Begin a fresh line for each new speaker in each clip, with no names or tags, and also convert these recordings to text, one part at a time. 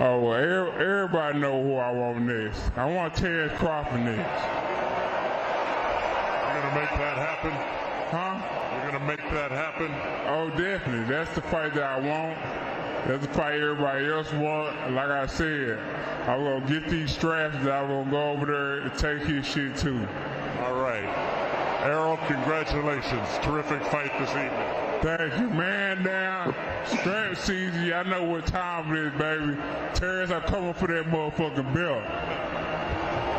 Oh, well, everybody know who I want next. I want Terrence Crawford next.
You're going to make that happen?
Huh?
You're going to make that happen?
Oh, definitely. That's the fight that I want. That's the fight everybody else want. Like I said, I'm going to get these straps that I'm going to go over there and take his shit too.
All right. Errol, congratulations. Terrific fight this evening.
Thank you, man. Down. Strap season. I know what time it is, baby. Terrence, I'm coming for that motherfucking belt.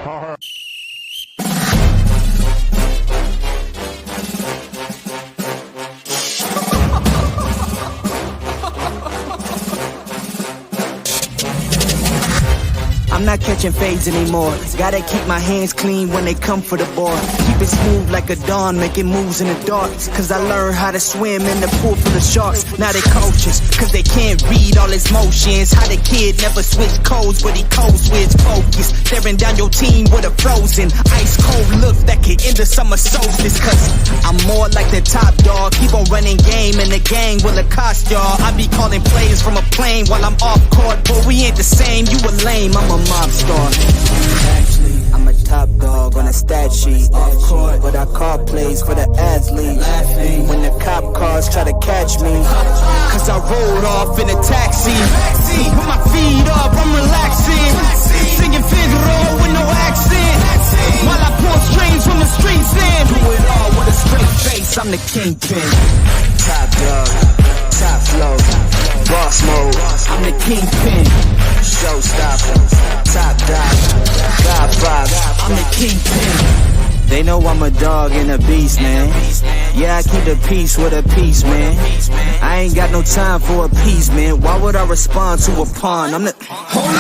All right.
I'm not catching fades anymore. Gotta keep my hands clean when they come for the board. Keep it smooth like a dawn, making moves in the dark. Cause I learned how to swim in the pool full of sharks. Now they coaches, cause they can't read all his motions. How the kid never switched codes, but he code switch focus. Staring down your team with a frozen, ice cold look that could end the summer solstice. Cause I'm more like the top dog. Keep on running game and the gang will accost y'all. I be calling plays from a plane while I'm off court. But we ain't the same, you a lame, I'm a mob star. Actually, I'm a top dog on a stat sheet. Off court, but I call plays for the athlete. When the cop cars try to catch me, cause I rolled off in a taxi. Put my feet up, I'm relaxing. Singing Figaro with no accent. While I pour strings from the streets in. Do it all with a straight face, I'm the kingpin. Top dog, top flow, boss mode, I'm the kingpin. Showstopper, top dog, Godfather, I'm the kingpin. They know I'm a dog and a beast, man. Yeah, I keep the peace with a piece, man. I ain't got no time for a piece, man. Why would I respond to a pawn? I'm the... Hold up.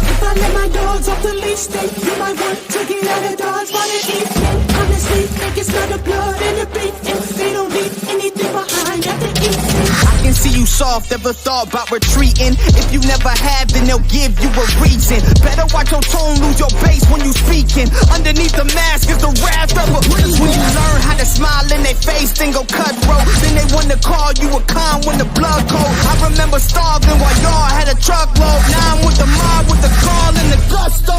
If I let my dogs off the leash, then you might want to get out of Dodge while they eat me. Honestly, think it's not the blood in the beef. If they don't leave anything behind after eating.
I can see you soft, ever thought about retreating. If you never have, then they'll give you a reason. Better watch your tone, lose your bass when you speaking. Underneath the mask is the wrath of a priest. When you learn how to smile in their face, then go cutthroat. Then they want to call you a con when the blood cold. I remember starving while y'all had a truckload. Now I'm with the mob with the call and the gusto.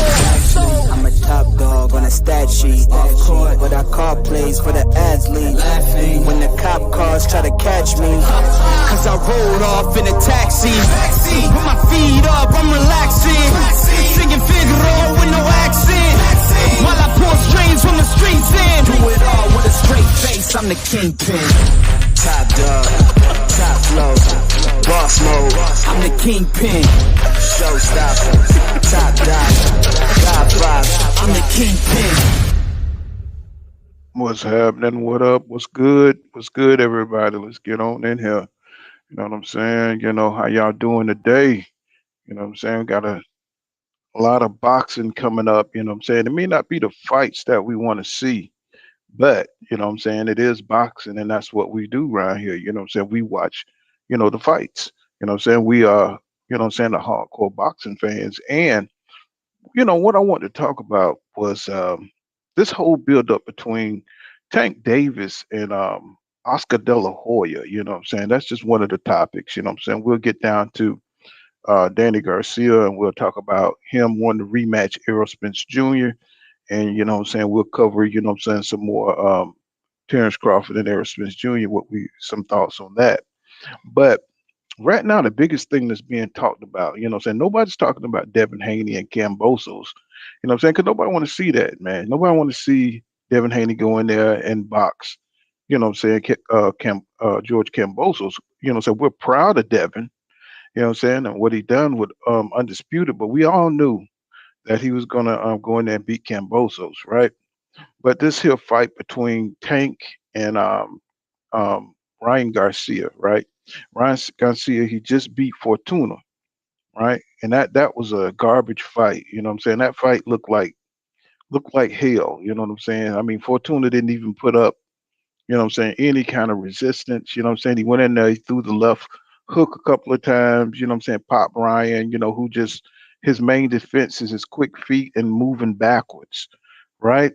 I'm a top dog on a stat sheet. Off court, but I call plays for the athlete. When the cop cars try to catch me, cause I rolled off in a taxi. Put my feet up, I'm relaxing. Singing Figaro with no accent. While I pour strings from the streets in. Do it all with a straight face, I'm the kingpin. Top dog, top flow, boss mode, I'm the kingpin. Showstopper, top dog, Godfather, I'm the kingpin.
What's happening? What up? What's good? What's good, everybody? Let's get on in here. You know what I'm saying? You know, how y'all doing today? You know what I'm saying? Got a lot of boxing coming up. You know what I'm saying? It may not be the fights that we want to see, but, you know what I'm saying? It is boxing, and that's what we do around here. You know what I'm saying? We watch, the fights. You know what I'm saying? We are, you know what I'm saying, the hardcore boxing fans. And, what I want to talk about was this whole build-up between Tank Davis and Oscar De La Hoya. You know what I'm saying? That's just one of the topics. You know what I'm saying? We'll get down to Danny Garcia, and we'll talk about him wanting to rematch Errol Spence Jr. And, you know what I'm saying, we'll cover, you know what I'm saying, some more Terrence Crawford and Errol Spence Jr., some thoughts on that. But right now, the biggest thing that's being talked about, you know what I'm saying, nobody's talking about Devin Haney and Kambosos. You know what I'm saying? Because nobody want to see that, man. Nobody want to see Devin Haney go in there and box, you know what I'm saying, George Kambosos. You know what I'm saying? We're proud of Devin, you know what I'm saying, and what he done with Undisputed. But we all knew that he was going to go in there and beat Kambosos, right? But this here fight between Tank and Ryan Garcia, right? Ryan Garcia, he just beat Fortuna, right? And that was a garbage fight. You know what I'm saying? That fight looked like hell. You know what I'm saying? I mean, Fortuna didn't even put up, you know what I'm saying, any kind of resistance. You know what I'm saying? He went in there, he threw the left hook a couple of times, you know what I'm saying? Pop Ryan, who just, his main defense is his quick feet and moving backwards, right?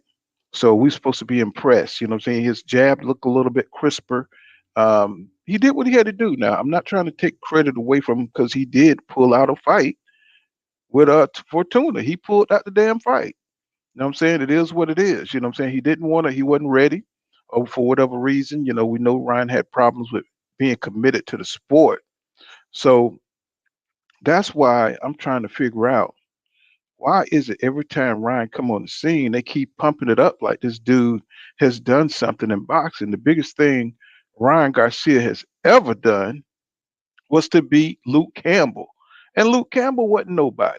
So we're supposed to be impressed. You know what I'm saying? His jab looked a little bit crisper. He did what he had to do. Now, I'm not trying to take credit away from him because he did pull out a fight. with Fortuna. He pulled out the damn fight. You know what I'm saying? It is what it is. You know what I'm saying? He didn't want to, he wasn't ready, or for whatever reason. We know Ryan had problems with being committed to the sport. So that's why I'm trying to figure out, why is it every time Ryan come on the scene, they keep pumping it up like this dude has done something in boxing. The biggest thing Ryan Garcia has ever done was to beat Luke Campbell. And Luke Campbell wasn't nobody.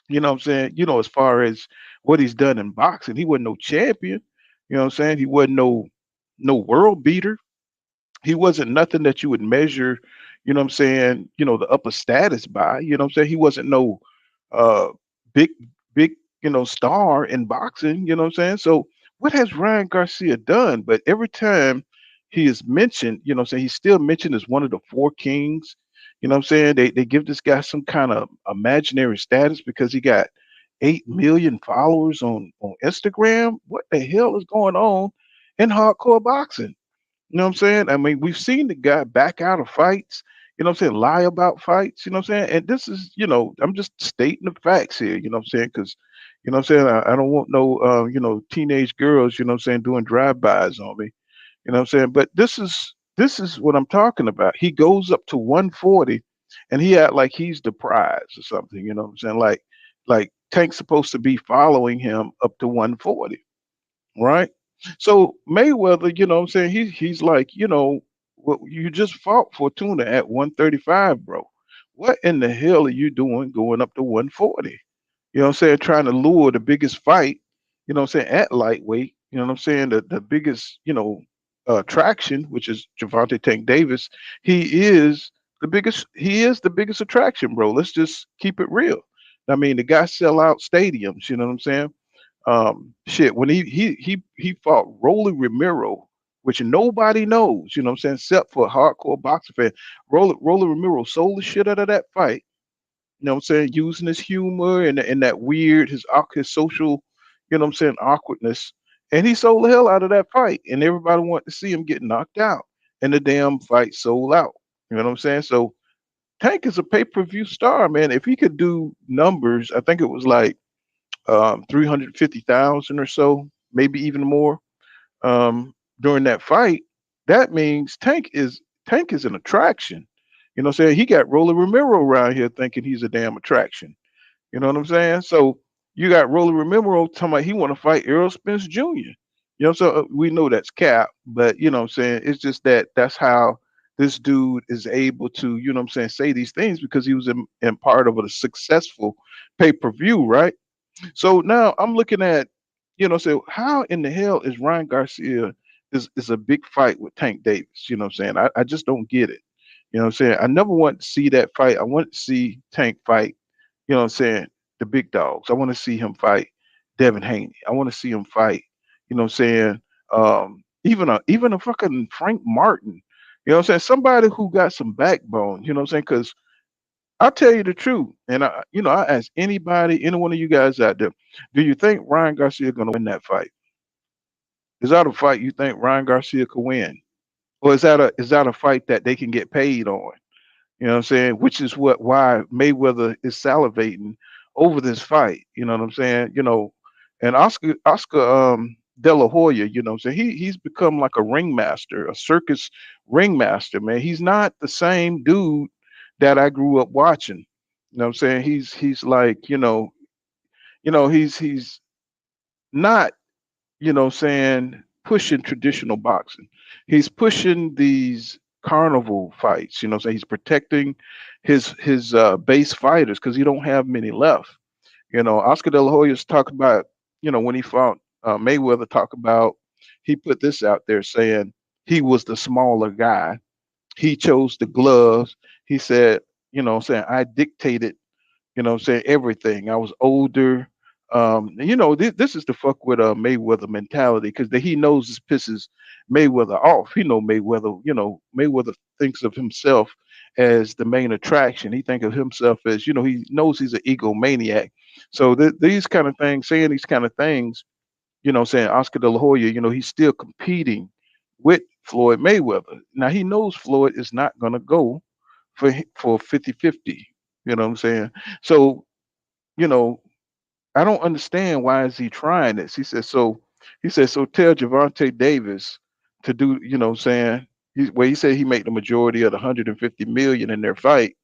You know what I'm saying? As far as what he's done in boxing, he wasn't no champion. You know what I'm saying? He wasn't no world beater. He wasn't nothing that you would measure, what I'm saying, the upper status by. You know what I'm saying? He wasn't no uh big big, star in boxing, you know what I'm saying? So what has Ryan Garcia done? But every time he is mentioned, what I'm saying, he's still mentioned as one of the four kings. You know what I'm saying? They give this guy some kind of imaginary status because he got 8 million followers on Instagram. What the hell is going on in hardcore boxing? You know what I'm saying? I mean, we've seen the guy back out of fights, what I'm saying, lie about fights, you know what I'm saying? And this is, I'm just stating the facts here, you know what I'm saying? Because, you know what I'm saying, I don't want no, teenage girls, you know what I'm saying, doing drive-bys on me, you know what I'm saying? But this is what I'm talking about. He goes up to 140 and he act like he's the prize or something, you know what I'm saying? Like Tank's supposed to be following him up to 140, right? So Mayweather, you know what I'm saying, he's like, well, you just fought Fortuna at 135, bro. What in the hell are you doing going up to 140? You know what I'm saying? Trying to lure the biggest fight, you know what I'm saying, at lightweight, you know what I'm saying? The biggest, attraction, which is Javante Tank Davis. He is the biggest attraction, bro. Let's just keep it real. I mean, the guy sell out stadiums, you know what I'm saying? Shit, when he fought Rolly Ramiro, which nobody knows, you know what I'm saying, except for a hardcore boxing fan. Rolly Ramiro sold the shit out of that fight, you know what I'm saying, using his humor and that weird, his social, you know what I'm saying, awkwardness. And he sold the hell out of that fight. And everybody wanted to see him get knocked out. And the damn fight sold out. You know what I'm saying? So Tank is a pay-per-view star, man. If he could do numbers, I think it was like 350,000 or so, maybe even more, during that fight. That means Tank is an attraction. You know what I'm saying? He got Rolly Ramiro around here thinking he's a damn attraction. You know what I'm saying? So you got Rolly Ramiro talking about he want to fight Errol Spence Jr. So we know that's cap, but you know what I'm saying? It's just that's how this dude is able to, you know what I'm saying, say these things because he was in part of a successful pay-per-view, right? So now I'm looking at, so how in the hell is Ryan Garcia is a big fight with Tank Davis? You know what I'm saying? I just don't get it. You know what I'm saying? I never want to see that fight. I want to see Tank fight, you know what I'm saying, the big dogs. I want to see him fight Devin Haney. I want to see him fight, you know what I'm saying, even a fucking Frank Martin. You know what I'm saying? Somebody who got some backbone, you know what I'm saying? Because I'll tell you the truth, and I ask anybody, any one of you guys out there, do you think Ryan Garcia gonna win that fight? Is that a fight you think Ryan Garcia could win, or is that a fight that they can get paid on? You know what I'm saying? Which is why Mayweather is salivating over this fight. You know what I'm saying? And Oscar De La Hoya, you know what I'm saying? He's become like a ringmaster, a circus ringmaster, man. He's not the same dude that I grew up watching. You know what I'm saying? He's like, he's not, saying pushing traditional boxing. He's pushing these carnival fights, you know what I'm saying? He's protecting his base fighters because he don't have many left. Oscar De La Hoya's talked about, when he fought Mayweather, talk about, he put this out there saying he was the smaller guy. He chose the gloves. He said, I dictated, everything. I was older. This is the fuck with Mayweather mentality because he knows this pisses Mayweather off. Mayweather thinks of himself as the main attraction. He think of himself as, he knows he's an egomaniac. So these kind of things, saying these kind of things, saying Oscar De La Hoya, he's still competing with Floyd Mayweather. Now he knows Floyd is not going to go for 50-50. You know what I'm saying? So you know, I don't understand why is he trying this. He said, so tell Javante Davis to do, what I'm saying, he said he made the majority of the 150 million in their fight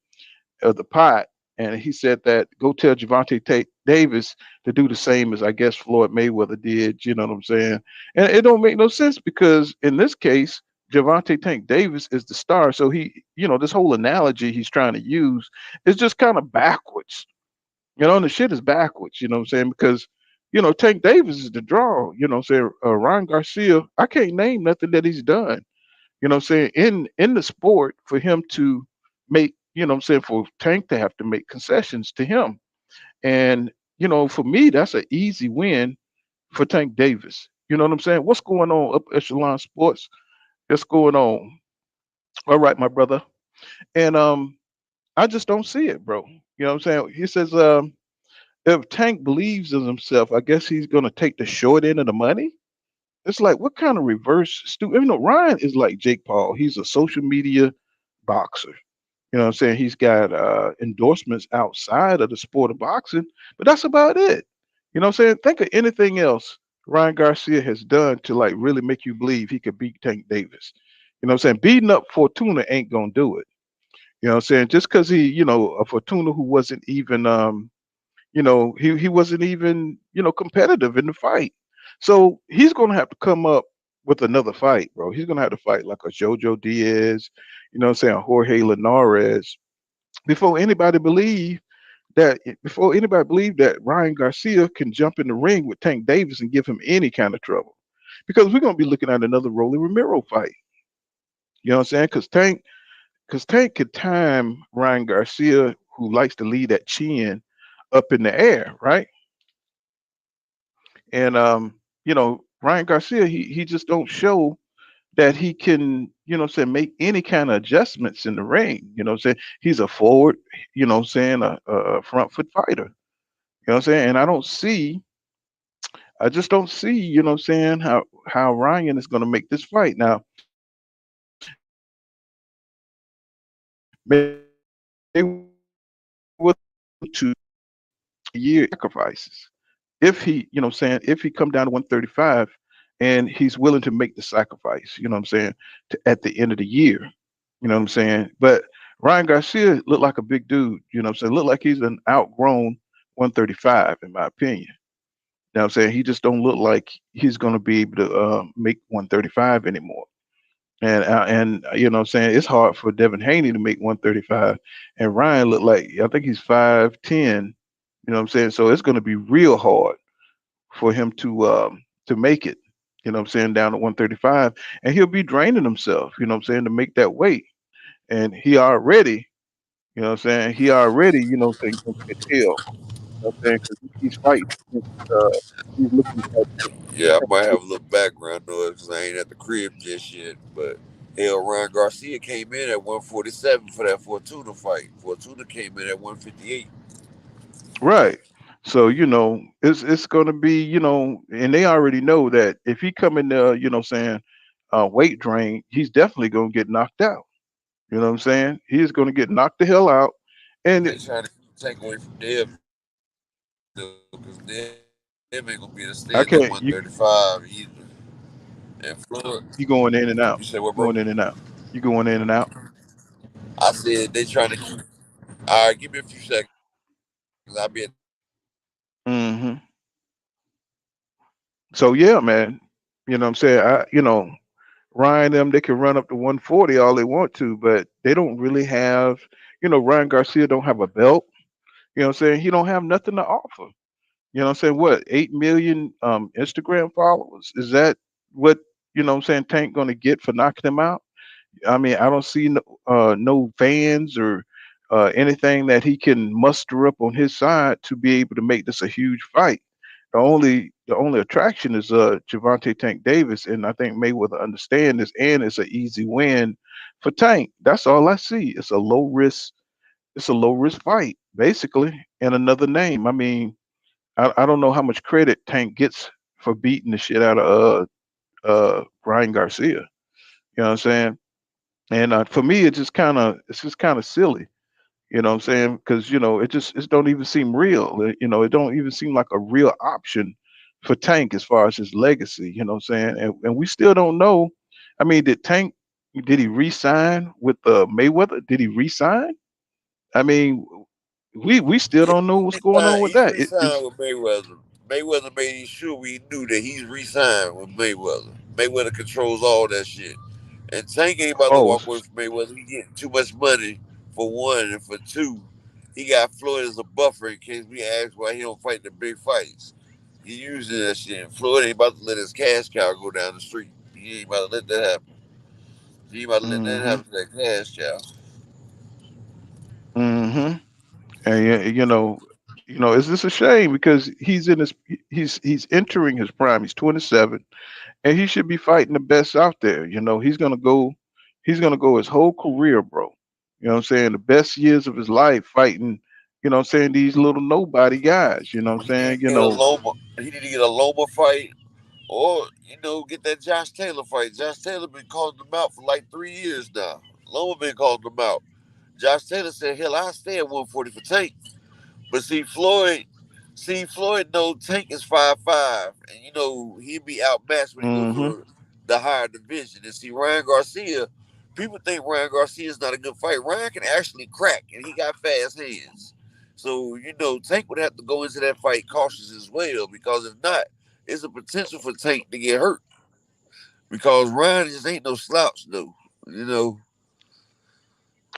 of the pot. And he said that go tell Davis to do the same as I guess Floyd Mayweather did. You know what I'm saying? And it don't make no sense because in this case, Javante Tank Davis is the star. So this whole analogy he's trying to use is just kind of backwards. And the shit is backwards. You know what I'm saying? Because Tank Davis is the draw. You know what I'm saying? Ryan Garcia, I can't name nothing that he's done. You know what I'm saying? In the sport for him to make, what I'm saying, for Tank to have to make concessions to him. And, for me, that's an easy win for Tank Davis. You know what I'm saying? What's going on up Echelon Sports? What's going on? All right, my brother. And I just don't see it, bro. You know what I'm saying? He says, if Tank believes in himself, I guess he's gonna take the short end of the money. It's like what kind of reverse Ryan is like Jake Paul. He's a social media boxer. You know what I'm saying? He's got endorsements outside of the sport of boxing, but that's about it. You know what I'm saying? Think of anything else Ryan Garcia has done to like really make you believe he could beat Tank Davis. You know what I'm saying? Beating up Fortuna ain't gonna do it. You know what I'm saying? Just because a Fortuna who wasn't even he wasn't even, competitive in the fight. So he's gonna have to come up with another fight, bro. He's gonna have to fight like a Jojo Diaz, what I'm saying, Jorge Linares, before anybody believe that Ryan Garcia can jump in the ring with Tank Davis and give him any kind of trouble. Because we're gonna be looking at another Rolly Romero fight. You know what I'm saying? Because Tank could time Ryan Garcia, who likes to lead that chin up in the air, right? And Ryan Garcia, he just don't show that he can, make any kind of adjustments in the ring. You know what I'm saying? He's a forward, a front foot fighter. You know what I'm saying? And I just don't see, how Ryan is gonna make this fight. Now, Mayweather to year sacrifices. If he come down to 135 and he's willing to make the sacrifice, you know what I'm saying, at the end of the year, you know what I'm saying? But Ryan Garcia looked like a big dude, you know what I'm saying? Look like he's an outgrown 135, in my opinion. You know what I'm saying? He just don't look like he's going to be able to make 135 anymore. And you know what I'm saying? It's hard for Devin Haney to make 135. And Ryan looked like, I think he's 5'10", you know what I'm saying? So it's going to be real hard for him to make it, you know what I'm saying, down to 135. And he'll be draining himself, you know what I'm saying, to make that weight. And he already, you know what I'm saying, you know what I'm saying, can tell, you know what I'm saying, because he's fighting. He's looking at
Yeah, I might have a little background noise because I ain't at the crib just yet. But hell, Ryan Garcia came in at 147 for that Fortuna fight. Fortuna came in at 158.
right. So, it's gonna be, and they already know that if he come in there, you know what I'm saying, weight drain, he's definitely gonna get knocked out. You know what I'm saying? He is gonna get knocked the hell out. And
They trying to take away from Dev because Dev ain't gonna be able to stand no
I can't
135 either. And Floyd,
you going in and
you
out.
said what, bro?
Going in and out. You going in and out.
I said they trying to keep. All right, give me a few seconds. I'll be at.
Hmm. So yeah, man. You know what I'm saying? Ryan them, they can run up to 140 all they want to, but they don't really have, Ryan Garcia don't have a belt. You know what I'm saying? He don't have nothing to offer. You know what I'm saying? What, 8 million Instagram followers? Is that what, what I'm saying, Tank gonna get for knocking him out? I mean, I don't see no fans or anything that he can muster up on his side to be able to make this a huge fight. The only attraction is Javante Tank Davis, and I think Mayweather understand this, and it's an easy win for Tank. That's all I see. It's a low risk fight, basically, and another name. I mean, I don't know how much credit Tank gets for beating the shit out of Ryan Garcia. You know what I'm saying? And for me, it's just kind of silly. You know what I'm saying? Because it don't even seem real. It don't even seem like a real option for Tank as far as his legacy. You know what I'm saying? And we still don't know. I mean, did he re-sign with Mayweather? Did he re-sign? I mean, we still
Yeah,
don't know what's going on with
he's
that. It's
re-signed with Mayweather. Mayweather made sure we knew that he's re-signed with Mayweather. Mayweather controls all that shit. And Tank ain't about to
oh
walk away from Mayweather. He getting too much money for one, and for two, he got Floyd as a buffer in case we ask why he don't fight the big fights. He using that shit. And Floyd ain't about to let his cash cow go down the street. He ain't about to let that happen. He ain't about to let that
mm-hmm,
happen to that cash cow.
mm-hmm. And it's just a shame because he's entering his prime. He's 27, and he should be fighting the best out there. He's gonna go his whole career, bro. You know what I'm saying? The best years of his life fighting, what I'm saying, these little nobody guys, you know what I'm
He need
saying?
to get a Loma. He need to get a Loma fight, or get that Josh Taylor fight. Josh Taylor been calling him out for like 3 years now. Loma been calling him out. Josh Taylor said, "Hell, I stay at 140 for Tank." But see Floyd know Tank is 5'5", and he'd be outmatched when he go
Mm-hmm.
to the higher division. And see Ryan Garcia, people think Ryan Garcia is not a good fighter. Ryan can actually crack, and he got fast hands. So Tank would have to go into that fight cautious as well, because if not, it's a potential for Tank to get hurt. Because Ryan just ain't no slouch, though. You know,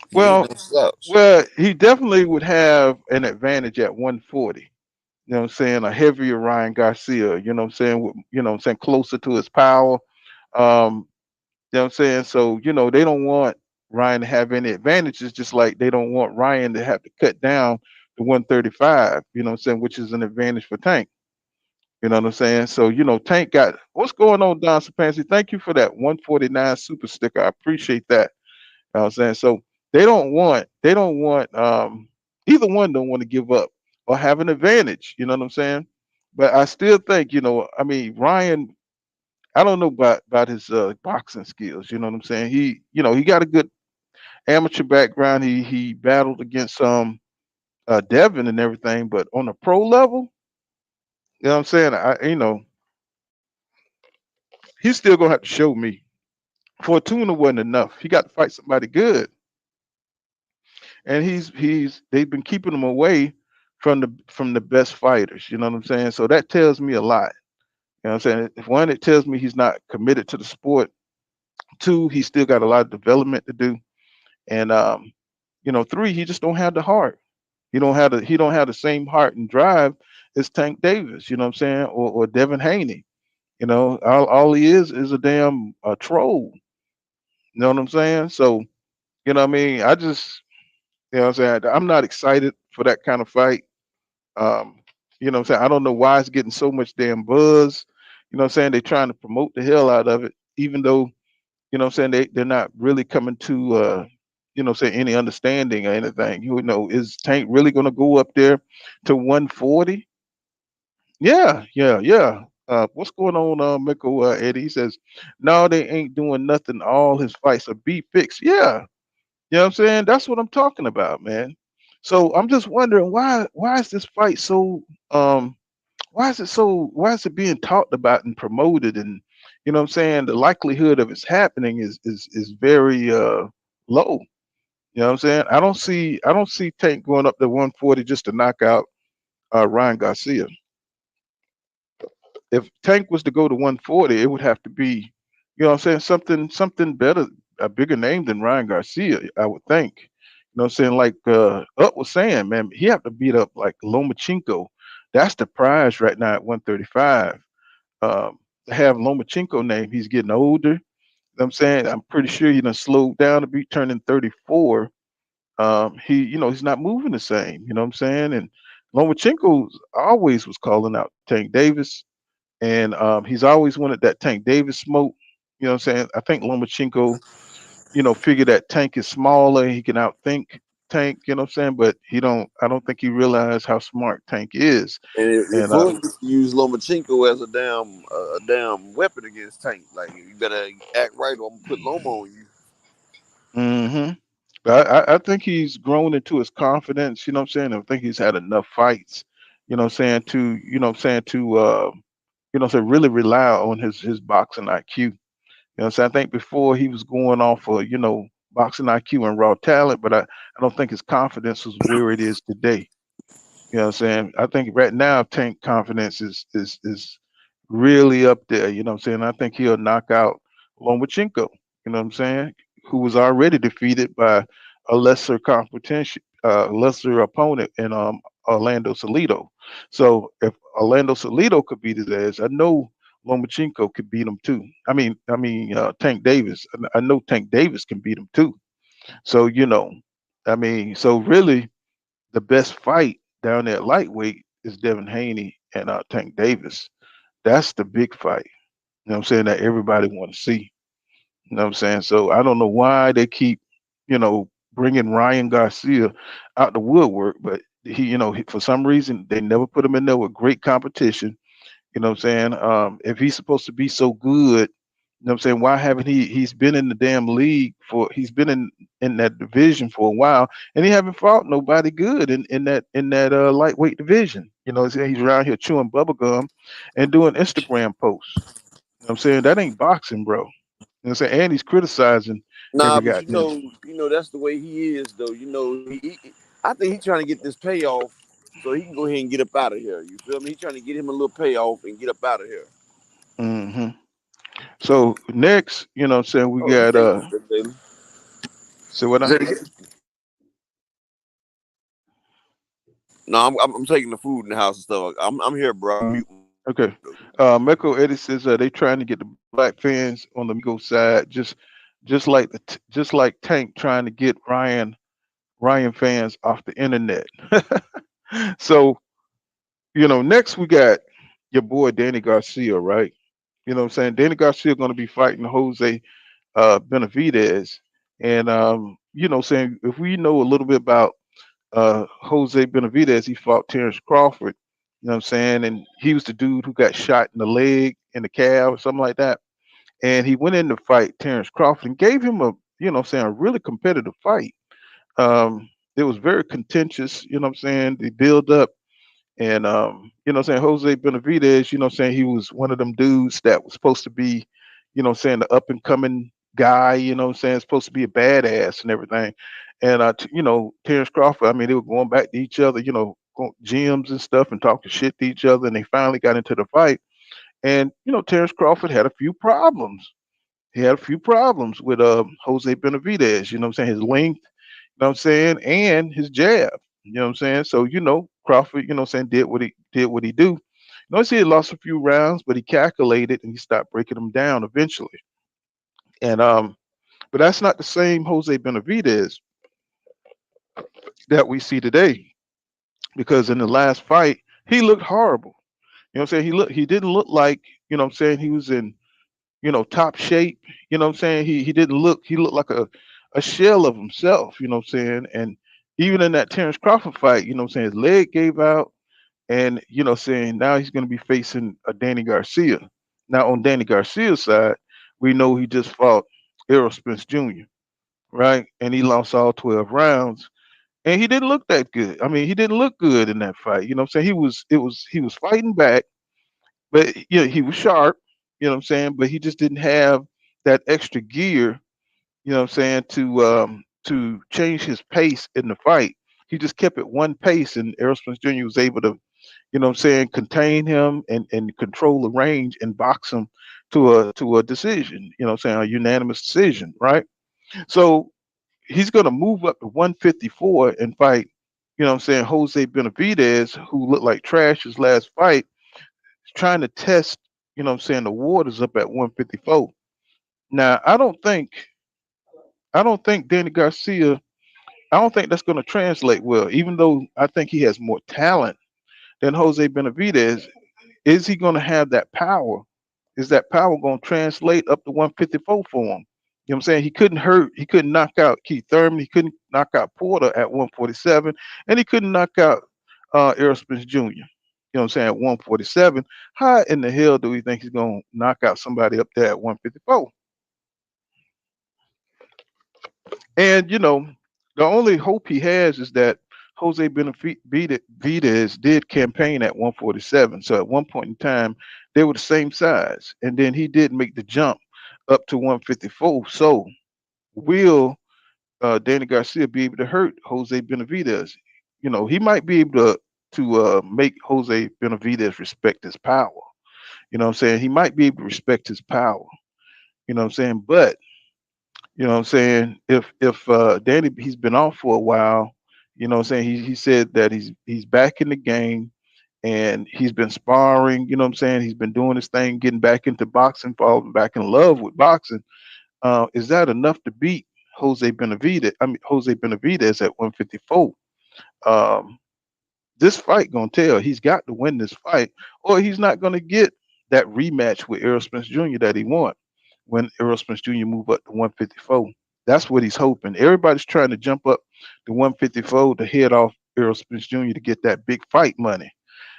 he ain't
Well,
no slouch.
he definitely would have an advantage at 140. You know what I'm saying? A heavier Ryan Garcia, you know what I'm saying? What I'm saying, closer to his power. Um, You know what I'm saying? So, they don't want Ryan to have any advantages, just like they don't want Ryan to have to cut down to 135, you know what I'm saying, which is an advantage for Tank. You know what I'm saying? So, Tank got what's going on, Don Sapansi. Thank you for that 149 super sticker. I appreciate that. You know what I'm saying? So they don't want either one don't want to give up or have an advantage, you know what I'm saying? But I still think, I mean, Ryan, I don't know about his boxing skills. You know what I'm saying? He got a good amateur background. He battled against Devin and everything, but on a pro level, you know what I'm saying? He's still gonna have to show me. Fortuna wasn't enough. He got to fight somebody good, and they've been keeping him away from the best fighters. You know what I'm saying? So that tells me a lot. You know what I'm saying? If one, it tells me he's not committed to the sport. Two, he's still got a lot of development to do. And three, he just don't have the heart. He don't have the same heart and drive as Tank Davis, you know what I'm saying, or Devin Haney. All he is a damn troll. You know what I'm saying? So, what I mean? I just what I'm saying, I'm not excited for that kind of fight. Um, what I'm saying? I don't know why it's getting so much damn buzz. You know what I'm saying? They're trying to promote the hell out of it, even though what I'm saying, they're not really coming to say any understanding or anything. Is Tank really gonna go up there to 140? Yeah, yeah, yeah. What's going on, Miko Eddie? He says, no, they ain't doing nothing. All his fights are beat fixed. Yeah, you know what I'm saying? That's what I'm talking about, man. So I'm just wondering why is this fight so why is it being talked about and promoted, and what I'm saying, the likelihood of it's happening is very low. You know what I'm saying? I don't see Tank going up to 140 just to knock out Ryan Garcia. If Tank was to go to 140, it would have to be, what I'm saying, something better, a bigger name than Ryan Garcia, I would think. You know what I'm saying? Like Up was saying, man, he have to beat up like Lomachenko. That's the prize right now at 135. To have Lomachenko name, he's getting older. You know what I'm saying? I'm pretty sure he done slowed down to be turning 34. He's not moving the same, you know what I'm saying? And Lomachenko always was calling out Tank Davis, and he's always wanted that Tank Davis smoke. You know what I'm saying? I think Lomachenko, figure that Tank is smaller, he can outthink Tank, you know what I'm saying? But I don't think he realized how smart Tank is.
And if
And
Floyd used to use Lomachenko as a damn weapon against Tank, like you better act right or I'm gonna put Loma on you.
hmm I think he's grown into his confidence. You know what I'm saying? I think he's had enough fights. You know what I'm saying to you know what I'm saying to you know what I'm saying really rely on his boxing IQ. You know what I'm saying? I think before he was going off of boxing IQ and raw talent, but I don't think his confidence was where it is today. You know what I'm saying? I think right now Tank confidence is really up there. You know what I'm saying? I think he'll knock out Lomachenko. You know what I'm saying? Who was already defeated by a lesser competition, lesser opponent in Orlando Salido. So if Orlando Salido could beat his ass, I know Lomachenko could beat him too. Tank Davis. I know Tank Davis can beat him too. So so really the best fight down there at lightweight is Devin Haney and Tank Davis. That's the big fight. You know what I'm saying? That everybody want to see. You know what I'm saying? So I don't know why they keep, bringing Ryan Garcia out the woodwork, but for some reason they never put him in there with great competition. You know what I'm saying? If he's supposed to be so good, you know what I'm saying? Why haven't he's been in the damn league he's been in that division for a while and he haven't fought nobody good in that lightweight division. He's around here chewing bubble gum and doing Instagram posts. You know what I'm saying? That ain't boxing, bro. You know what I'm saying? And he's criticizing
Nah,
every
but
goddamn.
that's the way he is, though. I think he's trying to get this payoff so he can go ahead and get up out of here. You feel me? He's trying to get him a little payoff and get up out of here.
Hmm. So next, you know what I'm saying, we
Oh, you
got
take the shit, baby.
so what I
Say it again. No, I'm taking the food in the house and stuff. I'm here, bro. I'm muting.
okay. Meko Eddie says they trying to get the black fans on the Migo side, just like Tank trying to get Ryan fans off the internet. So, next we got your boy Danny Garcia, right? You know what I'm saying? Danny Garcia gonna be fighting Jose Benavidez. And saying if we know a little bit about Jose Benavidez, he fought Terrence Crawford. You know what I'm saying? And he was the dude who got shot in the leg, in the calf, or something like that. And he went in to fight Terrence Crawford and gave him a really competitive fight. It was very contentious, you know what I'm saying? The build up and Jose Benavidez, he was one of them dudes that was supposed to be, the up and coming guy, supposed to be a badass and everything. And Terrence Crawford, I mean, they were going back to each other, gyms and stuff and talking shit to each other, and they finally got into the fight. And Terrence Crawford had a few problems. He had a few problems with Jose Benavidez, his length, know what I'm saying, and his jab. You know what I'm saying? So, Crawford, did what he do. He lost a few rounds, but he calculated and he stopped breaking them down eventually. And but that's not the same Jose Benavidez that we see today. Because in the last fight, he looked horrible. You know what I'm saying? He didn't look like, he was in, top shape. You know what I'm saying? He didn't look he looked like a shell of himself, you know what I'm saying? And even in that Terrence Crawford fight, his leg gave out and saying now he's gonna be facing a Danny Garcia. Now on Danny Garcia's side, we know he just fought Errol Spence Jr., right? And he lost all 12 rounds. And he didn't look that good. I mean, he didn't look good in that fight. You know what I'm saying? He was fighting back, but he was sharp, you know what I'm saying? But he just didn't have that extra gear, you know what I'm saying, to change his pace in the fight. He just kept it one pace and Errol Spence Jr. was able to, contain him and control the range and box him to a decision, a unanimous decision, right? So he's gonna move up to 154 and fight, Jose Benavidez, who looked like trash his last fight, trying to test, the waters up at 154. Now, I don't think Danny Garcia, I don't think that's going to translate well, even though I think he has more talent than Jose Benavidez. Is he going to have that power? Is that power going to translate up to 154 for him? You know what I'm saying? He couldn't knock out Keith Thurman, he couldn't knock out Porter at 147, and he couldn't knock out Errol Spence Jr. You know what I'm saying? At 147. How in the hell do we think he's going to knock out somebody up there at 154? And The only hope he has is that Jose Benavidez did campaign at 147. So at one point in time, they were the same size. And then he did make the jump up to 154. So will Danny Garcia be able to hurt Jose Benavidez? You know, he might be able to make Jose Benavidez respect his power. You know what I'm saying? He might be able to respect his power. You know what I'm saying? But you know what I'm saying? If Danny he's been off for a while, you know what I'm saying? He said that he's back in the game and he's been sparring, you know what I'm saying? He's been doing his thing, getting back into boxing, falling back in love with boxing. Is that enough to beat Jose Benavidez? I mean Jose Benavidez at 154. Um, this fight gonna tell he's got to win this fight, or he's not gonna get that rematch with Errol Spence Jr. that he want when Errol Spence Jr. move up to 154. That's what he's hoping. Everybody's trying to jump up to 154 to head off Errol Spence Jr. to get that big fight money,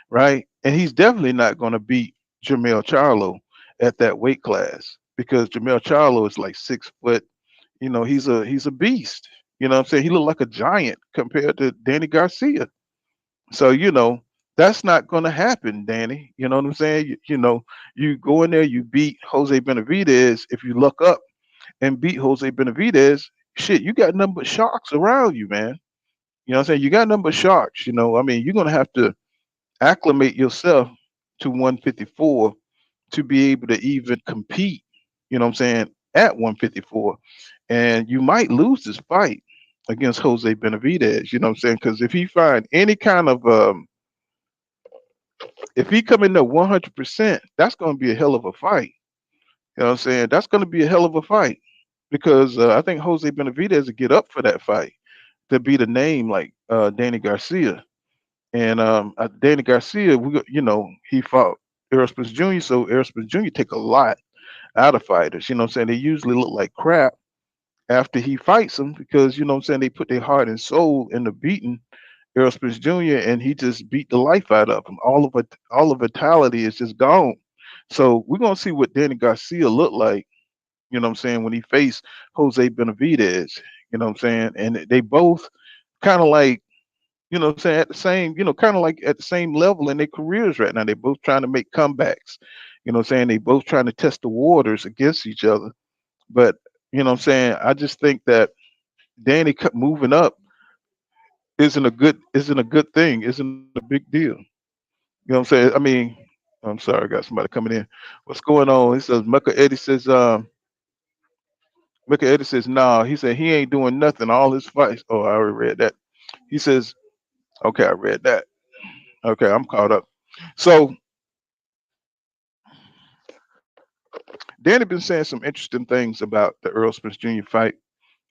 right? And he's definitely not gonna beat Jermell Charlo at that weight class because Jermell Charlo is like 6 foot. You know, he's a beast. You know what I'm saying? He looked like a giant compared to Danny Garcia. So, you know, that's not going to happen, Danny. You know what I'm saying? You know, you go in there, you beat Jose Benavidez. If you look up and beat Jose Benavidez, shit, you got nothing but sharks around you, man. You know what I'm saying? You got nothing but sharks. You know, I mean, you're going to have to acclimate yourself to 154 to be able to even compete, you know what I'm saying, at 154. And you might lose this fight against Jose Benavidez, you know what I'm saying? Because if he find any kind of if he come in there 100%, that's going to be a hell of a fight. You know what I'm saying? That's going to be a hell of a fight because I think Jose Benavidez will get up for that fight to beat a name like Danny Garcia. And Danny Garcia, you know, he fought Errol Spence Jr., so Errol Spence Jr. take a lot out of fighters. You know what I'm saying? They usually look like crap after he fights them because, you know what I'm saying, they put their heart and soul into beating Errol Spence Jr. and he just beat the life out of him. All the vitality is just gone. So we're gonna see what Danny Garcia looked like, you know what I'm saying, when he faced Jose Benavidez, you know what I'm saying? And they both kind of like, you know what I'm saying, at the same, you know, kind of like at the same level in their careers right now. They both trying to make comebacks. You know what I'm saying? They both trying to test the waters against each other. But you know what I'm saying? I just think that Danny moving up isn't a good thing, isn't a big deal. You know what I'm saying? I mean, I'm sorry, I got somebody coming in. What's going on? He says Mecca Eddie says, nah, he said he ain't doing nothing. All his fights. Oh, I already read that. He says, okay, I read that. Okay, I'm caught up. So Danny been saying some interesting things about the Earl Spence Jr. fight.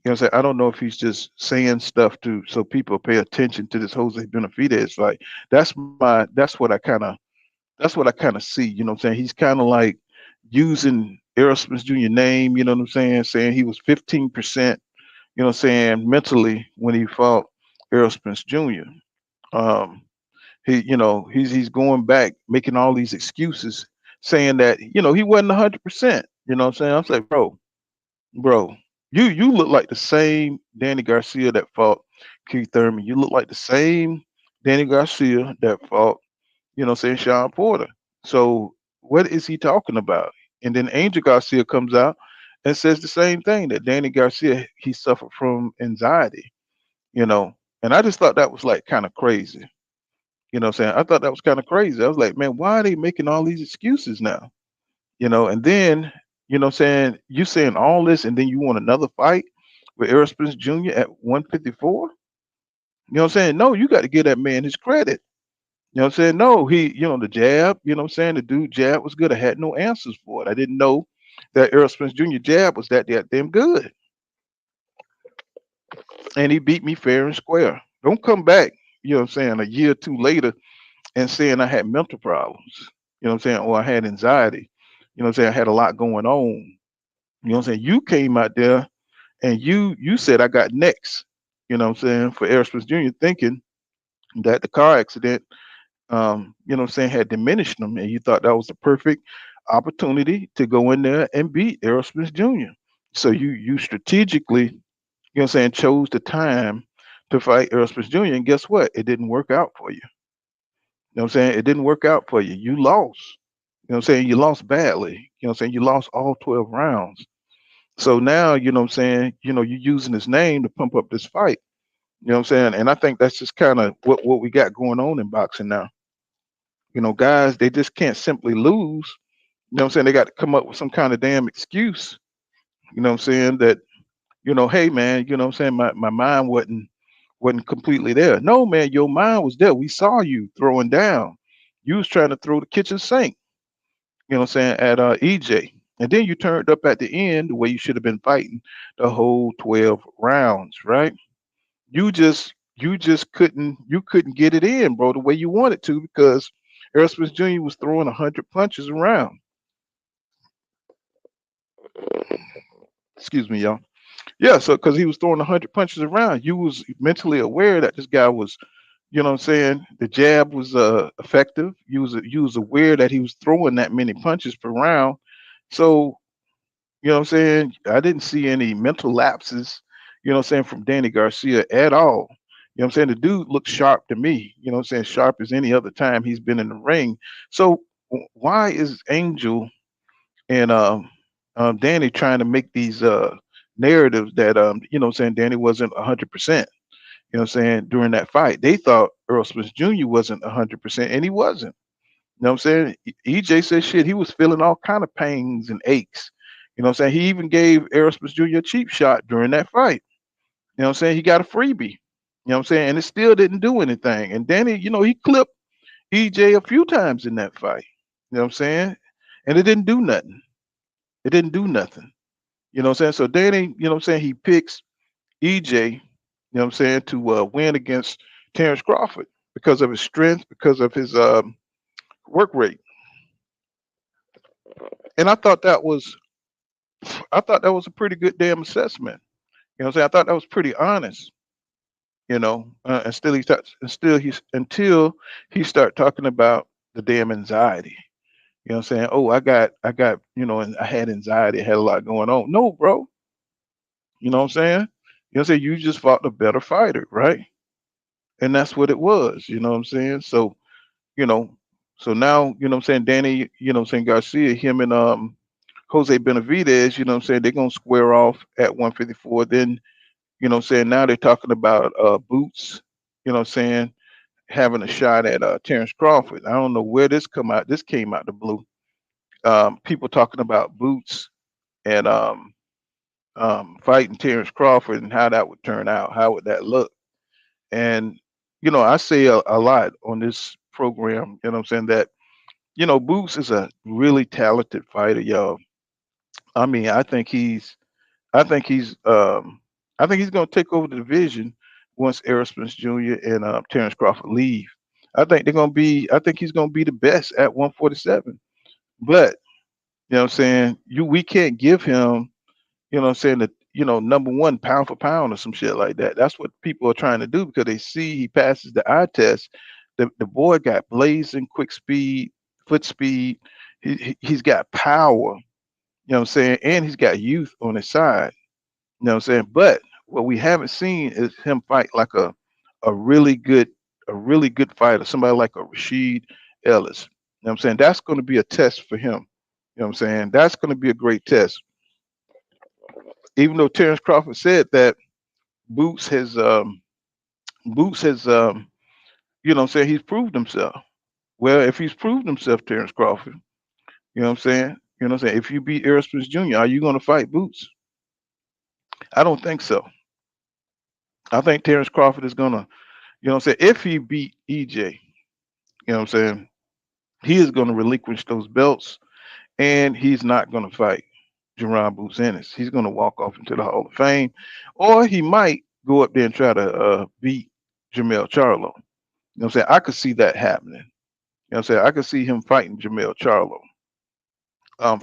You know what I'm saying? I don't know if he's just saying stuff to so people pay attention to this Jose Benavidez fight. That's what I kind of see. You know what I'm saying? He's kind of like using Errol Spence Jr. name, you know what I'm saying he was 15%, you know what I'm saying, mentally when he fought Errol Spence Jr. Um, he's going back, making all these excuses, saying that, he wasn't 100%. You know what I'm saying? I was like, bro, you look like the same Danny Garcia that fought Keith Thurman. You look like the same Danny Garcia that fought, Sean Porter. So what is he talking about? And then Angel Garcia comes out and says the same thing, that Danny Garcia, he suffered from anxiety, you know. And I just thought that was like kind of crazy. You know what I'm saying? I thought that was kind of crazy. I was like, man, why are they making all these excuses now? And then, you saying all this and then you want another fight with Errol Spence Jr. at 154? You know what I'm saying? No, you got to give that man his credit. You know what I'm saying? No, the jab, you know what I'm saying? The dude jab was good. I had no answers for it. I didn't know that Errol Spence Jr. jab was that damn good. And he beat me fair and square. Don't come back, you know what I'm saying, a year or two later and saying I had mental problems, you know what I'm saying, or I had anxiety. You know what I'm saying? I had a lot going on. You know what I'm saying? You came out there and you said I got next, you know what I'm saying, for Errol Spence Jr., thinking that the car accident you know what I'm saying, had diminished them, and you thought that was the perfect opportunity to go in there and beat Errol Spence Jr. So you strategically, you know what I'm saying, chose the time to fight Errol Spence Jr. And guess what? It didn't work out for you. You know what I'm saying? It didn't work out for you. You lost. You know what I'm saying? You lost badly. You know what I'm saying? You lost all 12 rounds. So now, you know what I'm saying, you're using his name to pump up this fight. You know what I'm saying? And I think that's just kind of what we got going on in boxing now. Guys, they just can't simply lose. You know what I'm saying? They got to come up with some kind of damn excuse. You know what I'm saying? That, hey man, you know what I'm saying? My mind wasn't completely there. No, man, your mind was there. We saw you throwing down. You was trying to throw the kitchen sink, you know what I'm saying, at EJ. And then you turned up at the end the way you should have been fighting the whole 12 rounds, right? You just couldn't get it in, bro, the way you wanted to because Errol Spence Jr. was throwing 100 punches around. Excuse me, y'all. Yeah, so because he was throwing 100 punches around, you was mentally aware that this guy was, you know what I'm saying, the jab was effective. You was aware that he was throwing that many punches per round. So, you know what I'm saying, I didn't see any mental lapses, you know what I'm saying, from Danny Garcia at all. You know what I'm saying? The dude looked sharp to me, you know what I'm saying, sharp as any other time he's been in the ring. So why is Angel and Danny trying to make these narratives that you know what I'm saying, Danny wasn't 100%, you know what I'm saying, during that fight? They thought Earl Spence Jr. wasn't 100%, and he wasn't. You know what I'm saying? EJ said shit, he was feeling all kind of pains and aches. You know what I'm saying? He even gave Errol Spence Jr. a cheap shot during that fight. You know what I'm saying? He got a freebie. You know what I'm saying? And it still didn't do anything. And Danny, he clipped EJ a few times in that fight. You know what I'm saying? And it didn't do nothing. It didn't do nothing. You know what I'm saying? So Danny, you know what I'm saying, he picks EJ, you know what I'm saying, to win against Terrence Crawford because of his strength, because of his work rate. And I thought that was a pretty good damn assessment. You know what I'm saying? I thought that was pretty honest. Until he start talking about the damn anxiety. You know what I'm saying? Oh, I got, and I had anxiety, I had a lot going on. No, bro. You know what I'm saying? You know what I'm saying? You just fought a better fighter, right? And that's what it was, you know what I'm saying? So, you know, so now, you know what I'm saying, Danny, you know what I'm saying, Garcia, him and Jose Benavidez, you know what I'm saying, they're gonna square off at 154. Then, you know what I'm saying, now they're talking about Boots, you know what I'm saying, having a shot at Terrence Crawford. I don't know where this come out. This came out the blue. People talking about Boots and fighting Terrence Crawford and how that would turn out. How would that look? And I say a lot on this program. You know what I'm saying, that Boots is a really talented fighter, y'all. I mean, I think he's I think he's gonna take over the division once Errol Spence Jr. and Terrence Crawford leave. I think he's gonna be the best at 147. But you know what I'm saying, we can't give him, you know what I'm saying, the number one pound for pound or some shit like that. That's what people are trying to do because they see he passes the eye test. The boy got blazing quick speed, foot speed. He's got power, you know what I'm saying, and he's got youth on his side. You know what I'm saying? But what we haven't seen is him fight like a really good a really good fighter, somebody like a Rashid Ellis. You know what I'm saying? That's going to be a test for him. You know what I'm saying? That's going to be a great test. Even though Terrence Crawford said that Boots has Boots has you know what I'm saying, he's proved himself. Well, if he's proved himself, Terrence Crawford, you know what I'm saying? You know what I'm saying? If you beat Errol Spence Jr., are you going to fight Boots? I don't think so. I think Terrence Crawford is gonna, you know what I'm saying, if he beat EJ, you know what I'm saying, he is gonna relinquish those belts and he's not gonna fight Jaron Boots Ennis. He's gonna walk off into the Hall of Fame, or he might go up there and try to beat Jamel Charlo. You know what I'm saying? I could see that happening. You know what I'm saying? I could see him fighting Jamel Charlo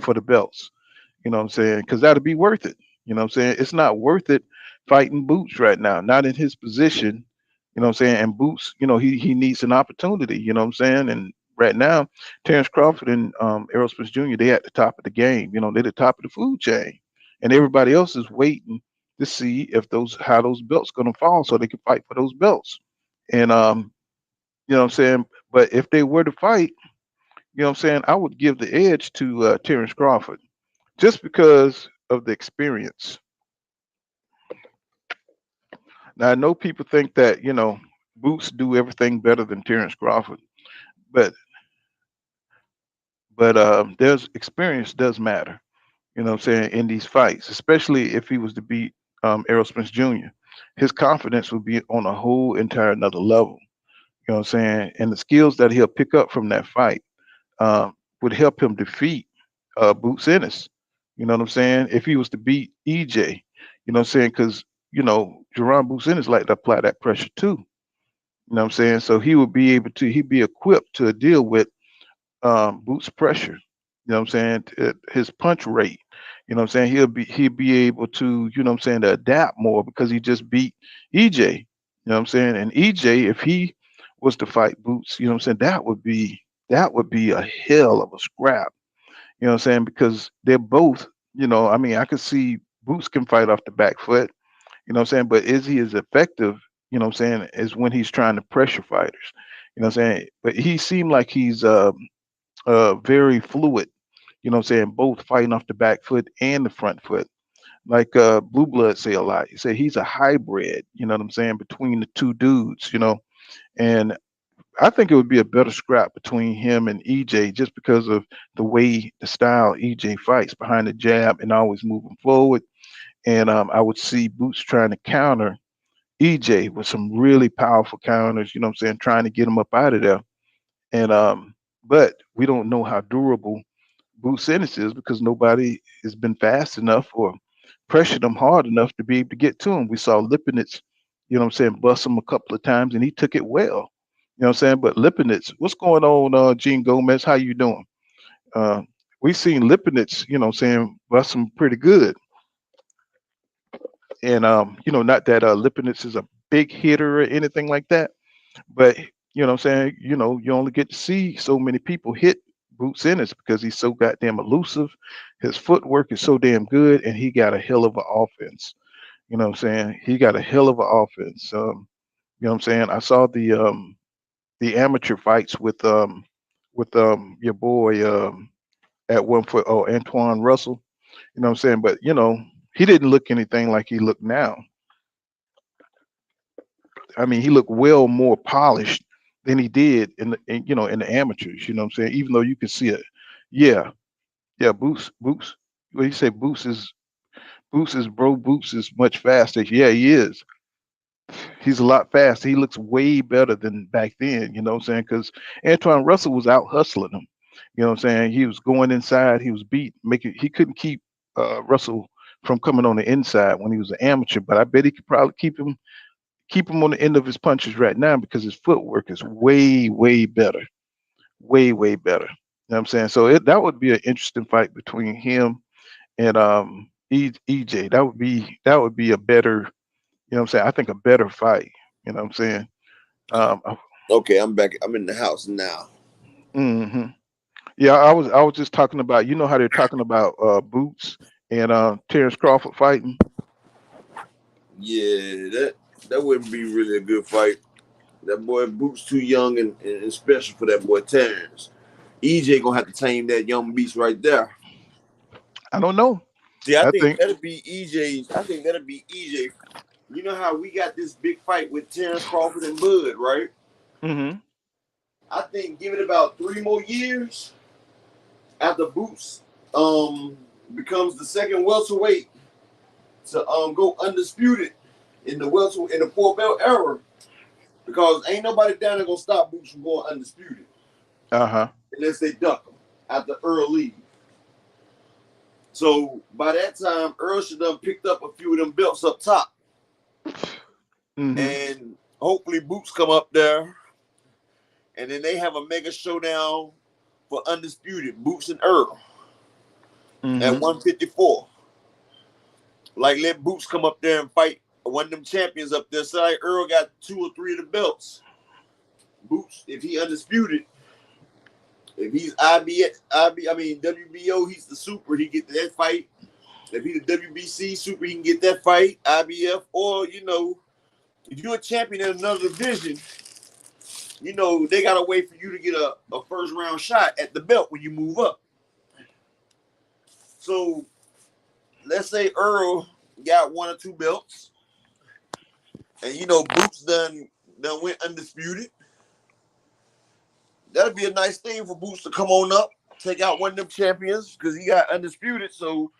for the belts. You know what I'm saying? Because that'd be worth it. You know what I'm saying? It's not worth it fighting Boots right now, not in his position. You know what I'm saying? And Boots, he needs an opportunity. You know what I'm saying? And right now, Terrence Crawford and Errol Spence Jr., they at the top of the game. They're the top of the food chain, and everybody else is waiting to see if how those belts gonna fall so they can fight for those belts. And you know what I'm saying? But if they were to fight, you know what I'm saying, I would give the edge to Terrence Crawford just because of the experience. Now I know people think that, Boots do everything better than Terrence Crawford, but there's experience does matter. You know what I'm saying, in these fights, especially if he was to beat Errol Spence Jr. His confidence would be on a whole entire another level. You know what I'm saying? And the skills that he'll pick up from that fight would help him defeat Boots Ennis. You know what I'm saying? If he was to beat EJ, you know what I'm saying? Because, Jaron Boots Ennis like to apply that pressure too. You know what I'm saying? So he would be able to, he'd be equipped to deal with Boots pressure. You know what I'm saying? His punch rate. You know what I'm saying? He'll be able to, you know what I'm saying, to adapt more because he just beat EJ. You know what I'm saying? And EJ, if he was to fight Boots, you know what I'm saying, that would be a hell of a scrap. You know what I'm saying? Because they're both, I mean, I could see Boots can fight off the back foot, you know what I'm saying? But is he as effective, you know what I'm saying, as when he's trying to pressure fighters? You know what I'm saying? But he seemed like he's very fluid, you know what I'm saying, both fighting off the back foot and the front foot. Like Blue Blood say a lot. He say he's a hybrid, you know what I'm saying, between the two dudes, and I think it would be a better scrap between him and EJ just because of the style EJ fights behind the jab and always moving forward. And I would see Boots trying to counter EJ with some really powerful counters, you know what I'm saying, trying to get him up out of there. And but we don't know how durable Boots Ennis is because nobody has been fast enough or pressured him hard enough to be able to get to him. We saw Lipinets, you know what I'm saying, bust him a couple of times and he took it well. You know what I'm saying? But Lipinets, what's going on, Gene Gomez? How you doing? Uh, we seen Lipinets, you know what I'm saying, bust him pretty good. And not that Lipinets is a big hitter or anything like that, but you know what I'm saying, you only get to see so many people hit Boots Ennis because he's so goddamn elusive. His footwork is so damn good, and he got a hell of an offense. You know what I'm saying? He got a hell of an offense. You know what I'm saying? I saw the amateur fights with your boy at 1 foot, oh, Antoine Russell. You know what I'm saying? But he didn't look anything like he looked now. I mean, he looked well more polished than he did in the amateurs. You know what I'm saying? Even though you can see it, yeah, yeah. Boots. What you say? Boots is much faster. Yeah, he is. He's a lot faster. He looks way better than back then. You know what I'm saying? Because Antoine Russell was out hustling him. You know what I'm saying? He was going inside. He was beat. He couldn't keep Russell from coming on the inside when he was an amateur. But I bet he could probably keep him on the end of his punches right now because his footwork is way, way better. Way, way better. You know what I'm saying? So that would be an interesting fight between him and EJ. That would be a better, you know what I'm saying? I think a better fight. You know what I'm saying? Um
Okay, I'm back. I'm in the house now.
hmm Yeah, I was just talking about, how they're talking about Boots and Terrence Crawford fighting.
Yeah, that wouldn't be really a good fight. That boy Boots too young and special for that boy Terrence. EJ gonna have to tame that young beast right there.
I don't know.
See, I
I
think
think
that'll be EJ. I think that'll be EJ. You know how we got this big fight with Terrence Crawford and Bud, right?
hmm
I think give it about 3 more years after Boots becomes the second welterweight to go undisputed in the four belt era, because ain't nobody down there gonna stop Boots from going undisputed
uh-huh.
unless they duck him after Earl leave. So by that time, Earl should have picked up a few of them belts up top,
hmm
and hopefully Boots come up there, and then they have a mega showdown for undisputed Boots and Earl at
hmm
154. Like, let Boots come up there and fight one of them champions up there. So like Earl got 2 or 3 of the belts. Boots, if he undisputed, if he's WBO, he's the super. He get that fight. If he the WBC super, he can get that fight, IBF, or you know, if you're a champion in another division, you know they gotta wait for you to get a first round shot at the belt when you move up. So let's say Earl got 1 or 2 belts, and you know Boots done went undisputed. That'd be a nice thing for Boots to come on up, take out one of them champions because he got undisputed. So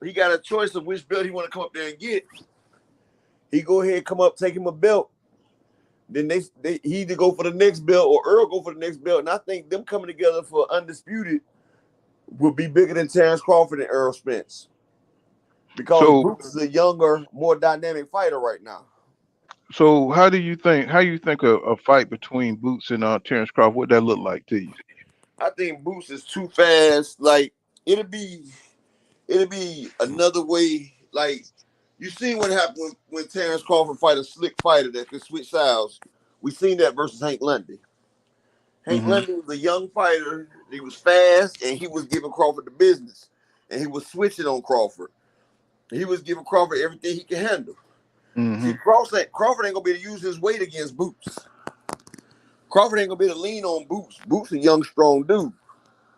he got a choice of which belt he want to come up there and get. He go ahead and come up, take him a belt. Then he either go for the next belt or Earl go for the next belt. And I think them coming together for undisputed will be bigger than Terrence Crawford and Earl Spence. Because Boots is a younger, more dynamic fighter right now.
So how do you think a fight between Boots and Terrence Crawford, what that look like to you?
I think Boots is too fast. Like it'll be another way. Like you seen what happened when Terrence Crawford fight a slick fighter that could switch styles. We seen that versus Hank Lundy. Hank Lundy was a young fighter. He was fast and he was giving Crawford the business. And he was switching on Crawford. He was giving Crawford everything he could handle. See, Crawford ain't gonna be able to use his weight against Boots. Crawford ain't gonna be able to lean on Boots. Boots a young, strong dude.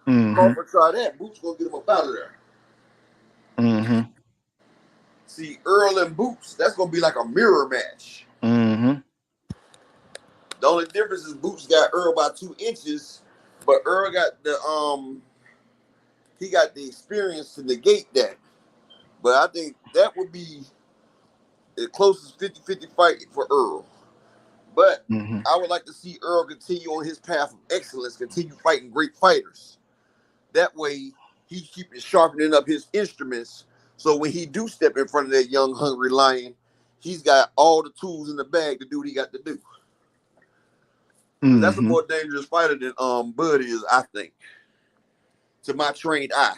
Crawford try that. Boots gonna get him up out of there. See, Earl and Boots, that's gonna be like a mirror match. The only difference is Boots got Earl by 2 inches, but Earl got the he got the experience to negate that. But I think that would be the closest 50-50 fight for Earl. But I would like to see Earl continue on his path of excellence, continue fighting great fighters. That way, he keeps sharpening up his instruments. So when he do step in front of that young, hungry lion, he's got all the tools in the bag to do what he got to do. That's a more dangerous fighter than Bud is, I think, to my trained eye.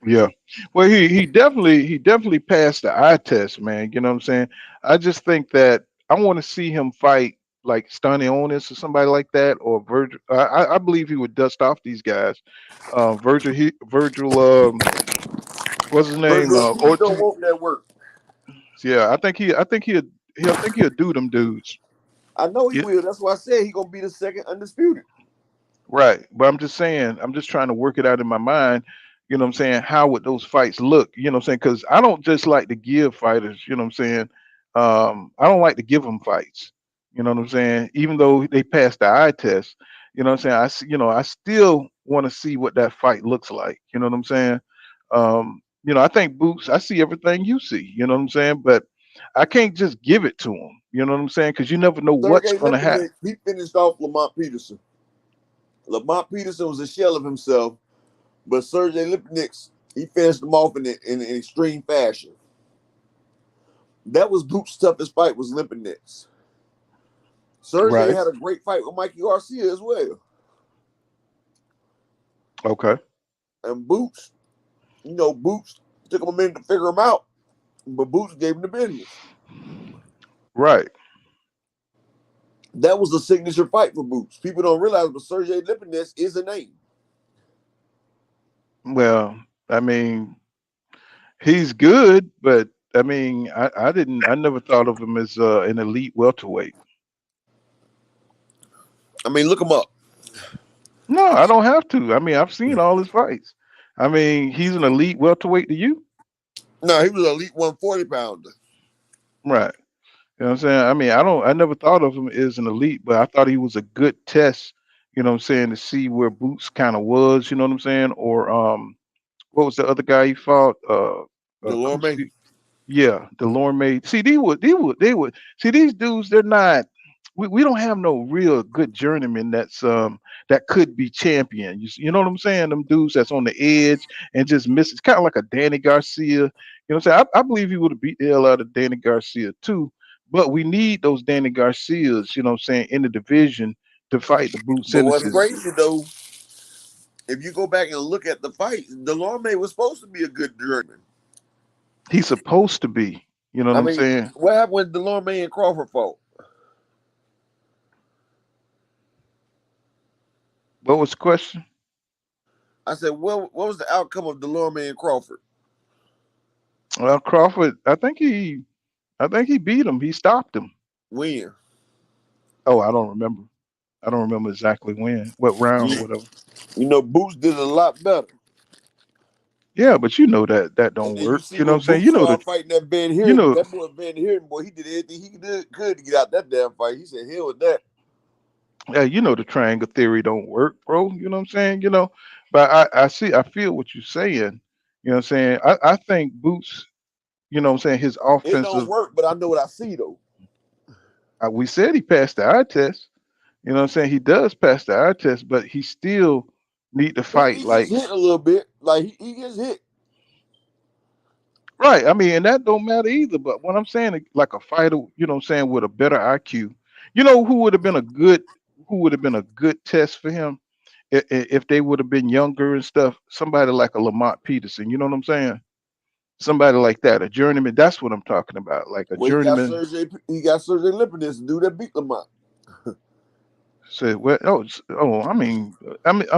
Yeah. Well, he definitely passed the eye test, man. You know what I'm saying? I just think that I want to see him fight like Stunny Onus or somebody like that, or Virgil. I believe he would dust off these guys. Virgil, what's his name?
Virgil don't want that work.
Yeah, I think he'll do them dudes.
I know he will. That's why I said he gonna be the second undisputed.
Right. But I'm just saying, I'm just trying to work it out in my mind. You know what I'm saying? How would those fights look? You know what I'm saying? Because I don't just like to give fighters, you know what I'm saying? I don't like to give them fights. You know what I'm saying? Even though they passed the eye test, you know what I'm saying? I still want to see what that fight looks like. You know what I'm saying? I think Boots, I see everything you see, you know what I'm saying? But I can't just give it to him. You know what I'm saying? Because you never know what's going to happen.
He finished off Lamont Peterson. Lamont Peterson was a shell of himself, but Sergey Lipinets, he finished him off in extreme fashion. That was Boots' toughest fight, was Lipinets. Sergey had a great fight with Mikey Garcia as well.
Okay.
And Boots, Boots took him a minute to figure him out, but Boots gave him the business.
Right.
That was the signature fight for Boots. People don't realize, but Sergey Lipinets is a name.
Well, I mean, he's good, but I mean, I never thought of him as an elite welterweight.
I mean, look him up.
No, I don't have to. I mean, I've seen all his fights. I mean, he's an elite welterweight to you?
No, he was an elite 140 pounder.
Right. You know what I'm saying? I mean, I never thought of him as an elite, but I thought he was a good test, you know what I'm saying, to see where Boots kind of was, you know what I'm saying? Or what was the other guy he fought?
Delorme.
Yeah, Delorme. See, they would see these dudes, they're not we don't have no real good journeyman that could be champion. You know what I'm saying? Them dudes that's on the edge and just misses, kind of like a Danny Garcia. You know what I'm saying? I believe he would have beat the hell out of Danny Garcia too. But we need those Danny Garcias, you know what I'm saying, in the division to fight the Boots.
But what's crazy though, if you go back and look at the fight, Delorme was supposed to be a good journeyman.
He's supposed to be. You know what I'm saying?
What happened when Delorme and Crawford fought?
What was the question?
I said, what was the outcome of Delorme and Crawford?
Well, Crawford, I think he beat him. He stopped him.
When?
Oh, I don't remember. I don't remember exactly when, what round or
You,
whatever.
you know, Boots did a lot better.
Yeah, but you know that
And
don't
then you
work.
see
You know what
when
I'm saying?
Boots started fighting that Ben
You
Here,
know,
that boy Ben Here, boy, he did everything he could to get out that damn fight. He said, hell with that.
yeah, you know the triangle theory don't work, bro. You know what I'm saying? But I feel what you're saying. You know what I'm saying? I think Boots, you know what I'm saying, his
It don't
offensive,
work, but I know what I see though.
we said he passed the eye test. You know what I'm saying? He does pass the eye test, but he still need to fight
He gets
like
hit a little bit. Like he gets hit.
right. I mean, and that don't matter either. But what I'm saying, like a fighter, you know what I'm saying, with a better IQ, who would have been a good test for him if they would have been younger and stuff. Somebody like a Lamont Peterson, you know what I'm saying? Somebody like that, a journeyman. That's what I'm talking about, like a
Well, he got
journeyman.
Sergey Lipinus, dude that beat Lamont.
Said, well, I'm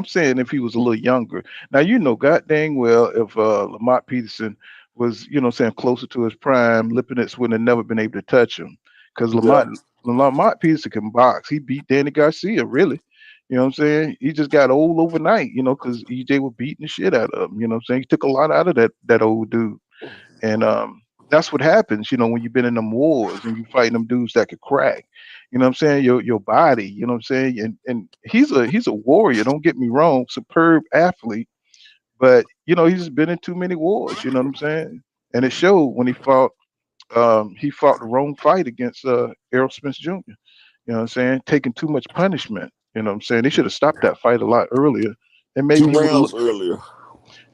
saying if he was a little younger. Now, god dang well, if Lamont Peterson was, saying closer to his prime, Lipinets would have never been able to touch him because
Yeah.
Lamont Peterson can box. He beat Danny Garcia, really. You know what I'm saying? He just got old overnight, because EJ was beating the shit out of him. You know what I'm saying? He took a lot out of that old dude. And that's what happens, when you've been in them wars and you fighting them dudes that could crack. You know what I'm saying? Your body, you know what I'm saying? And he's a warrior, don't get me wrong, superb athlete, but he's been in too many wars, you know what I'm saying? And it showed when he fought the wrong fight against Errol Spence Jr. You know what I'm saying? Taking too much punishment. You know what I'm saying? They should have stopped that fight a lot earlier. And maybe
Two
he would have
rounds
looked
earlier.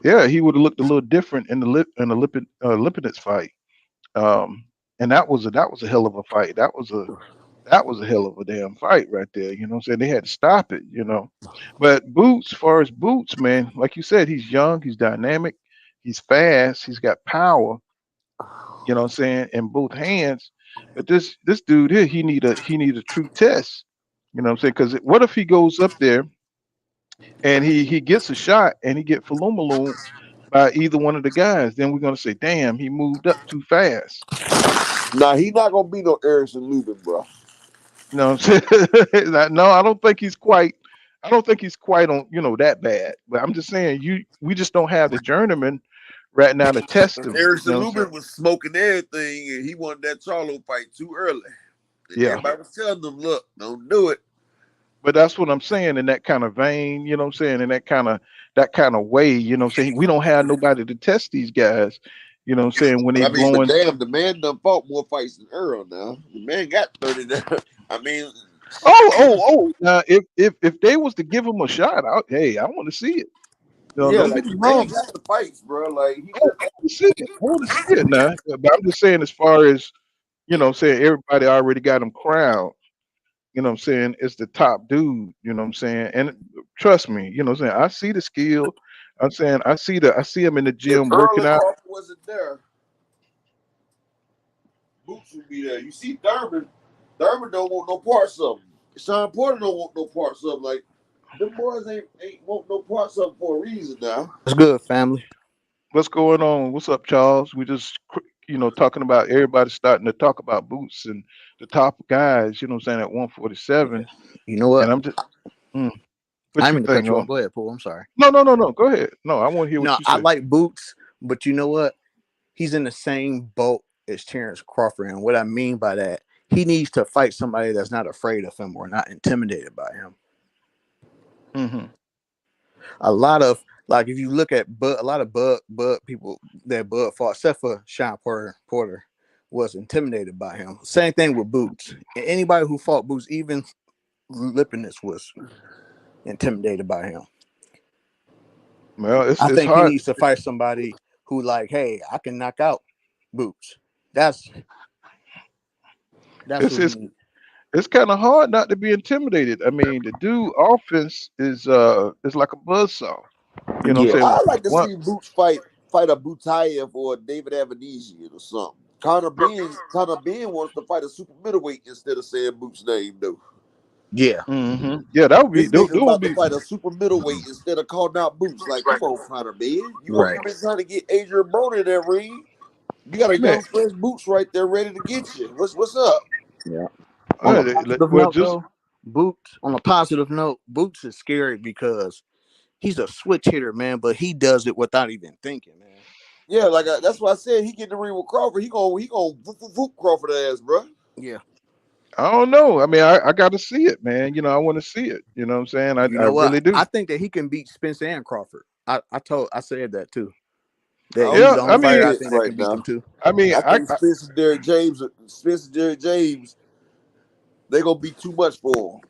yeah, he would have looked a little different in Lipinets fight. And that was a hell of a fight. That was a hell of a damn fight right there. You know what I'm saying? They had to stop it. But Boots, as far as Boots, man, like you said, he's young, he's dynamic, he's fast, he's got power, you know what I'm saying, in both hands. But this dude here, he need a true test. You know what I'm saying? Because what if he goes up there and he gets a shot and he get Falumaloon by either one of the guys? Then we're gonna say, damn, he moved up too fast.
Nah, he not gonna be no Erickson Lubin, bro.
You know what I'm saying? No, I don't think he's quite. I don't think he's quite on that bad. But I'm just saying we just don't have the journeyman right now to test him. You
Erickson
know what I'm saying?
Lubin was smoking everything, and he wanted that Charlo fight too early. And
Yeah.
everybody was telling them, "Look, don't do it."
But that's what I'm saying in that kind of vein. You know what I'm saying? In that kind of way. You know what I'm saying? We don't have nobody to test these guys. You know what I'm saying? When
But
they
I mean, but
blowing.
damn, the man done fought more fights than Earl. Now the man got 30. I mean,
Oh. Now, if they was to give him a shot, hey, I want to see it.
yeah,
Don't get
like
me
the man
wrong.
got the fights, bro. Like he
Oh,
just
I want to see it. I want to see it now. But I'm just saying, as far as saying everybody already got him crowned. You know what I'm saying? It's the top dude. You know what I'm saying? And trust me, you know what I'm saying? I see the skill. I'm saying I see him in the
if
gym
Earl
working
and
out.
Crawford wasn't there, Boots would be there. You see Thurman. Thurman don't want no parts of him. Sean Porter don't want no parts of him. Like them boys ain't want no parts of him for a reason now.
What's good, family?
What's going on? What's up, Charles? We just talking about everybody starting to talk about Boots and the top guys. You know what I'm saying at 147.
You know what?
And I'm just mm,
I
what
didn't
you
mean to
think?
cut you
Oh,
off. Go ahead, Paul. I'm sorry.
no. Go ahead. No, I want to hear what
No,
you
I
say.
like Boots, but you know what? He's in the same boat as Terrence Crawford. And what I mean by that, he needs to fight somebody that's not afraid of him or not intimidated by him.
Hmm.
A lot of, like, if you look at Bud, a lot of Bud people that Bud fought, except for Sean Porter, was intimidated by him. Same thing with Boots. Anybody who fought Boots, even Lipinus, was intimidated by him.
Well, it's
I
it's
think he
hard.
needs to fight somebody who, like, hey, I can knock out Boots. That's
It's
who he
it's
needs.
it's kind of hard not to be intimidated. I mean, the dude offense is like a buzzsaw. You know what
Yeah.
I'm saying?
I like to
What?
see Boots fight a Butayev or a David Avanesian or something. Connor Ben wants to fight a super middleweight instead of saying Boots' name though.
Yeah.
Yeah, that would be
This
that
nigga's
would
about to
be.
fight a super middleweight instead of calling out Boots. Like, come on, Connor Ben. You
Right.
been trying to get Adrian Broner in that ring. You got a
Man,
young fresh Boots right there ready to get you. What's up?
Yeah. On a positive
well,
note,
just
though, Boots. On a positive note, Boots is scary because he's a switch hitter, man. But he does it without even thinking, man.
Yeah, like that's why I said he get the ring with Crawford. He gonna whoop Crawford ass, bro.
Yeah.
I don't know. I mean, I got to see it, man. I want to see it. You know what I'm saying?
You
I
know what?
really do.
I think that he can beat Spence and Crawford. I said that too.
I
That
don't
he's
Yeah,
the
think
I
only
it's
fighter
mean,
I
Spence
think that
right
can beat them
now.
too.
I mean,
I think
I
Spence and Derrick James, they gonna be too much for him.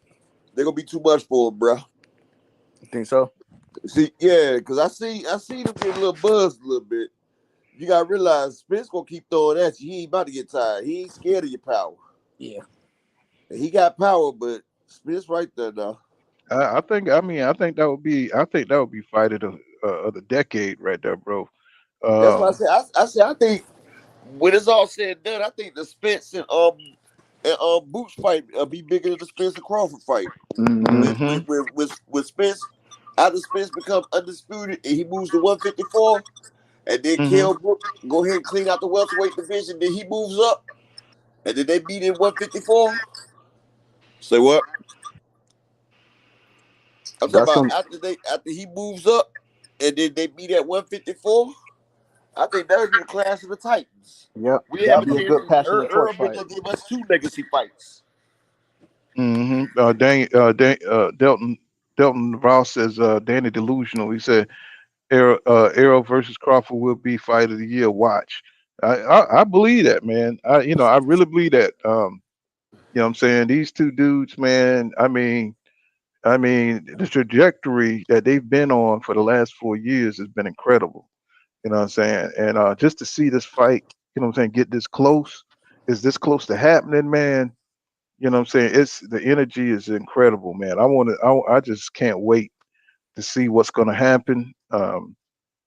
They gonna be too much for him, bro.
You think so?
See, yeah, because I see them get a little buzzed a little bit. You gotta realize Spence gonna keep throwing at you. He ain't about to get tired. He ain't scared of your power.
Yeah.
And he got power, but Spence right there now.
I think. I mean, I think that would be. I think that would be fight of the decade right there, bro.
That's why I
Um,
said I think when it's all said and done, I think the Spence and Boots fight be bigger than the Spence and Crawford fight.
Mm-hmm.
hmm
With Spence, after Spence become undisputed and he moves to 154, and then
hmm
Kell Brook go ahead and clean out the welterweight division, then he moves up, and then they beat in 154. Say what? I'm talking
That's
about
gonna.
after he moves up, and then they beat at 154. I think that would be the clash of the Titans.
Yep.
We
That'll
haven't
be a
seen
good passion the torch
Earl been
fight.
gonna give us two legacy fights.
Delton Ross says Danny delusional. He said Arrow versus Crawford will be fight of the year. Watch. I believe that, man. I really believe that. What I'm saying? These two dudes, man. I mean, the trajectory that they've been on for the last 4 years has been incredible. You know what I'm saying? And just to see this fight, what I'm saying, get this close, is this close to happening, man. You know what I'm saying? It's the energy is incredible, man. I just can't wait to see what's gonna happen.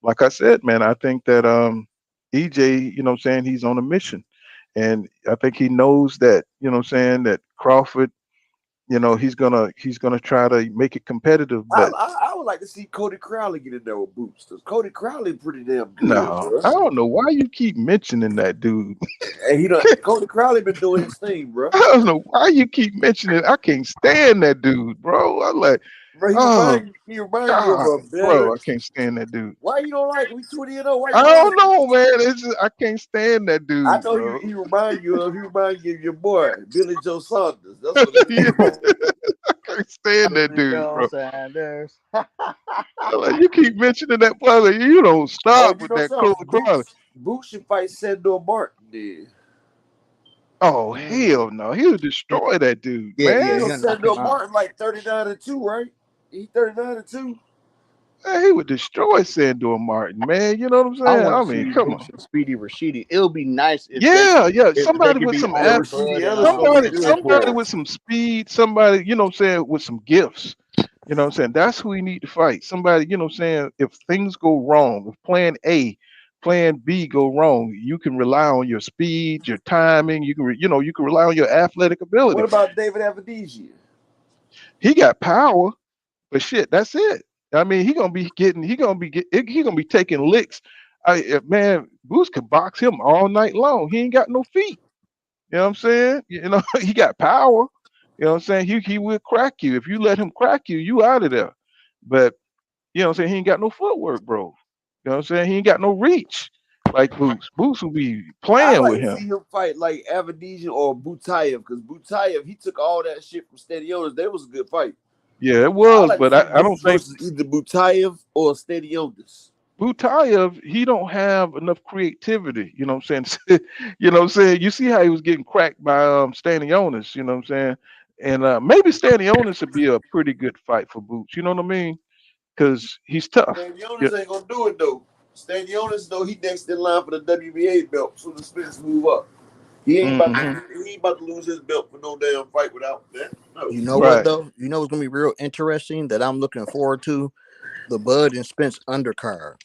Like I said, man, I think that EJ, what I'm saying, he's on a mission. And I think he knows that, what I'm saying, that Crawford, he's gonna try to make it competitive, but
I would like to see Cody Crowley get in there with Boots. Cause Cody Crowley pretty damn good,
no,
bro.
I don't know why you keep mentioning that dude.
And Cody Crowley been doing his thing, bro.
I don't know why you keep mentioning it. I can't stand that dude, bro. I'm like,
Bro,
oh
he remind you of
God,
a
bro,
better.
I can't stand that dude.
Why you don't like him? We 20-0. Why you
I
don't
don't
like him?
know, man. It's just, I can't stand that
I
dude,
know
bro.
he remind you of your boy, Billy Joe Saunders. That's what it
Yeah,
is.
I can't stand that
Billy
dude,
Joe
bro.
Sanders.
I'm like, you keep mentioning that boy. Like, you don't
Oh,
stop
you
with
know
that Cola
something?
Crawley.
Boots should fight Sandor Martin, dude.
Oh
Mm.
hell no, he would destroy that dude,
You
Yeah,
man.
know
he'll knock him
Sandor
out.
Martin like 39-2, right? He 39-2.
Man, he would destroy Sandor Martin, man. You know what I'm
I
saying?
want
I
to
mean,
see
come on.
Boots and Speedy Rashidi. It'll be nice
Yeah, yeah.
if they
Somebody
could
with
be
some
Yeah,
on
Rashidi
Bud and
Ellis gonna be
somebody,
good
somebody
for him.
with some speed, somebody, what I'm saying, with some gifts. You know what I'm saying? That's who we need to fight. Somebody, what I'm saying, if things go wrong, if plan A, plan B go wrong, you can rely on your speed, your timing, you can rely on your athletic
What
ability.
about David Avedisian?
He got power, but shit, that's it. I mean, he gonna be taking licks. Man, Boots could box him all night long. He ain't got no feet. You know what I'm saying? He got power. You know what I'm saying? He will crack you. If you let him crack you, you out of there. But what I'm saying? He ain't got no footwork, bro. You know what I'm saying? He ain't got no reach like Boots. Boots will be
I
playing
like
with
to see
him.
him fight like Avedisian or Butayev, because Butayev, he took all that shit from Stadionis. That was a good fight.
Yeah, it
I
was,
like to
but
see
I don't
Boots
think
versus either Butayev or Stadionis.
Butayev, he don't have enough creativity. You know what I'm saying? You know what I'm saying? You see how he was getting cracked by Stanionis, you know what I'm saying? And maybe Stanionis would be a pretty good fight for Boots. You know what I mean? Because he's tough. Yeah.
Stadionis ain't gonna do it though. Stadionis though, he next in line for the WBA belt. So the Spence move up.
hmm
He ain't about to lose his belt for no damn fight without that. No.
You know what
Right.
though? You know what's gonna be real interesting that I'm looking forward to? The Bud and Spence undercard.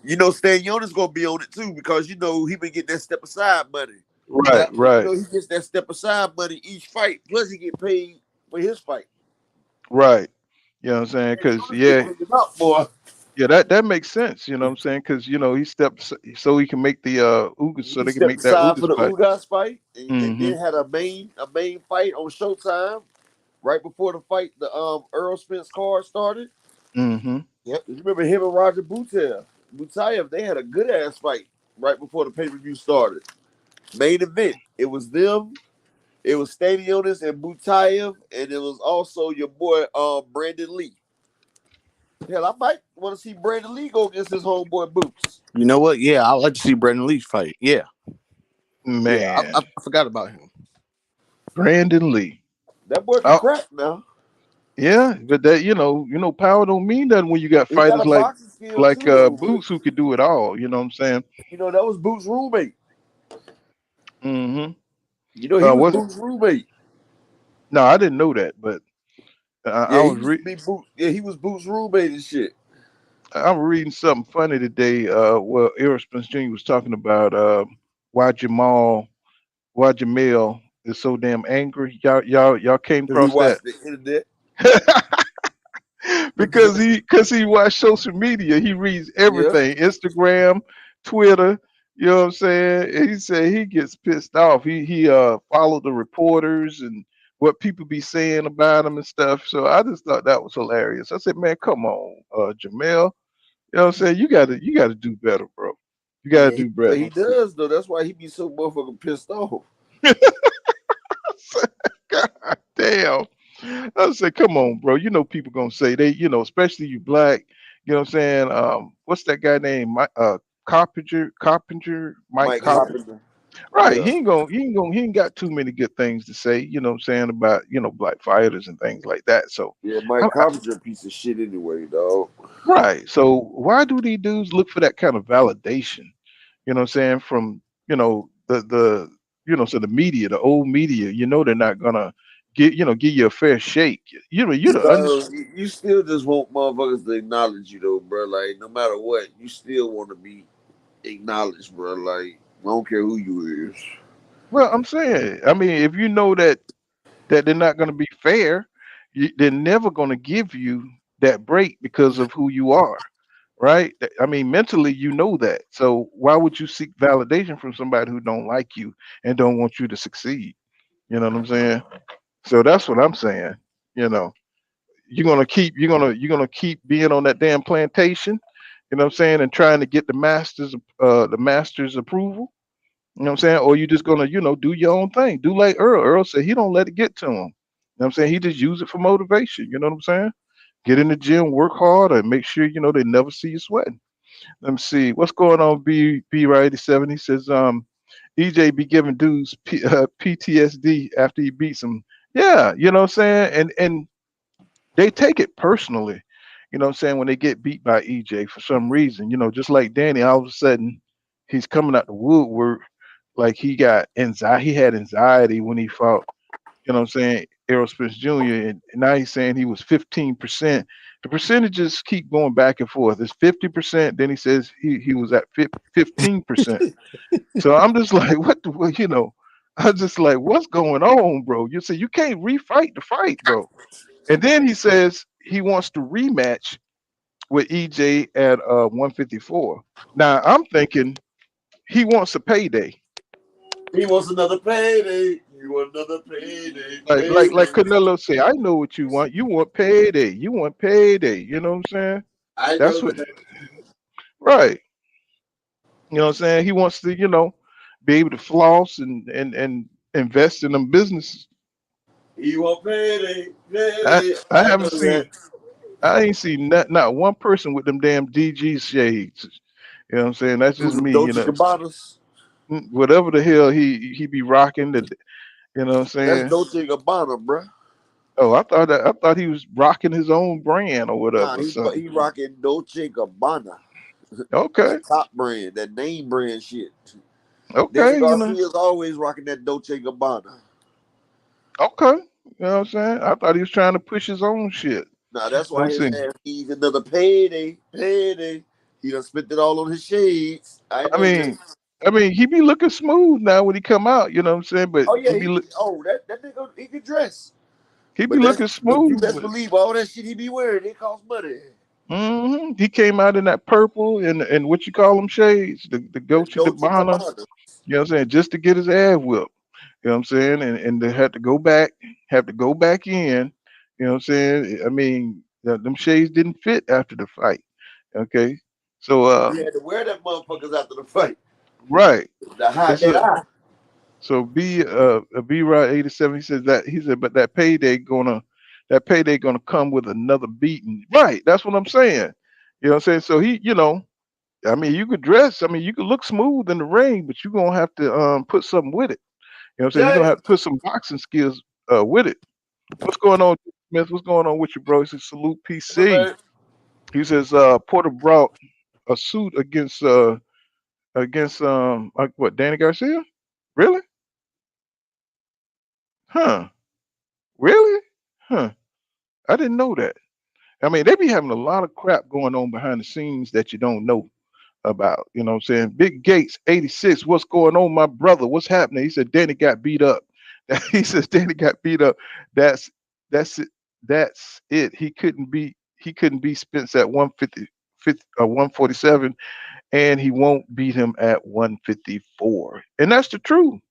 You know Stadionis gonna be on it too because you know he been getting that step aside money.
Right.
So you
Right.
know he gets that step aside money each fight. Plus he get paid for his fight.
Right. You know what I'm saying? Because
Stadionis been
yeah,
cooking up, boy.
Yeah, that makes sense. You know what I'm saying? Because he stepped so he can make the Ugas, so
He
they can
stepped
make that
aside for
Ugas
the
fight.
Ugas fight, and
Hmm.
then had a main fight on Showtime right before the fight. The Earl Spence card started.
Hmm.
Yep. You remember him and Roger Butayev? They had a good ass fight right before the pay per view started. Main event. It was them. It was Stanionis and Butayev, and it was also your boy Brandon Lee. Hell, I might want to see Brandon Lee go against his homeboy Boots.
You know what? Yeah, I'd like to see Brandon Lee fight. Yeah, yeah,
Man,
I forgot about him.
Brandon Lee.
That boy can
Oh,
crack now.
yeah, but that power don't mean nothing when you got
He got
fighters
a
like
boxing skill too, though. But
Boots who could do it all. You know what I'm saying?
that was Boots' roommate.
Hmm.
He was
What?
Boots' roommate.
No, I didn't know that, but I
Yeah, he
was
used to be Boots. Yeah, he was Boots' roommate and shit.
I'm reading something funny today. Well, Errol Spence Jr. was talking about why why Jamel is so damn angry. Y'all came
Because he
across that?
watched the internet.
Because he watched social media. He reads
Yeah.
everything, Instagram, Twitter. You know what I'm saying? And he said he gets pissed off. He followed the reporters and what people be saying about him and stuff. So I just thought that was hilarious. I said, man, come on, Jamel. You know what I'm saying? You gotta do better, bro. You gotta
Yeah,
do
but
better.
he does, though. That's why he be so motherfucking pissed off.
God damn. I said, come on, bro. You know people gonna say especially you black, you know what I'm saying? What's that guy named? Carpenter, Mike
Mike
Carpenter.
Carpenter.
Right.
Yeah.
He ain't got too many good things to say, you know what I'm saying, about, black fighters and things like that. So
Yeah, Mike Carpenter a piece of shit anyway, dog.
right. So why do these dudes look for that kind of validation? You know what I'm saying? From, so the media, the old media, they're not gonna give you a fair shake. You're the
Because you still just want motherfuckers to acknowledge you, though, bro. Like, no matter what, you still want to be acknowledged, bro. Like, I don't care who you is.
well, I'm saying, I mean, if you know that they're not gonna be fair, they're never gonna give you that break because of who you are. Right? I mean, mentally, you know that. So why would you seek validation from somebody who don't like you and don't want you to succeed? You know what I'm saying? So that's what I'm saying. You know, you're gonna keep being on that damn plantation. You know what I'm saying, and trying to get the master's approval. You know what I'm saying, or you just gonna do your own thing. Do like Earl. Earl said he don't let it get to him. You know what I'm saying? He just use it for motivation. You know what I'm saying? Get in the gym, work hard, and make sure they never see you sweating. Let me see what's going on. B right 87. He says, EJ be giving dudes PTSD after he beats them. Yeah, you know what I'm saying, and they take it personally. You know what I'm saying, when they get beat by EJ for some reason. Just like Danny, all of a sudden he's coming out the woodwork like he got anxiety. He had anxiety when he fought. You know what I'm saying? Errol Spence Jr. And now he's saying he was 15%. The percentages keep going back and forth. It's 50%. Then he says he was at 15%. So I'm just like, what the, well, I'm just like, what's going on, bro? You say you can't refight the fight, bro. And then he says he wants to rematch with EJ at 154. Now I'm thinking he wants a payday.
He wants another payday. You want another payday.
Like
Payday.
Canelo say, I know what you want. You want payday. You want payday. You know what I'm saying?
I
That's
know
what
that.
right. You know what I'm saying? He wants to, be able to floss and invest in them businesses.
You want payday.
I
Payday.
I
I know
haven't seen
that.
I ain't seen not one person with them damn DG shades. You know what I'm saying? That's
Who's
just
some
me,
Dolce Gabbana's?
Whatever the hell he be rocking you know what I'm
That's
saying?
Dolce Gabbana, bruh.
Oh, I thought he was rocking his own brand or
Nah,
whatever. So
he rocking Dolce Gabbana.
okay,
That top brand, that name brand shit. Danny
okay,
Garcia's always rocking that Dolce Gabbana.
okay. You know what I'm saying? I thought he was trying to push his own shit.
Now that's
Let
why
me
his
see.
ass needs another payday. Payday. He done spent it all on his shades. I
I
know that.
mean, he be looking smooth now when he come out. You know what I'm saying? But
Oh yeah, that nigga he can dress.
he be
But
looking
but you
smooth.
best believe all that shit he be wearing, it costs money.
He came out in that purple and what you call them shades, the
The
Dolce
Dolce
Gabbana.
Gabbana.
You know what I'm saying? Just to get his ass whipped. You know what I'm saying? And they had to go back, have to go back in. You know what I'm saying? I mean, them shades didn't fit after the fight. Okay, so
He had to wear that motherfuckers after the fight.
right.
The hot
This
that
is
eye.
so B Rod 87. He said, but that payday gonna come with another beating. Right. That's what I'm saying. You know what I'm saying? So I mean, you could dress. I mean, you could look smooth in the ring, but you're gonna have to put something with it. You know what I'm saying? You're
Yeah.
gonna have to put some boxing skills with it. What's going on, Smith? What's going on with you, bro? He says salute
But
PC.
man,
He says Porter brought a suit against what, Danny Garcia? Really? Huh? Really? Huh? I didn't know that. I mean, they be having a lot of crap going on behind the scenes that you don't know about. You know what I'm saying? Big Gates 86. What's going on, my brother? What's happening? He said Danny got beat up. He says Danny got beat up. That's that's it. That's it. He couldn't beat Spence at 147, and he won't beat him at 154. And that's the truth.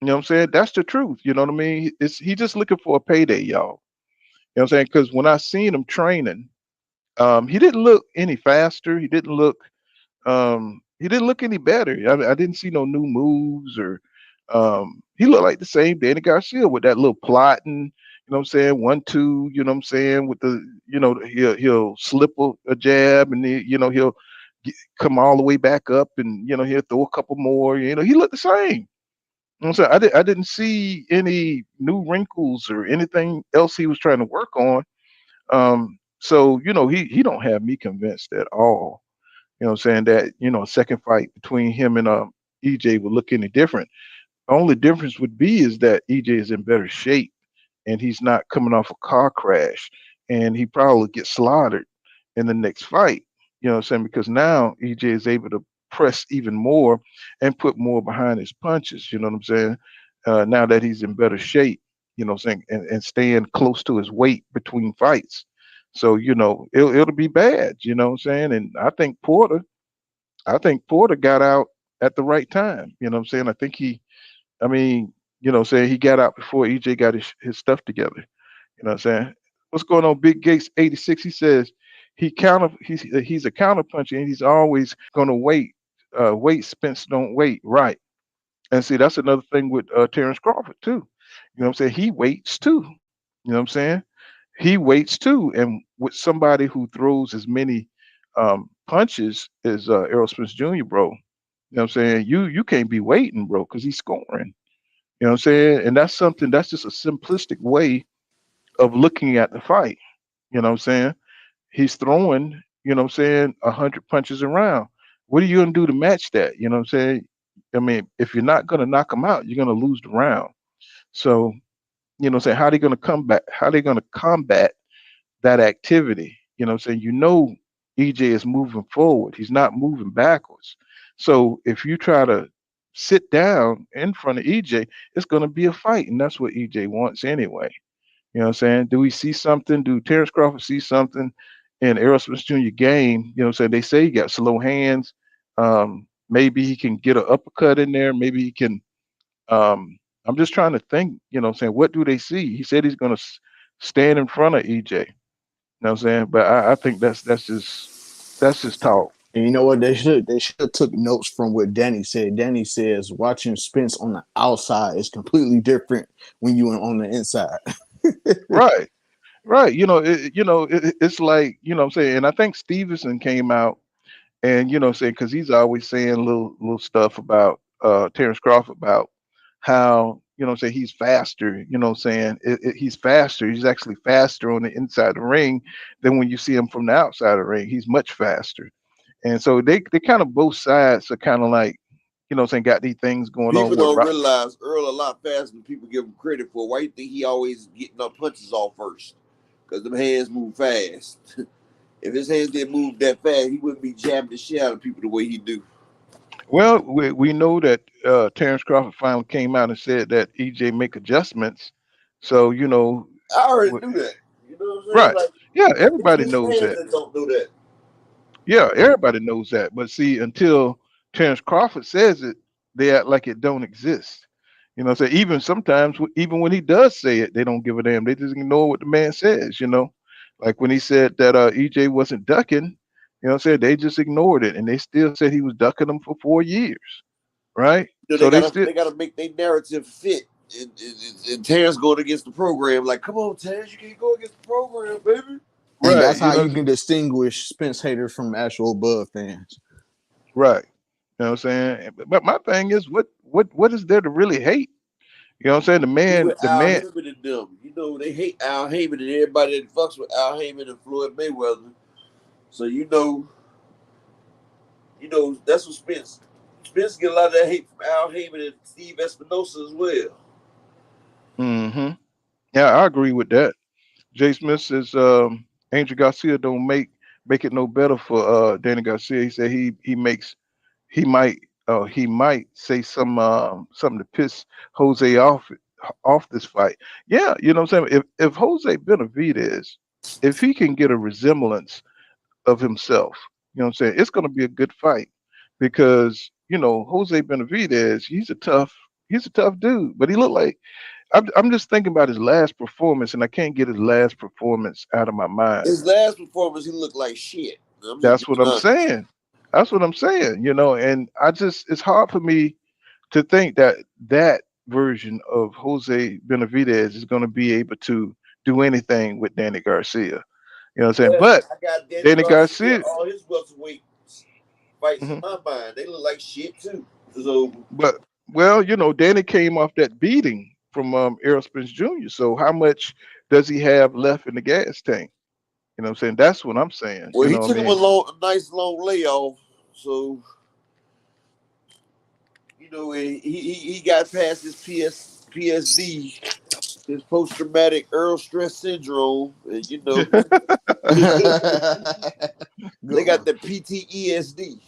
You know what I'm saying? That's the truth. You know what I mean? He just looking for a payday, y'all. You know what I'm saying? Because when I seen him training, he didn't look any faster. He didn't look any better. I didn't see no new moves or he looked like the same Danny Garcia with that little plotting, you know what I'm saying, 1-2, you know what I'm saying, with the, he'll slip a jab and he'll come all the way back up and he'll throw a couple more. He looked the same. You know what I'm saying? I didn't see any new wrinkles or anything else he was trying to work on. So he don't have me convinced at all. You know what I'm saying? That, a second fight between him and EJ would look any different. The only difference would be is that EJ is in better shape and he's not coming off a car crash and he probably get slaughtered in the next fight. You know what I'm saying? Because now EJ is able to press even more and put more behind his punches. You know what I'm saying? Now that he's in better shape, you know what I'm saying, and staying close to his weight between fights. So, it'll be bad, you know what I'm saying? And I think Porter got out at the right time. You know what I'm saying? I mean, saying he got out before EJ got his stuff together. You know what I'm saying? What's going on, Big Gates 86? He says he's a counterpuncher and he's always gonna wait. Spence don't wait. Right. And see, that's another thing with Terrence Crawford too. You know what I'm saying? He waits too. You know what I'm saying? He waits too. And with somebody who throws as many punches as Errol Spence Jr., bro, you know what I'm saying? You can't be waiting, bro, because he's scoring. You know what I'm saying? And that's just a simplistic way of looking at the fight. You know what I'm saying? He's throwing, 100 punches around. What are you gonna do to match that? You know what I'm saying? I mean, if you're not gonna knock him out, you're gonna lose the round. So, saying how they gonna come back? How they gonna combat that activity? You know what I'm saying? EJ is moving forward. He's not moving backwards. So if you try to sit down in front of EJ, it's going to be a fight, and that's what EJ wants anyway. You know what I'm saying? Do we see something? Do Terrence Crawford see something in Errol Spence Jr. game? You know what I'm saying? They say he got slow hands. Maybe he can get an uppercut in there. Maybe he can. I'm just trying to think. You know what I'm saying? What do they see? He said he's going to stand in front of EJ. You know what I'm saying? But I think that's just talk.
And you know what? They should have took notes from what Danny said. Danny says watching Spence on the outside is completely different when you on the inside.
Right. Right. It's like, what I'm saying, and I think Stevenson came out and, saying, because he's always saying little stuff about Terrence Crawford about how, what I'm saying, he's faster, what I'm saying, he's faster. He's actually faster on the inside of the ring than when you see him from the outside of the ring. He's much faster. And so they kind of both sides are kind of like, what I'm saying, got these things going on
people
with
don't
Rock.
realize Earl a lot faster than people give him credit for. Why you think he always getting up punches off first? Because them hands move fast. If his hands didn't move that fast, he wouldn't be jabbing the shit out of people the way he do.
Well, we know that Terrence Crawford finally came out and said that EJ make adjustments. So,
I already knew that. know what I'm saying?
Right.
Like,
Yeah,
it's
everybody
his
knows
fans
that.
that don't know that.
Yeah, everybody knows that. But see, until Terrence Crawford says it, they act like it don't exist. You know, so even sometimes, even when he does say it, they don't give a damn. They just ignore what the man says. You know, like when he said that EJ wasn't ducking. You know, what I'm saying they just ignored it, and they still said he was ducking them for 4 years. Right.
You know,
So they still
they gotta make their narrative fit. And Terrence going against the program. Like, come on, Terrence, you can't go against the program, baby.
And
right.
that's
You
how
know,
you can distinguish Spence haters from actual Bud fans.
right. You know what I'm saying? But my thing is, what is there to really hate? You know what I'm saying?
He with
The
Al
man.
Heyman and them. You know, they hate Al Heyman and everybody that fucks with Al Heyman and Floyd Mayweather. So that's what Spence. Spence get a lot of that hate from Al Heyman and Steve Espinosa as well.
Hmm. Yeah, I agree with that. Jay Smith says Angel Garcia don't make it no better for Danny Garcia. He said he might he might say something to piss Jose off this fight. Yeah, you know what I'm saying? If Jose Benavidez, if he can get a resemblance of himself, you know what I'm saying, it's gonna be a good fight because you know Jose Benavidez, he's a tough dude, but he looked like I'm just thinking about his last performance, and I can't get his last performance out of my mind.
His last performance, he looked like shit. I'm just
That's
being
what I'm
honest.
saying. That's what I'm saying. You know, and it's hard for me to think that that version of Jose Benavidez is going to be able to do anything with Danny Garcia. You know what I'm saying?
But
But
I got Danny
Danny
Garcia,
Garcia,
all his welterweight fights in
mhm.
my mind, they look like shit too. So
But well, you know, Danny came off that beating from Errol Spence Jr. So how much does he have left in the gas tank? You know what I'm saying? That's what I'm saying.
well,
You
he
know what I
took him
mean?
a nice long layoff. So he got past his PSD, his post traumatic Earl stress syndrome, and they
Good
got
one.
the PTESD.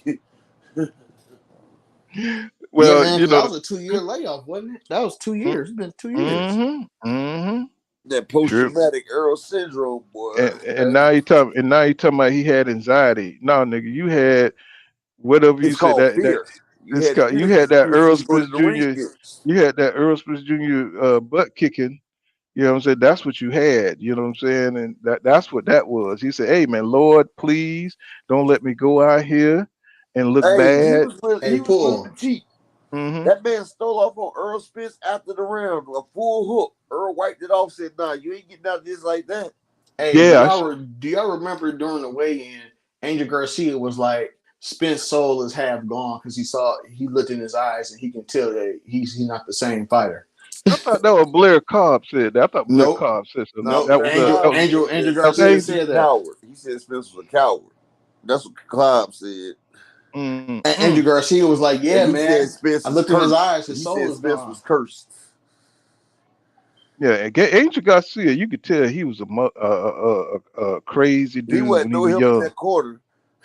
Yeah,
Well,
man,
you
because that
know,
was a 2 year layoff, wasn't it? That was 2 years. It's been 2 years.
mm-hmm, mm-hmm,
That post
true.
traumatic Earl syndrome, boy.
And now you talking about he had anxiety. No, nigga, you had whatever you
It's
said
called
that
fear. You
it's
had
called,
fear
you
because
had
you
that
knew if
Earl
you go to
Spence
the ring
Jr.
against.
You had that Earl Spence Jr. Butt kicking. You know what I'm saying? That's what you had. You know what I'm saying? And that's what that was. He said, "Hey man, Lord, please don't let me go out here and look
Hey,
bad."
Hey,
he was willing to
Paul.
cheat.
Hmm.
That man stole off on Earl Spence after the round, a full hook. Earl wiped it off, said, "Nah, you ain't getting out of this like that."
Hey,
Yeah,
do y'all remember during the weigh-in, Angel Garcia was like, Spence's soul is half gone because he looked in his eyes and he can tell that he's not the same fighter.
I thought that was Blair Cobb said that. I thought Blair
Nope.
Cobb said something.
Now,
Nope.
That was
Blair Cobb said
Angel
that
that's
Garcia
Spence
Angel.
was
said
a
that.
coward. He said Spence was a coward. That's what Cobb said.
And
Mm-mm.
Andrew Garcia was like,
And
"Yeah,
he said
man.
Spence
I
is
looked in his
cursed.
eyes. His
He
soul
said
is
Spence
gone."
was cursed.
Yeah, Angel Garcia, you could tell he was a crazy
He
dude
wasn't
when he
no
was
help in
young.
that corner.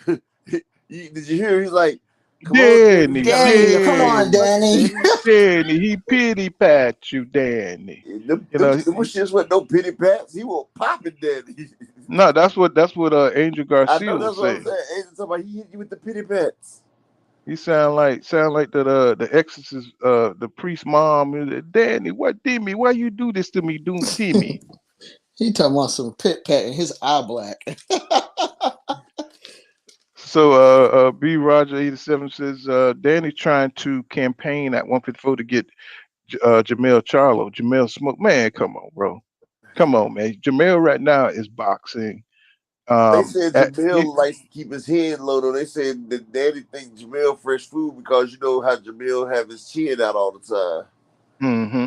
Did you hear? He's like, "Come on, Danny, you
Danny,
gotta make
Danny,
this
come
fight
on,
look
Danny,
like
Danny.
Danny."
Danny, he pity pat you, Danny. You
Them
know,
shits wasn't no pity pats. He was popping Danny.
no, that's what Angel
I
Garcia
know
would
that's what I'm
say.
saying. Ain't talking about he hit you with the pity pats.
He sound like the exorcist the priest mom. Danny, what did me? Why you do this to me, Timmy?
He talking about some pit pat and his eye black.
So B Roger 87 says Danny trying to campaign at 154 to get Jamel Charlo. Jamel Smoke. Man, come on, bro. Come on, man. Jamel right now is boxing.
They said
At
Jamil likes to keep his head low though. They said that Danny think Jamil fresh food because you know how Jamil have his chin out all the time.
mm-hmm,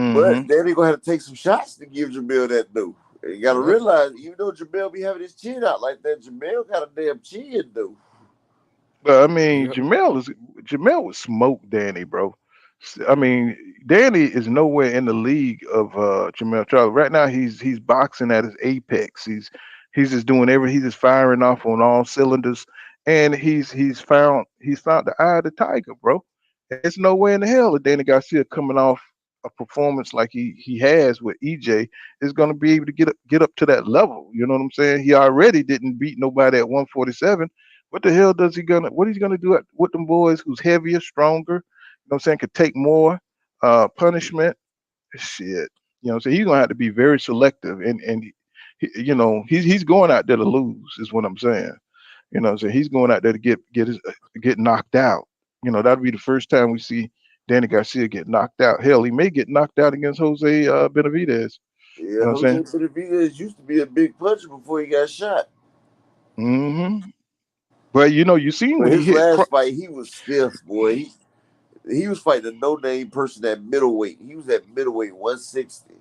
mm-hmm.
But Danny gonna have to take some shots to give Jamil that though. And you gotta
Yep.
realize, even though Jamil be having his chin out like that, Jamil got a damn chin though.
But I mean,
Yep.
Jamel would smoke Danny, bro. I mean, Danny is nowhere in the league of Jamel Charlo. Right now, he's boxing at his apex. He's just doing he's just firing off on all cylinders, and he's found the eye of the tiger, bro. It's nowhere in the hell that Danny Garcia coming off a performance like he has with EJ, is going to be able to get up to that level. You know what I'm saying? He already didn't beat nobody at 147. What the hell does he gonna? What he's gonna do with them boys who's heavier, stronger? You know what I'm saying? Could take more punishment. Shit. You know what I'm saying? He's gonna have to be very selective, and you know he's going out there to lose. Is what I'm saying. You know what I'm saying? He's going out there to get knocked out. You know, that'll be the first time we see Danny Garcia get knocked out. Hell, he may get knocked out against Jose Benavidez. You
Yeah,
know what I'm
Jose
saying?
Benavidez used to be a big puncher before he got shot.
But you know, you seen
But
when he
his
hit.
last fight, he was stiff, boy. He was fighting a no-name person at middleweight. He was at middleweight 160.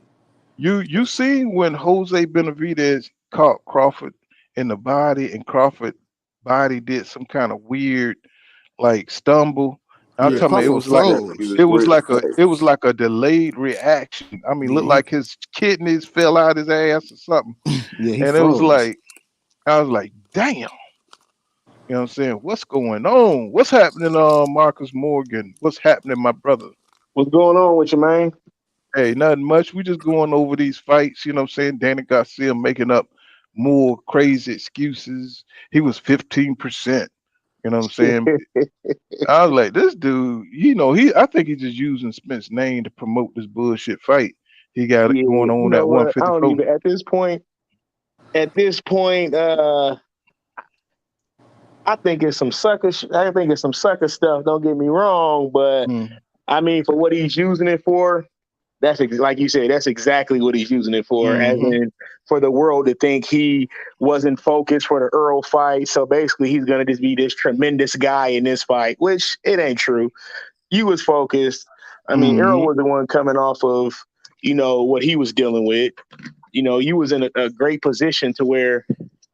You seen when Jose Benavidez caught Crawford in the body, and Crawford body did some kind of weird like stumble. I'm
Yeah,
talking about
Crawford
He
froze.
was great to fight.
it was like a delayed reaction. I mean, looked
Yeah,
like his kidneys fell out his ass or something.
he
And it was
froze.
like I was like, damn. You know what I'm saying? What's going on? What's happening, Marcus Morgan? What's happening, my brother?
What's going on with you, man?
Hey, nothing much. We just going over these fights, you know what I'm saying? Danny Garcia making up more crazy excuses. He was 15%. You know what I'm saying? I was like, this dude, you know, I think he's just using Spence's name to promote this bullshit fight he got
Yeah,
going
you
on
know
at
what? I don't
154.
even at this point. I think it's some sucker. I think it's some sucker stuff. Don't get me wrong, but
Mm,
I mean, for what he's using it for, like you said, that's exactly what he's using it for. As
hmm
in, for the world to think he wasn't focused for the Earl fight. So basically, he's gonna just be this tremendous guy in this fight, which it ain't true. You was focused. I mean, Earl
hmm
was the one coming off of, what he was dealing with. You was in a great position to where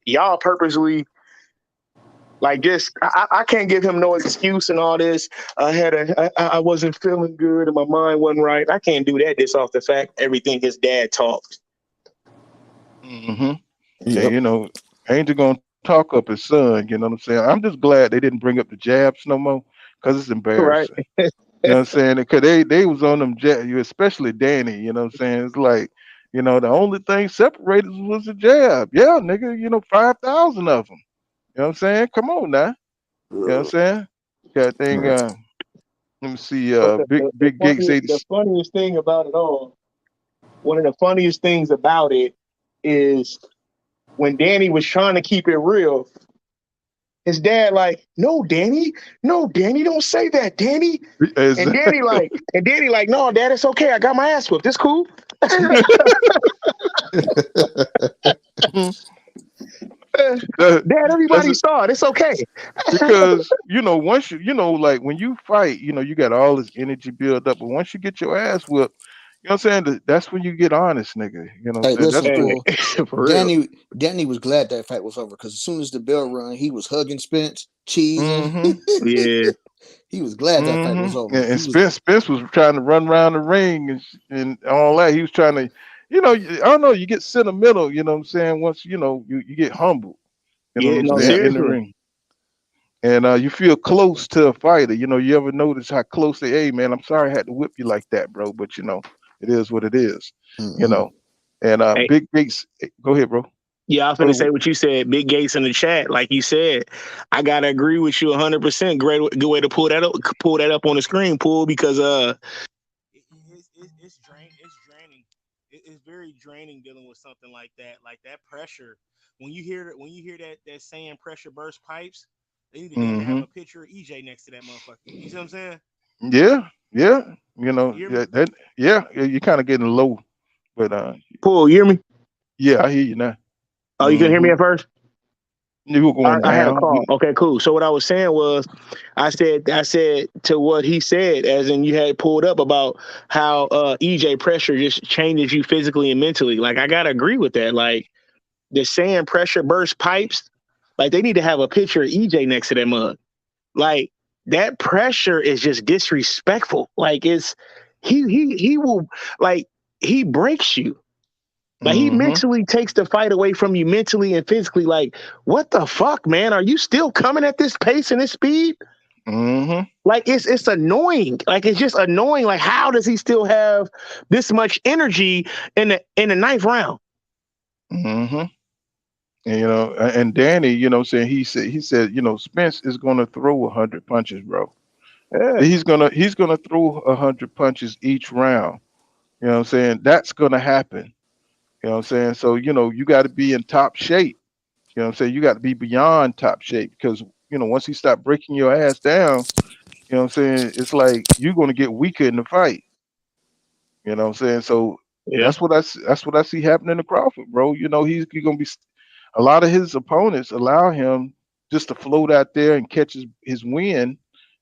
y'all purposely like just I can't give him no excuse and all this. I wasn't feeling good and my mind wasn't right. I can't do that just off the fact everything his dad talked.
hmm And
Yep.
you know, Angel gonna talk up his son, you know what I'm saying? I'm just glad they didn't bring up the jabs no more, because it's
Right.
embarrassing. You know what I'm saying? Because they was on them jab, especially Danny, you know what I'm saying? It's like, you know, the only thing separated us was the jab. Yeah, nigga, you know, 5,000 of them. You know what I'm saying? Come on now. You know what I'm saying? Got thing.
Right.
Let me see.
But
Big Gates 80.
the funniest thing about it all, one of the funniest things about it is when Danny was trying to keep it real, his dad like, no, Danny, don't say that, Danny. And Danny like, no, Dad, it's okay. I got my ass whipped. It's cool. Dad,
That's
everybody saw it. It's okay.
because you know once you know like when you fight, you know you got all this energy build up, but once you get your ass whipped, you know what I'm saying? That's when you get honest, nigga. You know what I'm
Hey,
saying? That's
listen,
Hey,
when.
Paul.
for real.
Danny was glad that fight was over because as soon as the bell rung, he was hugging Spence, cheesing.
Mm-hmm.
Yeah.
He was glad that fight was
Mm-hmm.
over.
And
He was
Spence was trying to run around the ring and all that. He was trying to, you know, I don't know. You get sentimental. You know what I'm saying? Once you know you get humble. You know what
Yeah,
I'm
no,
saying
yeah.
in the
seriously.
ring. And you feel close to a fighter. You know, you ever notice how close they, hey man, I'm sorry I had to whip you like that, bro. But you know, it is what it is. You
Mm-hmm.
know. And
Hey,
Big Gates, go ahead, bro.
yeah, I was
Go
gonna
to,
say what you said, Big Gates in the chat. Like you said, I gotta agree with you 100%. Good way to pull that up on the screen, because it's draining. It's very draining dealing with something like that. Like that pressure. When you hear that saying pressure burst pipes, they need to damn to have
mm-hmm.
a picture of EJ next to that motherfucker. You see what I'm saying?
Yeah, yeah. You
You
know,
hear me?
yeah, you're kind of getting low, but
Paul, you hear me?
yeah, I hear you now.
Oh, you can hear
Mm-hmm.
me at first?
You were going
I had a
down.
call. Okay, cool. So what I was saying was, I said to what he said, as in you had pulled up about how EJ pressure just changes you physically and mentally. Like I gotta agree with that. Like the saying pressure burst pipes, like they need to have a picture of EJ next to that mug. Like that pressure is just disrespectful. Like it's he will like he breaks you. Like he
Mm-hmm.
mentally takes the fight away from you mentally and physically. Like, what the fuck, man? Are you still coming at this pace and this speed?
Mm-hmm.
Like it's annoying. Like it's just annoying. Like how does he still have this much energy in the ninth round?
Mm-hmm. And, and Danny, saying he said, Spence is gonna throw 100 punches, bro.
Yeah.
He's gonna throw 100 punches each round. You know what I'm saying? That's gonna happen. You know what I'm saying? So, you got to be in top shape. You know what I'm saying? You got to be beyond top shape because, once he stop breaking your ass down, you know what I'm saying? It's like you're going to get weaker in the fight. You know what I'm saying? So
Yeah.
that's what I see happening to Crawford, bro. He's going to be a lot of his opponents allow him just to float out there and catch his win.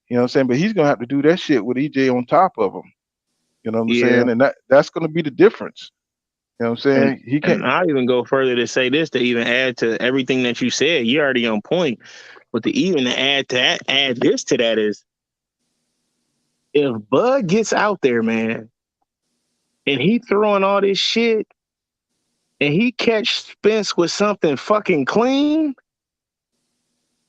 You know what I'm saying? But he's going to have to do that shit with EJ on top of him. You know what I'm
Yeah.
saying? And that's going to be the difference. You know what I'm
And
saying? He can't.
and I'll even go further to say this to even add to everything that you said. You're already on point. But to add to that, add this to that is if Bud gets out there, man, and he throwing all this shit and he catch Spence with something fucking clean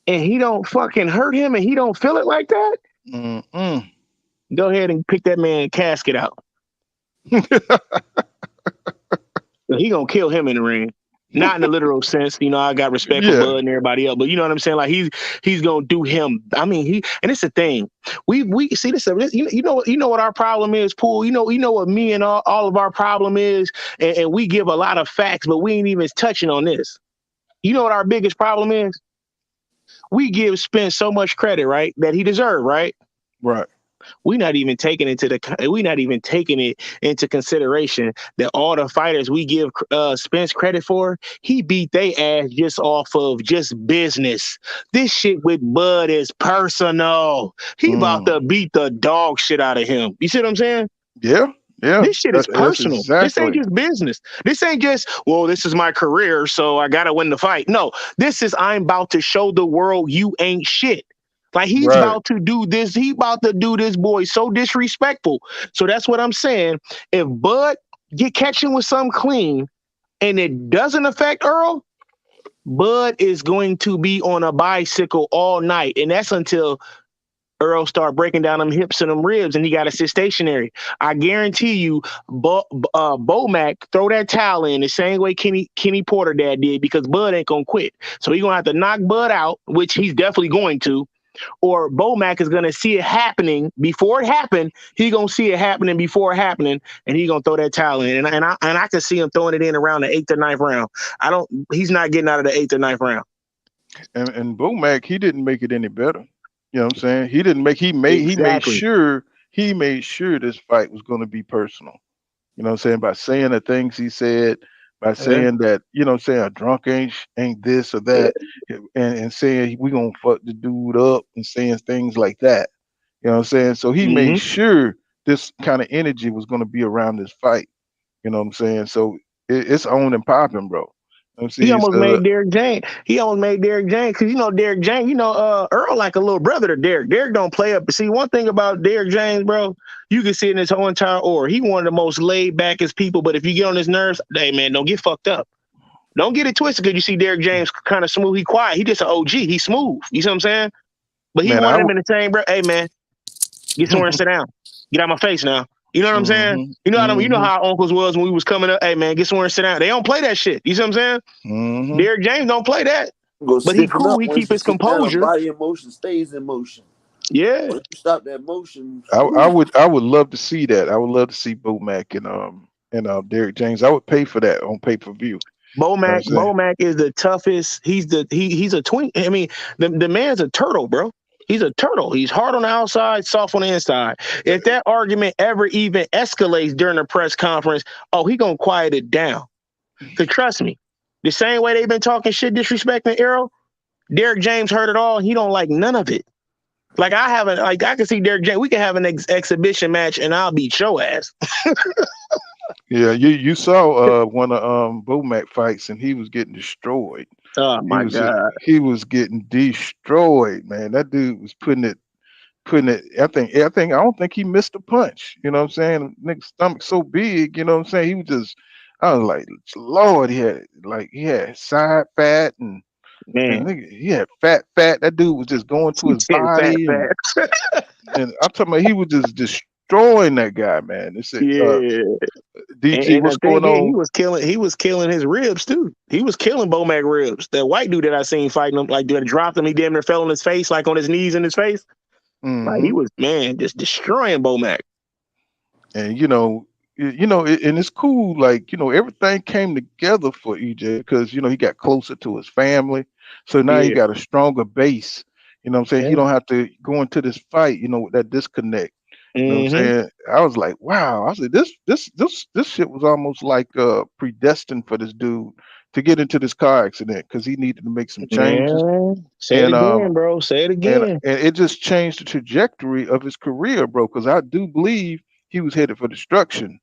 and he don't fucking hurt him and he don't feel it like that,
Mm-mm.
go ahead and pick that man casket out. He gonna kill him in the ring. Not in the literal sense, I got respect for
Yeah.
Bud and everybody else, but you know what I'm saying? Like he's gonna do him. I mean, and it's the thing. We see this. You know what our problem is, Pool. You know what me and all of our problem is, and we give a lot of facts, but we ain't even touching on this. You know what our biggest problem is? We give Spence so much credit, right, that he deserved, right?
Right.
We're not even taking it into consideration that all the fighters we give Spence credit for, he beat they ass just off of just business. This shit with Bud is personal. He about to beat the dog shit out of him. You see what I'm saying?
Yeah. Yeah.
This shit is
That's
personal. This ain't
exactly
just business. This ain't just, well, this is my career, so I gotta win the fight. No, this is I'm about to show the world you ain't shit. Like he's
right.
about to do this. He about to do this boy so disrespectful. So that's what I'm saying. If Bud get catching with something clean and it doesn't affect Earl, Bud is going to be on a bicycle all night. And that's until Earl start breaking down them hips and them ribs and he got to sit stationary. I guarantee you, Bomac throw that towel in the same way Kenny Porter dad did because Bud ain't going to quit. So he's going to have to knock Bud out, which he's definitely going to. Or Bomac is gonna see it happening before it happened. He gonna see it happening before it happening, and he gonna throw that towel in. And I can see him throwing it in around the 8th or 9th round. He's not getting out of the 8th or 9th round.
And Bomac, he didn't make it any better. You know what I'm saying? He didn't make. He made
Exactly.
sure this fight was going to be personal. You know what I'm saying? By saying the things he said, by saying that, saying a drunk ain't this or that, and saying we gonna fuck the dude up and saying things like that. You know what I'm saying? So he made sure this kind of energy was gonna be around this fight. You know what I'm saying? So it's on and popping, bro.
He
See,
almost made Derrick James. Because Derrick James, Earl like a little brother to Derrick. Derrick don't play up. See, one thing about Derrick James, bro, you can see in his whole entire aura. He one of the most laid backest people. But if you get on his nerves, hey man, don't get fucked up. Don't get it twisted because you see Derrick James kind of smooth. He quiet. He just an OG. He smooth. You see what I'm saying? But he wanted him in the same breath. Hey man, get somewhere and sit down. Get out my face now. You know what I'm saying? You know how our uncles was when we was coming up. Hey man, get somewhere and sit down. They don't play that shit. You see what I'm saying? Derrick James don't play that. But he cool. He keep his composure.
Body in motion stays in motion.
Yeah.
Once you stop that motion.
I would love to see that. I would love to see Bomac and Derrick James. I would pay for that on pay-per-view.
Bomac is the toughest. He's a twink. I mean, the man's a turtle, bro. He's a turtle. He's hard on the outside, soft on the inside. If that argument ever even escalates during a press conference, he gonna quiet it down. Cause trust me, the same way they've been talking shit, disrespecting Errol, Derrick James heard it all. He don't like none of it. Like I can see Derrick James. We can have an exhibition match, and I'll beat your ass.
Yeah, you saw one of Bomac fights, and he was getting destroyed.
Oh my God,
he was getting destroyed, man. That dude was putting it. I don't think he missed a punch. You know what I'm saying? Nigga's stomach so big. You know what I'm saying? He was just. I was like, Lord, he had side fat and
Man,
And nigga, he had fat. That dude was just going to
he
his
said fat,
body, and
fat.
I'm talking about he was just destroying that guy, man. They said,
Yeah.
DG,
And
what's
the thing
going
is,
on?
he was killing his ribs too. He was killing Bomac ribs. That white dude that I seen fighting him, like that dropped him, he damn near fell on his face, like on his knees in his face. Like he was, man, just destroying Bomac.
And and it's cool. Like everything came together for EJ because he got closer to his family, so now he
Yeah.
got a stronger base. You know what I'm saying? He
Yeah.
don't have to go into this fight, with that disconnect. You know what I'm
Mm-hmm.
saying? I was like, wow. I said this shit was almost like predestined for this dude to get into this car accident because he needed to make some changes.
Yeah. Say it
And
again, bro. Say it
and
again.
and it just changed the trajectory of his career, bro. Because I do believe he was headed for destruction.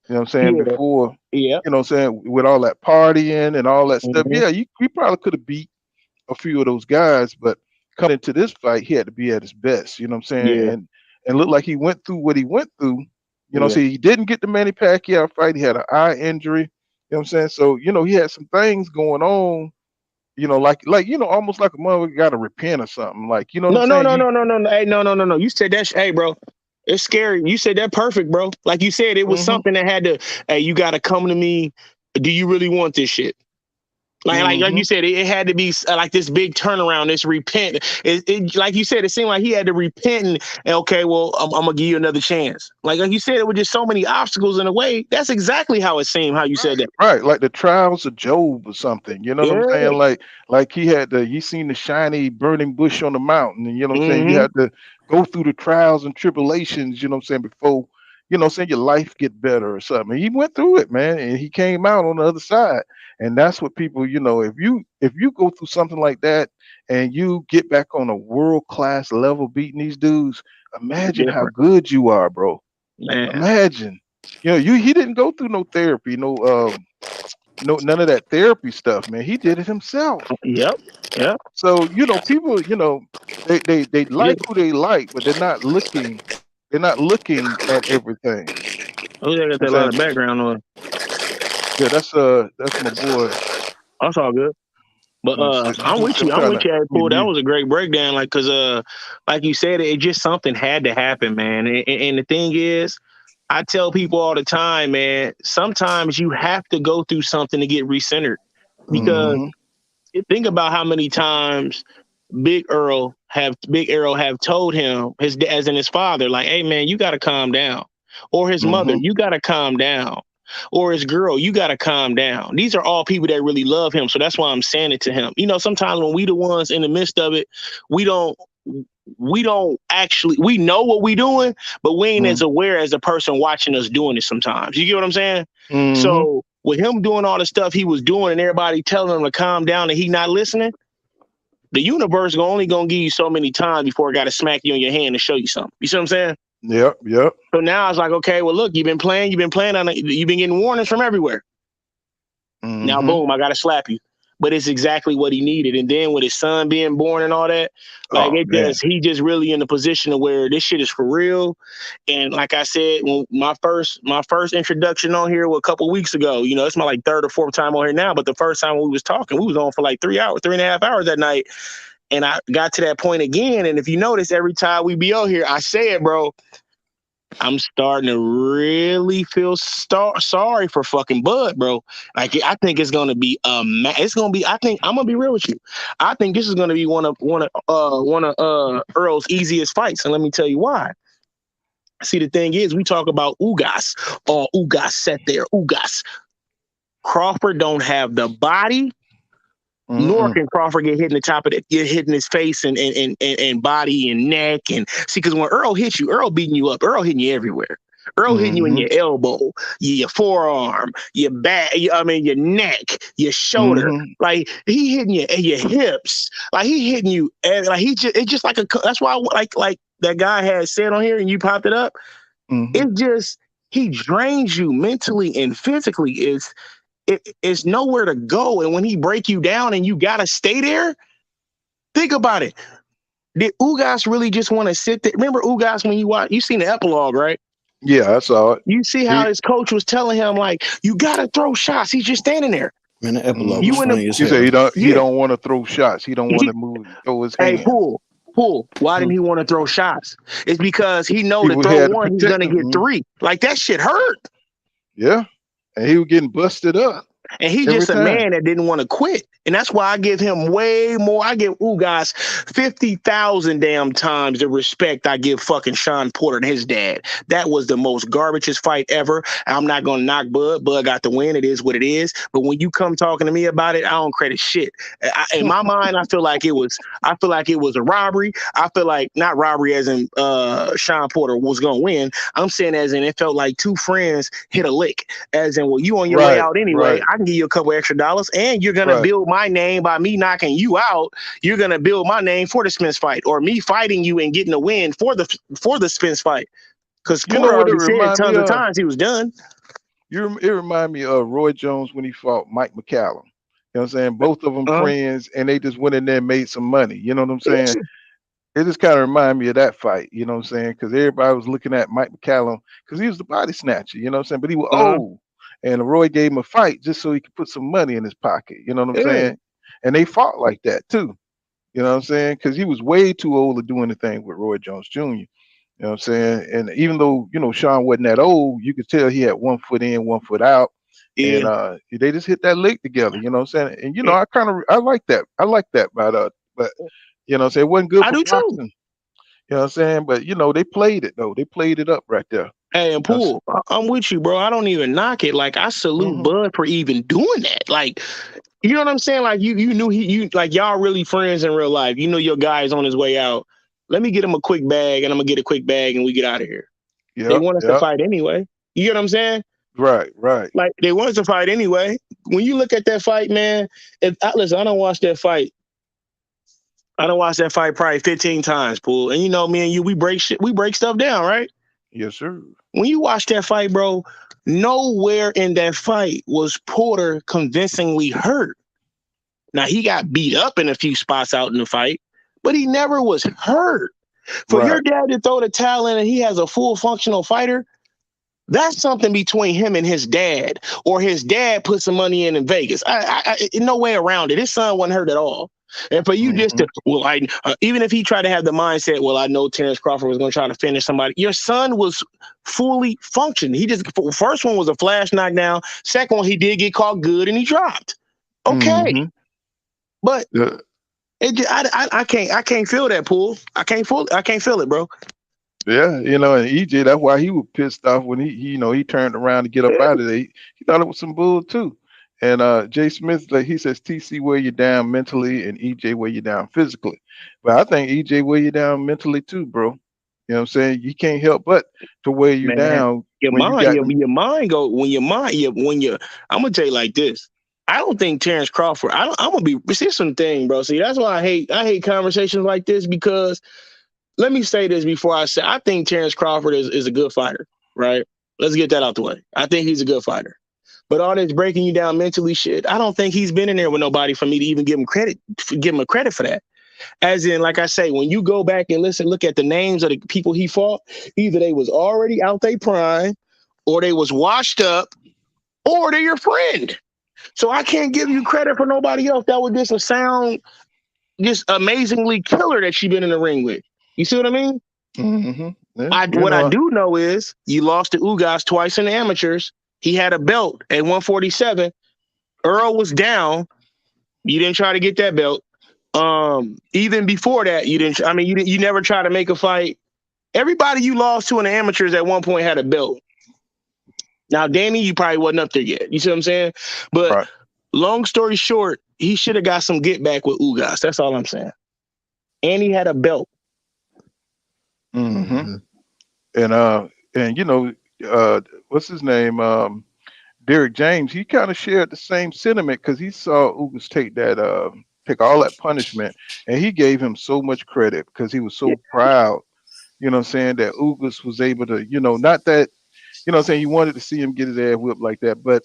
You know what I'm saying?
Yeah.
Before,
Yeah.
you know what I'm saying, with all that partying and all that stuff.
Mm-hmm.
Yeah, he probably could have beat a few of those guys, but coming into this fight, he had to be at his best. You know what I'm saying?
Yeah.
And looked like he went through what he went through.
Yeah.
See, he didn't get the Manny Pacquiao fight. He had an eye injury. You know what I'm saying? So, he had some things going on, like almost like a mother got to repent or something. Like, you know what I'm
No, no,
saying?
no, no, no, no. Hey, no. You said that. Hey, bro. It's scary. You said that perfect, bro. Like you said, it was something that had to. Hey, you got to come to me. Do you really want this shit? Like you said, it had to be like this big turnaround, this repent. It like you said, it seemed like he had to repent and okay, well, I'm gonna give you another chance. Like you said, it was just so many obstacles in the way. That's exactly how it seemed. How you said that,
right? Like the trials of Job or something. You know what I'm
yeah.
saying? Like he had you seen the shiny burning bush on the mountain, and you know what I'm saying. You
Mm-hmm.
had to go through the trials and tribulations. You know what I'm saying before saying your life get better or something. And he went through it, man, and he came out on the other side. And that's what people, if you go through something like that and you get back on a world class level beating these dudes, imagine how
Different,
good you are, bro.
man.
Imagine. He didn't go through no therapy, no none of that therapy stuff, man. He did it himself.
Yep.
So, people, they like who they like, but they're not looking at everything.
Oh, yeah, got
I'm
that lot
saying,
of background on.
yeah, that's my boy.
That's all good. But I'm with you. I'm with you, Paul. That was a great breakdown. Like, cause like you said, it just something had to happen, man. And the thing is, I tell people all the time, man. Sometimes you have to go through something to get recentered. Because think about how many times Big Earl have told him as in his father, like, "Hey, man, you got to calm down," or his mother, "You got to calm down." Or his girl, "You got to calm down." These are all people that really love him. So that's why I'm saying it to him. Sometimes when we the ones in the midst of it, we don't actually, we know what we doing, but we ain't as aware as the person watching us doing it sometimes. You get what I'm saying? So with him doing all the stuff he was doing and everybody telling him to calm down and he not listening, the universe only gonna give you so many times before it got to smack you in your hand and show you something. You see what I'm saying?
Yep.
So now it's like, okay, well, look, you've been playing you've been getting warnings from everywhere. Now, boom, I got to slap you. But it's exactly what he needed. And then with his son being born and all that, like he just really in the position of where this shit is for real. And like I said, when my first introduction on here was a couple weeks ago, it's my like third or fourth time on here now. But the first time when we was talking, we was on for like 3.5 hours that night. And I got to that point again. And if you notice, every time we be on here, I say it, bro. I'm starting to really feel sorry for fucking Bud, bro. Like, I think it's gonna be it's gonna be. I think I'm gonna be real with you. I think this is gonna be one of Earl's easiest fights, and let me tell you why. See, the thing is, we talk about Ugas. Oh, Ugas sat there. Ugas. Crawford don't have the body. Nor can Crawford get hit in the top of it, get hit in his face and body and neck. And see, because when Earl hits you, Earl beating you up, Earl hitting you everywhere. Earl hitting you in your elbow, your forearm, your back, your neck, your shoulder. Like, he hitting you and your hips. Like, he hitting you. Like, it's just like that's why like that guy had said on here and you popped it up. It just, he drains you mentally and physically. It's nowhere to go. And when he break you down and you got to stay there, think about it. Did Ugas really just want to sit there? Remember Ugas when you seen the epilogue, right?
Yeah, I saw it.
You see how his coach was telling him, like, you got to throw shots. He's just standing there.
Man, the epilogue
You
was
in the
funny as
He said
hell.
he
yeah.
don't want to throw shots. He don't want to throw his
Hey,
hand.
Poole. Why didn't he want to throw shots? It's because he know
He
to
would
throw
have to
one, he's
protect
gonna get
him.
3. Like that shit hurt.
Yeah, and he was getting busted up
And he's
every
just a
time.
man that didn't want to quit. And that's why I give him way more. I give guys 50,000 damn times the respect I give fucking Sean Porter and his dad. That was the most garbageous fight ever. I'm not gonna knock Bud. Bud got the win. It is what it is. But when you come talking to me about it, I don't credit shit. In my mind, I feel like it was a robbery. I feel like not robbery as in Sean Porter was gonna win. I'm saying as in it felt like 2 friends hit a lick. As in, well, you on your way out anyway. I can give you a couple extra dollars, and you're gonna build my name by me knocking you out. You're gonna build my name for the Spence fight, or me fighting you and getting a win for the Spence fight. Because Porter already said tons of times he was done.
It reminded me of Roy Jones when he fought Mike McCallum. You know what I'm saying? Both of them friends, and they just went in there and made some money. You know what I'm saying? It just kind of reminded me of that fight. You know what I'm saying? Because everybody was looking at Mike McCallum because he was the body snatcher. You know what I'm saying? But he was old. And Roy gave him a fight just so he could put some money in his pocket. You know what I'm saying? And they fought like that too. You know what I'm saying? Because he was way too old to do anything with Roy Jones Jr. You know what I'm saying? And even though, Sean wasn't that old, you could tell he had 1 foot in, 1 foot out. And they just hit that leg together, you know what I'm saying? And I like that. I like that but you know what I'm saying? It wasn't good for boxing.
Too.
You know what I'm saying? But they played it though. They played it up right there.
Hey, and Poole, I'm with you, bro. I don't even knock it. Like, I salute Bud for even doing that. Like, you know what I'm saying? Like, you knew y'all really friends in real life. You know your guy's on his way out. Let me get him a quick bag, and I'm gonna get a quick bag, and we get out of here. They want us to fight anyway. You get what I'm saying?
Right.
Like, they want us to fight anyway. When you look at that fight, man, listen, I don't watch that fight. I don't watch that fight probably 15 times, Poole. And me and you, we break stuff down, right?
Yes, sir.
When you watch that fight, bro, nowhere in that fight was Porter convincingly hurt. Now, he got beat up in a few spots out in the fight, but he never was hurt. For your dad to throw the towel in and he has a full functional fighter, that's something between him and his dad, or his dad put some money in Vegas. No way around it. His son wasn't hurt at all. And for you just to, even if he tried to have the mindset, well, I know Terrence Crawford was going to try to finish somebody. Your son was fully functioning. He just, first one was a flash knockdown. Second one, he did get caught good and he dropped. Okay. But I can't feel that, Poole. I can't feel it, bro.
Yeah, and EJ, that's why he was pissed off when he turned around to get up out of there. He thought it was some bull too. And Jay Smith, like he says, TC wear you down mentally and EJ wear you down physically. But I think EJ wear you down mentally too, bro. You know what I'm saying? You can't help but to wear you down. I'm gonna
tell you like this. I don't think Terrence Crawford, see some thing, bro. See, that's why I hate conversations like this, because let me say this before I say, I think Terrence Crawford is a good fighter, right? Let's get that out the way. I think he's a good fighter. But all this breaking you down mentally shit, I don't think he's been in there with nobody for me to even give him credit for that. As in, like I say, when you go back and look at the names of the people he fought, either they was already out their prime, or they was washed up, or they're your friend. So I can't give you credit for nobody else that was just amazingly killer that she been in the ring with. You see what I mean?
Yeah,
I do know is you lost to Ugas twice in the amateurs. He had a belt at 147. Earl was down. You didn't try to get that belt. Even before that, you didn't. I mean, you never tried to make a fight. Everybody you lost to in the amateurs at one point had a belt. Now, Danny, you probably wasn't up there yet. You see what I'm saying? But long story short, he should have got some get back with Ugas. That's all I'm saying. And he had a belt.
And what's his name? Derek James. He kind of shared the same sentiment because he saw Ugas take all that punishment, and he gave him so much credit because he was so proud. You know what I'm saying, that Ugas was able to, not that, what I'm saying, you wanted to see him get his ass whipped like that, but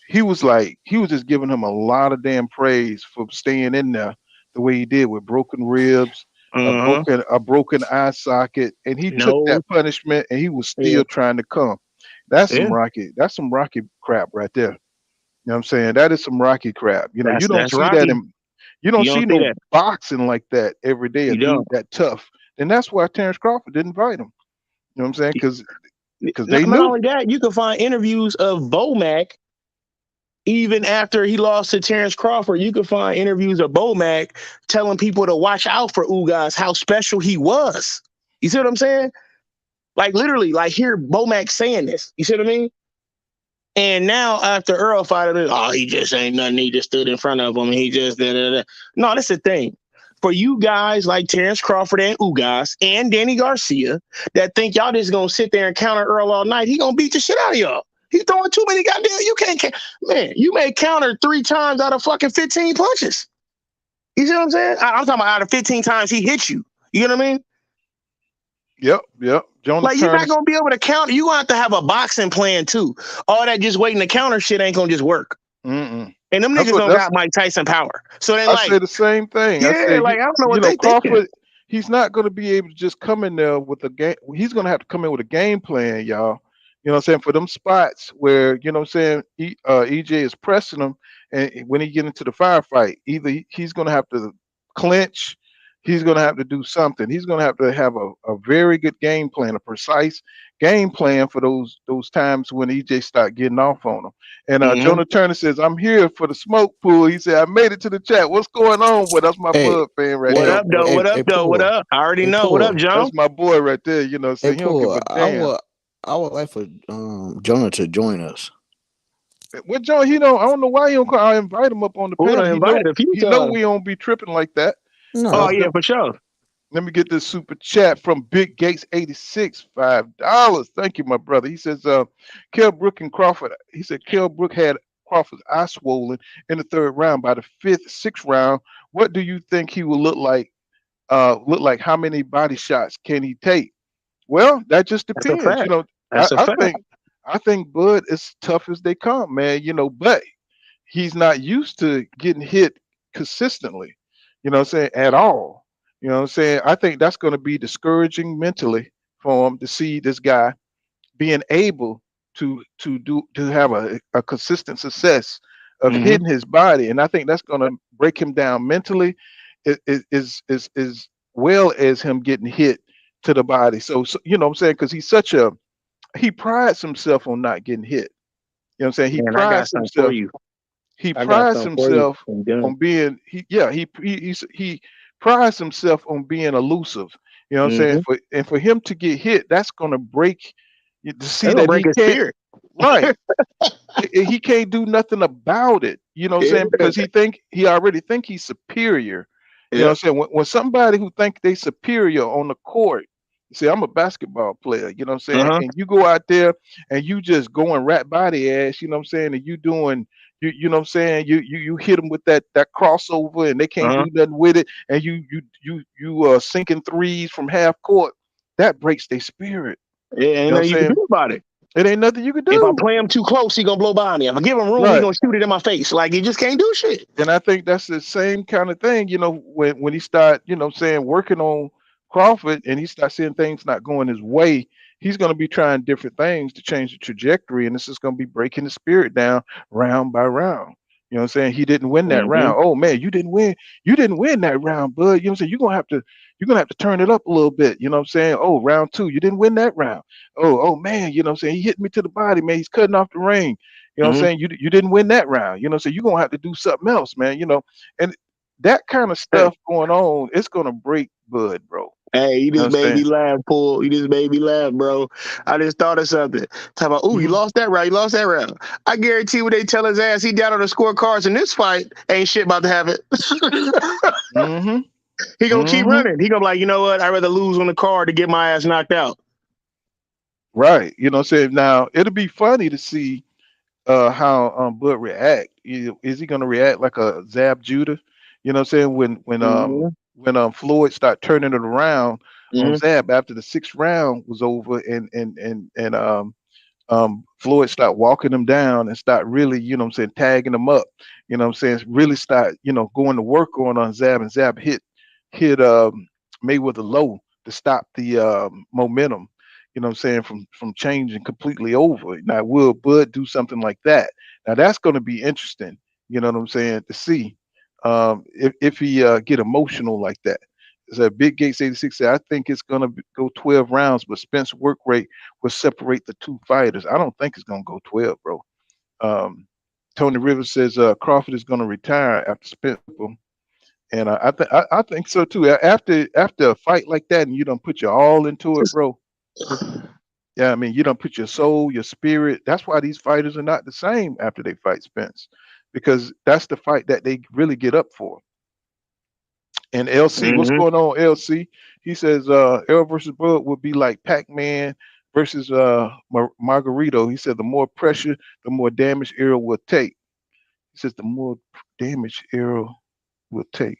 he was just giving him a lot of damn praise for staying in there the way he did with broken ribs, a broken eye socket, and he took that punishment and he was still trying to come. That's some rocky crap right there. know what I'm saying? That is some Rocky crap. You know, you don't
That's
see that
Rocky.
in you don't
You
see
don't see
no
that.
boxing like that every day. A
You
dude
don't.
that tough, and that's why Terrence Crawford didn't fight him. You know what I'm saying? Because they
Not
knew.
only that, you can find interviews of Bomac even after he lost to Terrence Crawford. You can find interviews of Bomac telling people to watch out for Ugas, how special he was. You see what I'm saying? Like literally, like hear Bomac saying this. You see what I mean? And now after Earl fighted him, oh, he just ain't nothing. He just stood in front of him. He just da, da, da. No, that's the thing. For you guys like Terrence Crawford and Ugas and Danny Garcia that think y'all just gonna sit there and counter Earl all night, he gonna beat the shit out of y'all. He's throwing too many goddamn. You can't, man. You may counter 3 times out of fucking 15 punches. You see what I'm saying? I'm talking about out of 15 times he hits you. You know what I mean?
Yep. Jonah
Like, you're
Turner.
not going to be able to counter. You're going to have a boxing plan, too. All that just waiting to counter shit ain't going to just work.
Mm-mm.
And them niggas don't got Mike Tyson power. So they
I
like,
say the same thing. I
yeah,
say,
like, I don't know what they
Crawford,
thinking.
he's not going to be able to just come in there with a game. He's going to have to come in with a game plan, y'all. You know what I'm saying? For them spots where, you know what I'm saying, EJ is pressing him, and when he get into the firefight, either he's going to have to clinch, he's going to have to do something. He's going to have a very good game plan, a precise game plan for those times when EJ start getting off on him. And Jonah Turner says, "I'm here for the smoke pool." He said, "I made it to the chat. What's going on with us? My
Hey,
Bud fan right
What
there.
up, though? What up, though? What
Paul.
up? I already
Hey,
know. What up,
Paul.
John?
That's my boy right there. You know, so
Hey,
he don't give
Paul.
a damn."
I would like for Jonah to join us.
What John? I don't know why he don't call. I invite him up on the
Who
panel.
done invited a few
He know
times?
we don't be tripping like that.
Oh,
No.
yeah, for sure.
Let me get this super chat from Big Gates 86, $5. Thank you, my brother. He says, Kell Brook and Crawford. He said Kell Brook had Crawford's eye swollen in the 3rd round. By the 5th, 6th round, what do you think he will look like? How many body shots can he take? Well, that just
That's a
depends.
fact. That's a
I
fact.
think Bud is tough as they come, man. But he's not used to getting hit consistently. You know what I'm saying? At all. You know what I'm saying? I think that's going to be discouraging mentally for him to see this guy being able to have a consistent success of hitting his body, and I think that's going to break him down mentally, as well as him getting hit to the body. So you know what I'm saying? Because he prides himself on not getting hit. You know what I'm saying?
Man, I got something for you.
He
I got
prides
something for you.
himself on being he prides himself on being elusive. You know what I'm saying? For him to get hit, that's gonna break you to see
That's gonna
that
break
he
his
can't
spirit.
right. He can't do nothing about it. You know what I'm saying? Because he already think he's superior. You know what I'm saying? When somebody who think they superior on the court, see, I'm a basketball player, you know what I'm saying? And you go out there and you just going rat body ass, you know what I'm saying? And you doing you know what I'm saying? You hit them with that crossover and they can't do nothing with it, and you sinking threes from half court. That breaks their spirit.
Yeah, ain't
You know what I'm
nothing you can
saying?
do about it.
It ain't nothing you can do.
If I play him too close, he gonna blow by me. If I give him room, he gonna shoot it in my face. Like, he just can't do shit.
And I think that's the same kind of thing, when he start, working on Crawford and he starts seeing things not going his way, he's going to be trying different things to change the trajectory, and this is going to be breaking the spirit down round by round. You know what I'm saying? He didn't win that round. Oh man, you didn't win. You didn't win that round, bud. You know what I'm saying? You're gonna have to turn it up a little bit. You know what I'm saying? Oh, round 2, you didn't win that round. Oh man, you know what I'm saying? He hit me to the body, man. He's cutting off the ring. You know what I'm saying? You didn't win that round. You know, so you're gonna have to do something else, man. And that kind of stuff going on, it's gonna break Bud, bro.
Hey, you just
You know what I'm
made me
saying?
laugh, Paul. You just made me laugh, bro. I just thought of something. Talk about, you lost that round. You lost that round. I guarantee when they tell his ass he down on the scorecards in this fight, ain't shit about to happen. He gonna keep running. He gonna be like, you know what? I'd rather lose on the card to get my ass knocked out.
Right. You know what I'm saying? Now, it'll be funny to see how Bud react. Is he gonna react like a Zab Judah? You know what I'm saying? When Floyd start turning it around on Zab after the 6th round was over, and Floyd start walking him down and start really, you know what I'm saying, tagging him up. You know what I'm saying? Really start, going to work on Zab, and Zab hit Mayweather low to stop the momentum. You know what I'm saying, from changing completely over. Now, will Bud do something like that? Now that's going to be interesting. You know what I'm saying? To see if he get emotional like that. So Big Gates 86 said, I think it's going to go 12 rounds, but Spence work rate will separate the two fighters. I don't think it's going to go 12, bro. Um, Tony Rivers says Crawford is going to retire after Spence. And I think so too. After a fight like that, and you don't put your all into it, bro. Yeah, I mean, you don't put your soul, your spirit. That's why these fighters are not the same after they fight Spence, because that's the fight that they really get up for. And LC, what's going on, LC? He says Errol versus Bud would be like Pac-Man versus Margarito. He said the more pressure, the more damage Errol will take. He says the more damage Errol will take.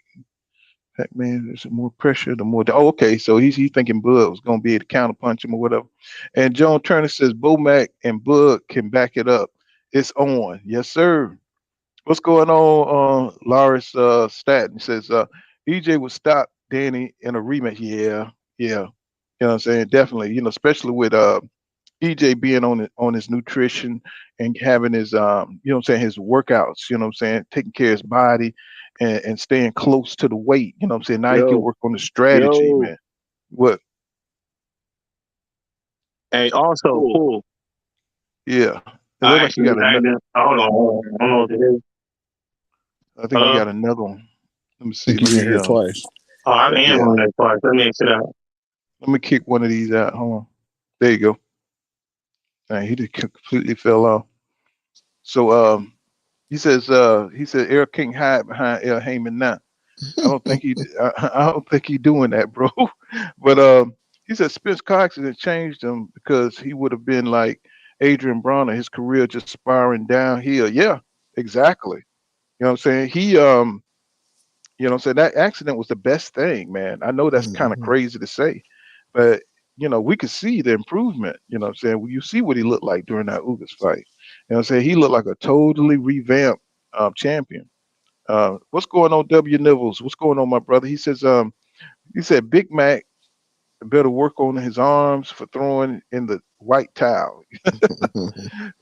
Pac-Man, there's more pressure, the more. Oh, okay. So he's thinking Bud was going to be able to counterpunch him or whatever. And John Turner says Bomac and Bud can back it up. It's on. Yes, sir. What's going on? Lars Staten says EJ would stop Danny in a rematch. Yeah, yeah. You know what I'm saying? Definitely. You know, especially with EJ being on his nutrition and having his you know what I'm saying, his workouts, you know what I'm saying, taking care of his body and staying close to the weight. You know what I'm saying? Now he can work on the strategy, man. What?
Hey, also cool.
Yeah. It looks like you got another.
Hold on. I don't know what it is.
I think you got another one. Let me see.
You been here twice.
Oh, I am on that twice. Let me exit out.
Let me kick one of these out. Hold on. There you go. Dang, he just completely fell off. So he said Eric can't hide behind El Heyman now. I don't think I don't think he doing that, bro. But he said Spence car accident changed him because he would have been like Adrian Bronner, his career just spiraling downhill. Yeah, exactly. You know what I'm saying? He you know what I'm saying, that accident was the best thing, man. I know that's kind of crazy to say, but you know, we could see the improvement. You know what I'm saying? When you see what he looked like during that Ugas fight. You know what I'm saying? He looked like a totally revamped champion. What's going on, W Nibbles? What's going on, my brother? He said Big Mac better work on his arms for throwing in the white towel.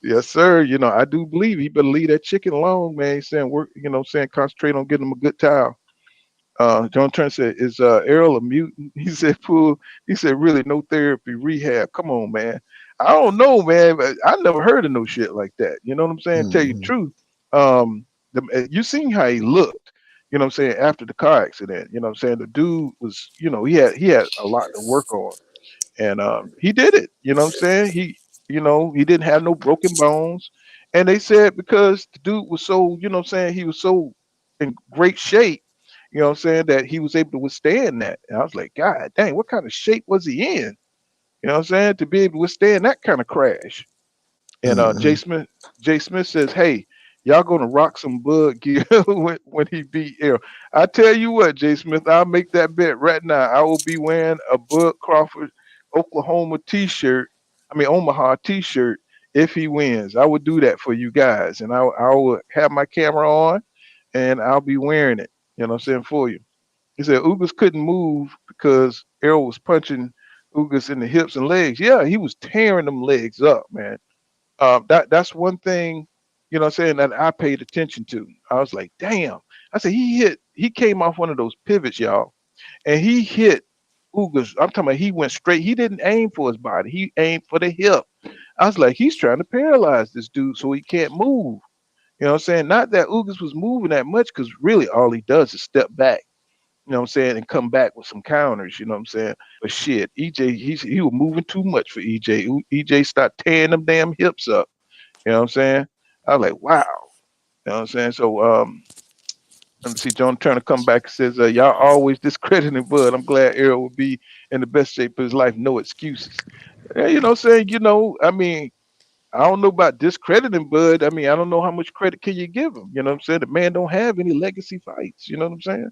Yes, sir. You know, I do believe he better leave that chicken alone, man. He's saying work, you know, saying concentrate on getting him a good towel. John Turner said, is Errol a mutant? He said, Pool. He said, really, no therapy, rehab. Come on, man. I don't know, man. But I never heard of no shit like that. You know what I'm saying? Tell you the truth. You seen how he looked, you know what I'm saying, after the car accident. You know what I'm saying? The dude was, you know, he had a lot to work on. And he did it. You know what I'm saying? You know, he didn't have no broken bones. And they said because the dude was so, you know what I'm saying, he was so in great shape, you know what I'm saying, that he was able to withstand that. And I was like, God dang, what kind of shape was he in? You know what I'm saying? To be able to withstand that kind of crash. And Jay Smith says, hey, y'all gonna rock some Bud gear when he beat Errol. I tell you what, Jay Smith, I'll make that bet right now. I will be wearing a Bud Crawford Omaha t-shirt if he wins. I would do that for you guys. And I will have my camera on and I'll be wearing it. You know what I'm saying, for you. He said Ugas couldn't move because Errol was punching Ugas in the hips and legs. Yeah, he was tearing them legs up, man. That's one thing, you know what I'm saying, that I paid attention to. I was like, damn. I said he came off one of those pivots, y'all, and he hit Ugas. I'm talking about he went straight. He didn't aim for his body. He aimed for the hip. I was like, he's trying to paralyze this dude so he can't move. You know what I'm saying? Not that Ugas was moving that much, because really all he does is step back, you know what I'm saying, and come back with some counters, you know what I'm saying? But shit, EJ, he was moving too much for EJ. EJ started tearing them damn hips up. You know what I'm saying? I was like, wow. You know what I'm saying? So let me see, John Turner come back and says, y'all always discrediting Bud. I'm glad Errol will be in the best shape of his life. No excuses. Yeah, you know what I'm saying? You know, I mean, I don't know about discrediting Bud. I mean, I don't know how much credit can you give him. You know what I'm saying? The man don't have any legacy fights. You know what I'm saying?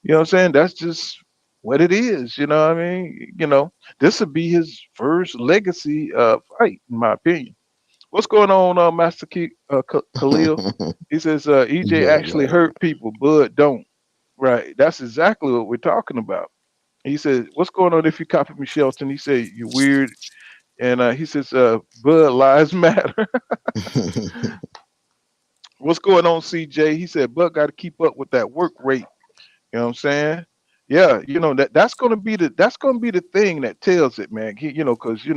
You know what I'm saying? That's just what it is. You know what I mean? You know, this would be his first legacy fight, in my opinion. What's going on, Master Khalil? He says EJ actually hurt people, Bud don't. Right. That's exactly what we're talking about. He said, what's going on if you copy me, Shelton? He said, you're weird. And he says, Bud lives matter. What's going on, CJ? He said, Buck got to keep up with that work rate. You know what I'm saying? Yeah, that's gonna be the thing that tells it, man. Because that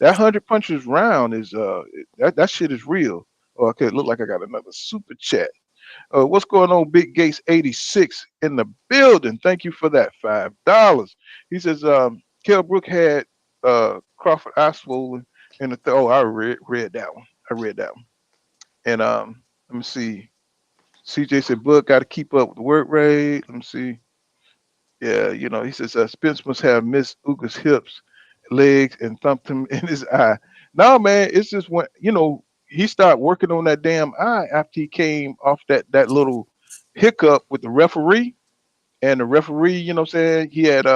100 punches round is that shit is real. Oh, okay, look like I got another super chat. What's going on, Big Gates 86 in the building? Thank you for that $5. He says, Kell Brook had Crawford eye swollen in the oh, I read that one. I read that one. And let me see. CJ said, Bud got to keep up with the work rate. Let me see. Yeah, he says Spence must have missed Uga's hips, legs, and thumped him in his eye. No, man, it's just when he started working on that damn eye after he came off that little hiccup with the referee. And the referee, you know what I'm saying, he had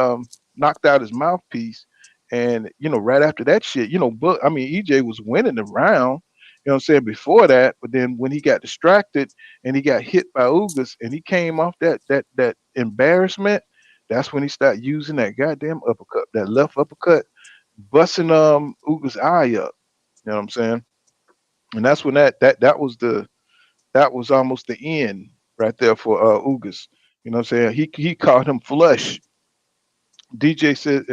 knocked out his mouthpiece. And, right after that shit, but I mean, EJ was winning the round, you know what I'm saying, before that. But then when he got distracted and he got hit by Ugas and he came off that embarrassment, that's when he started using that goddamn uppercut, that left uppercut, busting Ugas eye up. You know what I'm saying? And that's when that was almost the end right there for Ugas. You know what I'm saying? He caught him flush. DJ says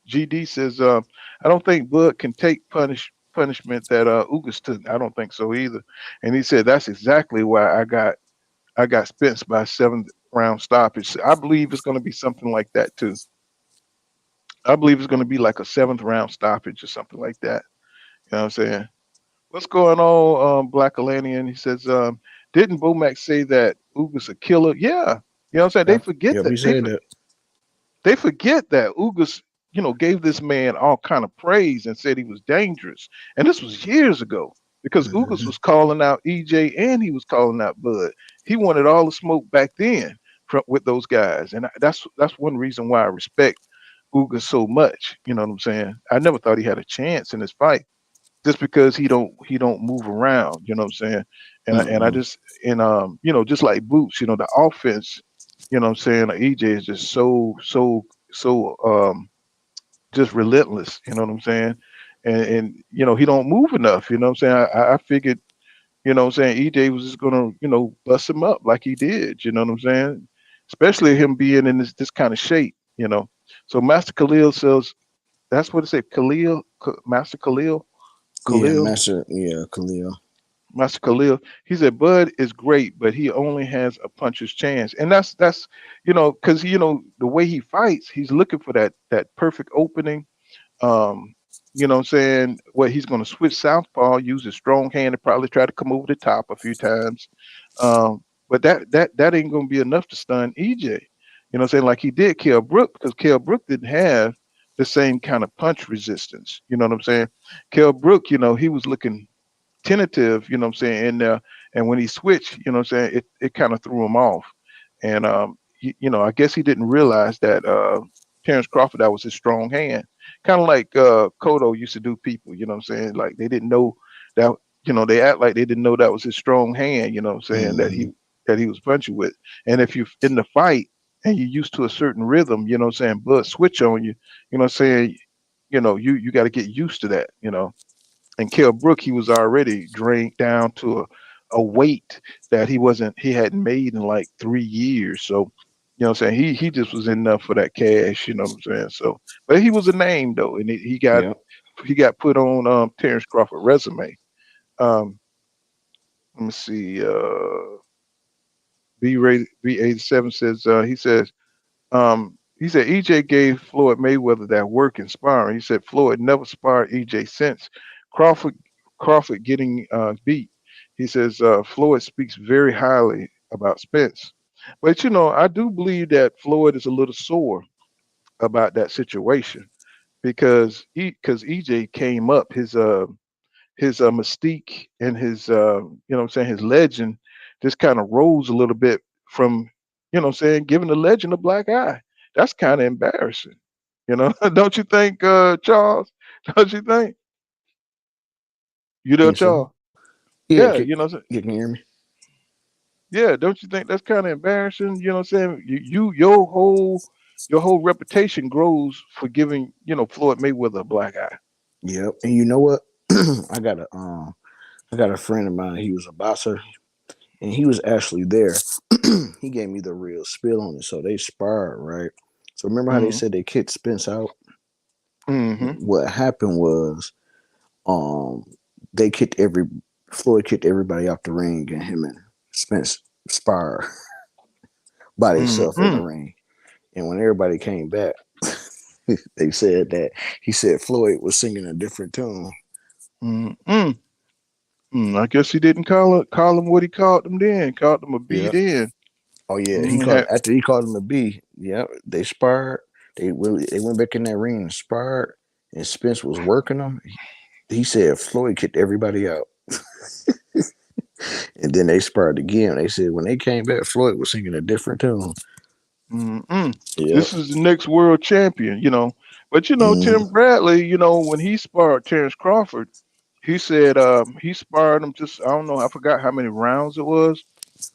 GD says I don't think Bud can take punishment that Ugas took. I don't think so either. And he said that's exactly why I got Spence by 7th round stoppage. I believe it's going to be something like that too. I believe it's going to be like a 7th round stoppage or something like that. You know what I'm saying? What's going on, Black Atlantean? He says, didn't Bomac say that Ugas a killer? Yeah. You know what I'm saying? They
Yep.
forget
Yep. He
that.
said that.
They forget that Ugas, gave this man all kind of praise and said he was dangerous. And this was years ago because Ugas
Mhm.
was calling out EJ and he was calling out Bud. He wanted all the smoke back then with those guys. And that's one reason why I respect Ugas so much. You know what I'm saying? I never thought he had a chance in this fight just because he don't move around, you know what I'm saying? And I
Mm-mm.
just and just like Boots, the offense, you know what I'm saying, EJ is just so just relentless, you know what I'm saying? And he don't move enough, you know what I'm saying? I figured, what I'm saying, EJ was just gonna, bust him up like he did, you know what I'm saying? Especially him being in this kind of shape. So Master Khalil says that's what it said. Master
Yeah,
Khalil,
Master. Yeah, Khalil.
Master Khalil. He said Bud is great, but he only has a puncher's chance, and that's because the way he fights, he's looking for that perfect opening. Um, what I'm saying, what he's going to switch southpaw, use his strong hand, and probably try to come over the top a few times. But that ain't going to be enough to stun EJ. You know what I'm saying? Like he did Kell Brook because Kell Brook didn't have the same kind of punch resistance. You know what I'm saying? Kell Brook, he was looking tentative, you know what I'm saying, in there. And when he switched, you know what I'm saying, it kind of threw him off. And I guess he didn't realize that Terrence Crawford, that was his strong hand. Kind of like Cotto used to do people, you know what I'm saying? Like they didn't know that, they act like they didn't know that was his strong hand, you know what I'm saying, that
Hmm.
he was punching with. And if you're in the fight and you're used to a certain rhythm, you know what I'm saying, blood switch on you, you know what I'm saying, you got to get used to that. And Kell Brook, he was already drained down to a weight that he hadn't made in like 3 years. So, what I'm saying, he just was in enough for that cash, you know what I'm saying? So, but he was a name though, and
Yep.
he got put on Terrence Crawford resume. Um, let me see. B87 says he said EJ gave Floyd Mayweather that work in sparring. He said Floyd never sparred EJ since Crawford Crawford getting beat. He says Floyd speaks very highly about Spence, but I do believe that Floyd is a little sore about that situation because EJ came up his mystique and his what I'm saying, his legend just kind of rose a little bit from what I'm saying, giving the legend a black eye. That's kind of embarrassing. Don't you think, Charles? Don't you think? You there,
Think so?
Charles?
Yeah.
Yeah,
You can hear me?
yeah, don't you think that's kind of embarrassing? You know what I'm saying? Your whole reputation grows for giving, Floyd Mayweather a black eye.
Yep. And you know what? I got a friend of mine. He was a boxer. and he was actually there. He gave me the real spill on it. So they sparred, right? So remember how they said they kicked Spence out?
Mm-hmm.
What happened was, um, they kicked Floyd kicked everybody out the ring, and him and Spence sparred by themselves in the
Mm-hmm.
ring. And when everybody came back, they said that he said Floyd was singing a different tune.
Mm-hmm. I guess he didn't call him what he called him then. Called him a B
Yeah.
then.
Oh yeah.
Had,
After he called him a B. Yeah. They sparred. They went back in that ring and sparred. And Spence was working them. He said Floyd kicked everybody out. And then they sparred again. They said when they came back, Floyd was singing a different tune.
This is the next world champion, But
Mm-hmm.
Tim Bradley, when he sparred Terrence Crawford, he said he sparred him just, I don't know, I forgot how many rounds it was.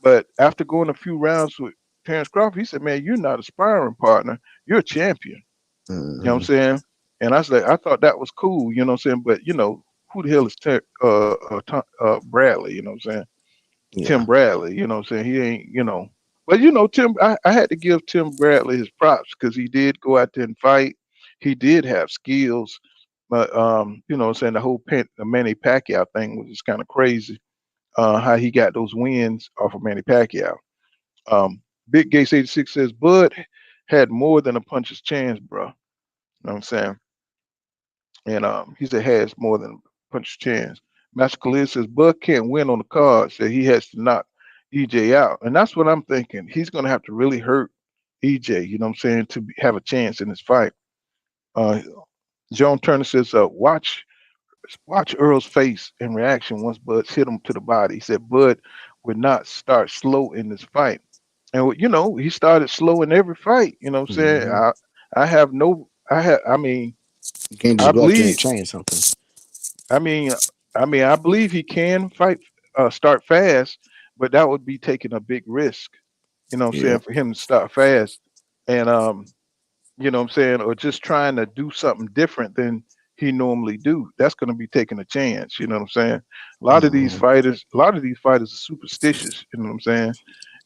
But after going a few rounds with Terrence Crawford, he said, "Man, you're not a sparring partner. You're a champion." You know what I'm
Mm-hmm.
saying? And I said, I thought that was cool. You know what I'm saying? But who the hell is Bradley? You know what I'm saying? Tim
Yeah.
Bradley. You know what I'm saying? He ain't. But Tim, I had to give Tim Bradley his props because he did go out there and fight. He did have skills. But what I'm saying, the Manny Pacquiao thing was just kind of crazy. How he got those wins off of Manny Pacquiao. Big Gates 86 says Bud had more than a puncher's chance, bro. You know what I'm saying? And he said has more than a puncher's chance. Master Khalid says Bud can't win on the card, so he has to knock EJ out. And that's what I'm thinking. He's gonna have to really hurt EJ, you know what I'm saying, to have a chance in this fight. Uh Joan Turner says, watch Earl's face and reaction once Bud hit him to the body. He said Bud would not start slow in this fight. And he started slow in every fight. You know what I'm saying?
Mm-hmm.
I mean,
You can't
I
just go out there
believe
and change something.
I mean I believe he can start fast, but that would be taking a big risk, you know what I'm
Yeah.
saying, for him to start fast. And you know what I'm saying, or just trying to do something different than he normally do. That's going to be taking a chance, you know what I'm saying?
Mm-hmm.
A lot of these fighters are superstitious, you know what I'm saying?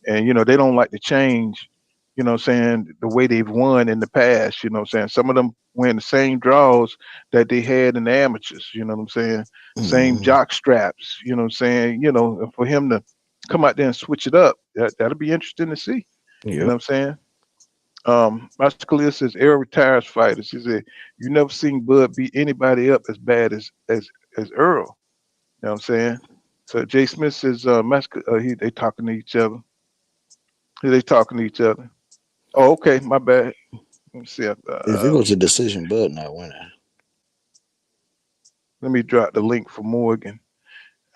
And they don't like to change, you know what I'm saying, the way they've won in the past, you know what I'm saying? Some of them win the same draws that they had in the amateurs, you know what I'm saying? Same
Mm-hmm.
jock straps, you know what I'm saying? And for him to come out there and switch it up, that'll be interesting to see, you know
Yep.
what I'm saying? Master Khalil says Errol retires fighters. He said you never seen Bud beat anybody up as bad as Earl. You know what I'm saying? So Jay Smith says they talking to each other. They talking to each other. Oh, okay, my bad. Let me see.
If it goes to decision, Bud not winning.
Let me drop the link for Morgan.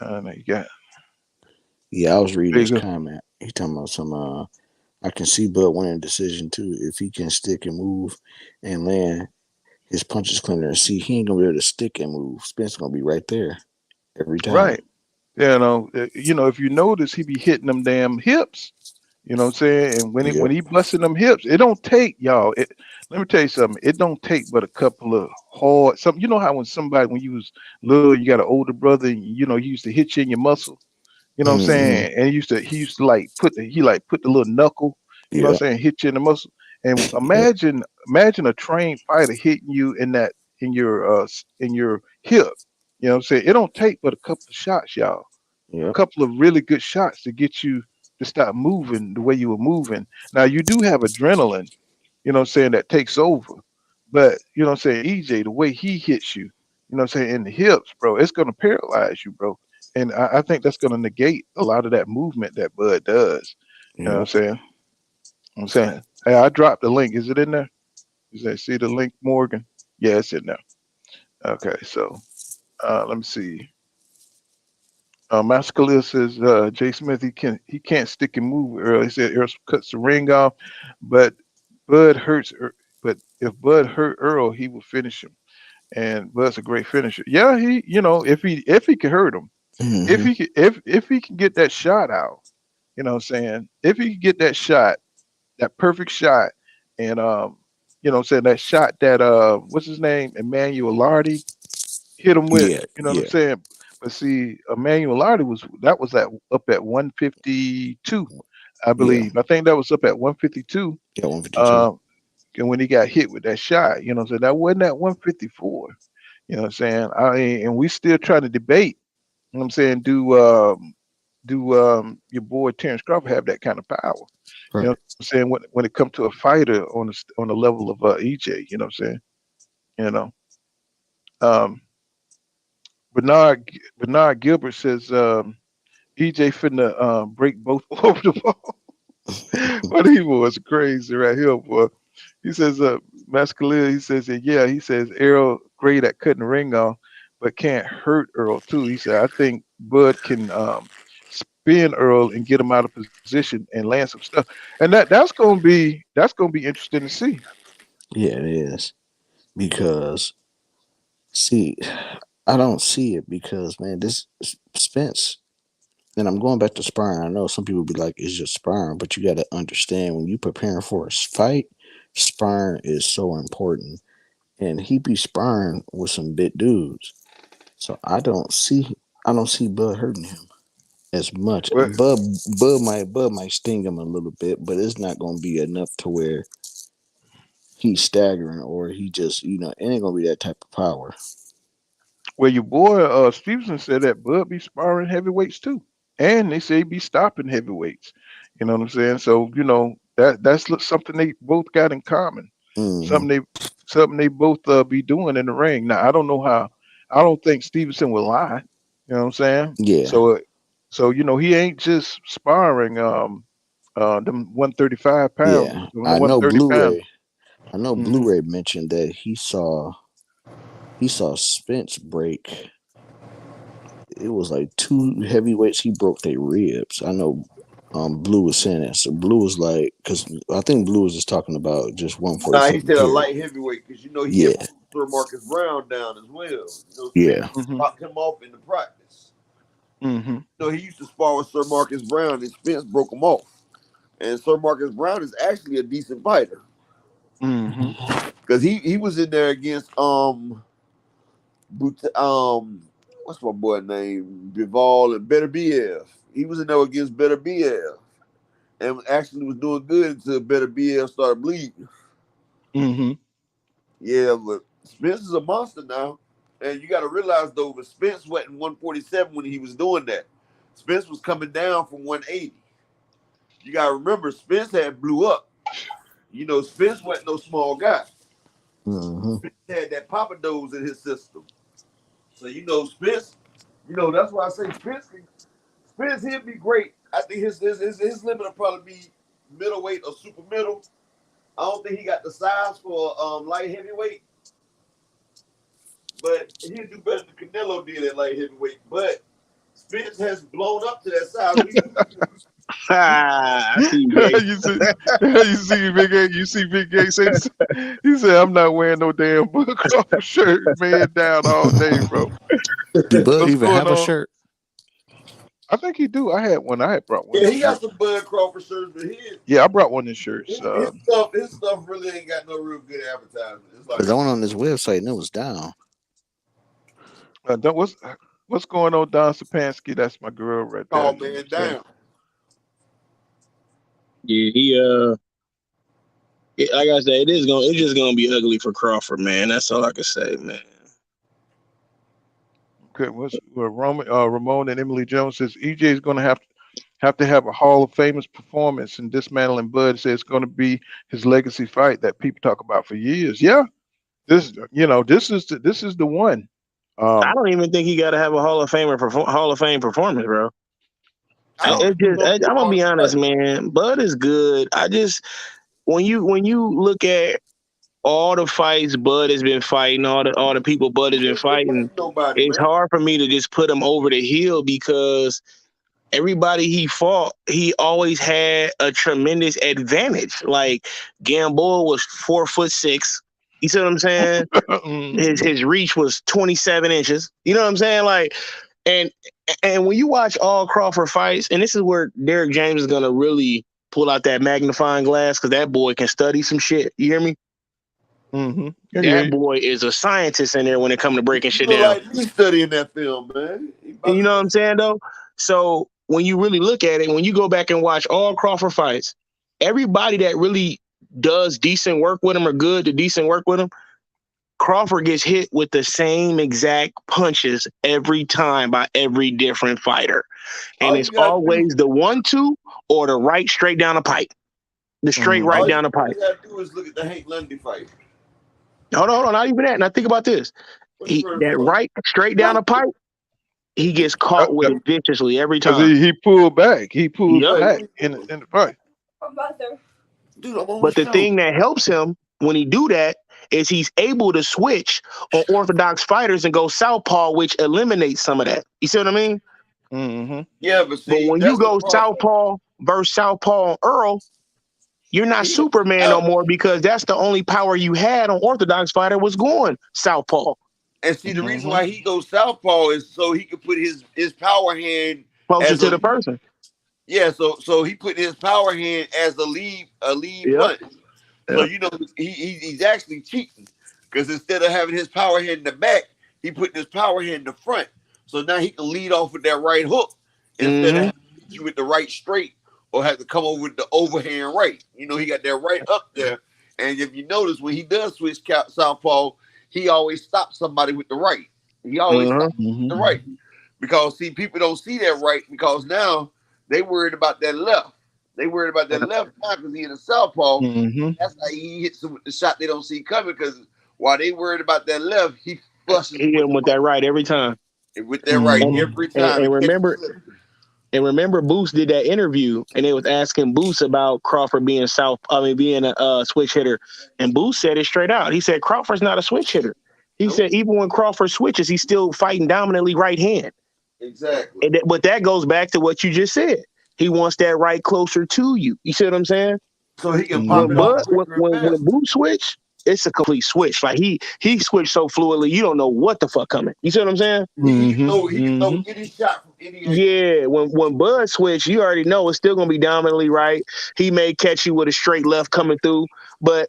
There you got.
Yeah, I was reading
There you
his
go.
comment. He talking about some. I can see Bud winning decision too if he can stick and move and land his punches cleaner. And see, he ain't gonna be able to stick and move. Spence gonna be right there every time.
Right. If you notice, he be hitting them damn hips. You know what I'm saying? And when
Yep.
he busting them hips, it don't take y'all. Let me tell you something. It don't take but a couple of hard. Some how when you was little, you got an older brother, and he used to hit you in your muscle. You know what I'm
Mm-hmm.
saying? And he used to like put the little knuckle. You know what
Yep.
I'm saying? Hit you in the muscle. And
Yep.
imagine a trained fighter hitting you in your hip. You know what I'm saying? It don't take but a couple of shots, y'all, a
Yep.
couple of really good shots to get you to stop moving the way you were moving. Now you do have adrenaline, you know what I'm saying, that takes over. But you know what I'm saying, EJ, the way he hits you, you know what I'm saying, in the hips, bro, it's gonna paralyze you, bro. And I think that's gonna negate a lot of that movement that Bud does. You know what I'm
Yep.
saying? I'm saying, hey, I dropped the link. Is it in there? Is that see the link, Morgan? Yeah, it's in there. Okay, so let me see. Master Khalil says Jay Smith he can't stick and move early. He said Earl cuts the ring off, but Bud hurts. But if Bud hurt Earl, he will finish him. And Bud's a great finisher. Yeah, he if he can hurt him,
Mm-hmm.
if he can get that shot out, you know what I'm saying. If he can get that shot, that perfect shot, and what I'm saying, that shot that what's his name, Emmanuel Lardy hit him with.
Yeah.
You know what I'm
Yeah.
saying. But see, Emmanuel Lardy was up at 152, I
Yeah,
believe. I think that was up at 152.
yeah, 152.
And when he got hit with that shot, so that wasn't at 154. You know what I'm saying? And we still trying to debate. You know what I'm saying? Do your boy Terrence Crawford have that kind of power? You know
Right.
what I'm saying? When it comes to a fighter on the level of EJ, you know what I'm saying? You know, um, Bernard Gilbert says EJ finna break both over the ball. But he was crazy right here, boy. He says, Mascalia, he says, yeah, he says, Errol great at cutting the ring off, but can't hurt Earl too. He said, I think Bud can spin Earl and get him out of position and land some stuff. And that's gonna be interesting to see.
Yeah, it is because see, I don't see it because man, this Spence. And I'm going back to sparring. I know some people be like, it's just sparring, but you got to understand when you preparing for a fight, sparring is so important. And he be sparring with some big dudes, so I don't see Bud hurting him as much.
But
Bud might sting him a little bit, but it's not going to be enough to where he's staggering or he just it ain't going to be that type of power.
well, your boy Stevenson said that Bud be sparring heavyweights too, and they say he be stopping heavyweights. You know what I'm saying? So that's something they both got in common.
Hmm.
Something they both be doing in the ring. Now I don't know how. I don't think Stevenson will lie. You know what I'm saying?
Yeah,
So he ain't just sparring them 135 pounders,
yeah.
the
I know
130 pounders.
Blu-ray. I know
Hmm.
Blu-ray mentioned that he saw Spence break. It was like two heavyweights. He broke their ribs. I know. Blue was saying that. So Blue was like, because I think Blue was just talking about just
Nah, he
147
said a
period.
light heavyweight because he
Yeah,
had Sir Marcus Brown down as well. Spence
yeah.
Hmm.
knocked him off in the practice.
Hmm.
He used to spar with Sir Marcus Brown, and Spence broke him off. And Sir Marcus Brown is actually a decent fighter
Hmm.
because he was in there against what's my boy name, Bival and Benavidez. He was in there against Benavidez and actually was doing good until Benavidez started bleeding.
Hmm.
Yeah, but Spence is a monster now. And you got to realize, though, but Spence wasn't 147 when he was doing that. Spence was coming down from 180. You got to remember, Spence had blew up. Spence wasn't no small guy.
Hmm.
Spence had that Papadose in his system. So, Spence, that's why I say Spence, he'd be great. I think his limit will probably be middleweight or super middle. I don't think he got the size for light heavyweight. But he'll do better than Canelo did at light heavyweight. But Spence has blown up to that size.
I see you, Gay.
you see Big Gay say this. He said, "I'm not wearing no damn Bud Crawford shirt, man, down all day, bro."
Do Bud
What's
even
going
have a
on?
shirt?
I think he do. I had one. I had brought one
Yeah,
of
he
his
got
shirts.
some Bud Crawford shirts, but
Yeah, I brought one of his shirts.
his stuff really ain't got no real good advertisement. It's
Because
like,
I went on his website and it was down.
What's going on, Don Sapansky? That's my girl right there.
oh
You know what
man,
I'm saying?
damn.
Yeah, like I said, it's just gonna be ugly for Crawford, man. That's all I can say, man.
Okay, Ramon and Emily Jones says EJ is going to have a Hall of Famous performance in dismantling Bud. Says it's going to be his legacy fight that people talk about for years. Yeah, this is the one.
I don't even think he got to have a Hall of Fame performance, bro.
I don't think he's gonna be
I'm
a
gonna
part
be
of the
honest,
fight.
man. Bud is good. When you look at all the fights Bud has been fighting, all the people Bud has
He
been
ain't been
fighting,
fighting nobody,
it's
man.
hard for me to just put him over the hill because everybody he fought, he always had a tremendous advantage. Like Gamboa was 4'6". You see what I'm saying? His reach was 27 inches. You know what I'm saying? Like, and when you watch all Crawford fights, and this is where Derek James is gonna really pull out that magnifying glass because that boy can study some shit. You hear me? Mm-hmm.
Yeah,
That boy is a scientist in there when it comes to breaking shit
You
down.
like me studying that film, man.
You know what I'm saying, though? So when you really look at it, when you go back and watch all Crawford fights, everybody that really does decent work with him or good to decent work with him, Crawford gets hit with the same exact punches every time by every different fighter. And
All
it's
you gotta
always the 1-2 or the right straight down the pipe. The straight right down the pipe.
All you gotta do is look at the Hank Lundy fight.
Hold on, not even that. Now think about this. That right straight down the pipe, he gets caught with it viciously every
because
time.
he pulled back. He pulled
Yup.
back in the fight.
Dude, I'm on
But the
show.
thing that helps him when he do that is he's able to switch on orthodox fighters and go southpaw, which eliminates some of that. You see what I mean?
Mm-hmm.
Yeah, but see,
when you go southpaw versus southpaw on Earl, you're not Superman no more because that's the only power you had on orthodox fighter was going southpaw.
And see, the reason why he goes southpaw is so he could put his power hand
closer to the person.
Yeah, so he put his power hand as a lead punch. So you know he's actually cheating because instead of having his power hand in the back, he put his power hand in the front. So now he can lead off with that right hook instead of having to hit you with the right straight or have to come over with the overhand right. You know, he got that right up there. And if you notice, when he does switch southpaw, he always stops somebody with the right. He always stops with the right. Because, see, people don't see that right because now they worried about that left. They worried about that left now because he in a southpaw. That's how he hits them with the shot they don't see coming because while they worried about that left, he flushes
He hit him with that right every time.
With that right every time.
And remember, Boost did that interview, and they was asking Boost about Crawford being being a switch hitter, and Boost said it straight out. He said Crawford's not a switch hitter. He said even when Crawford switches, he's still fighting dominantly right hand.
Exactly.
But that goes back to what you just said. He wants that right closer to you. You see what I'm saying?
So he can pop it off.
When Boost switch, it's a complete switch. Like he switched so fluidly, you don't know what the fuck coming. You see what I'm saying?
He can throw any shot from any angle.
Yeah, when Bud switch, you already know it's still gonna be dominantly right. He may catch you with a straight left coming through, but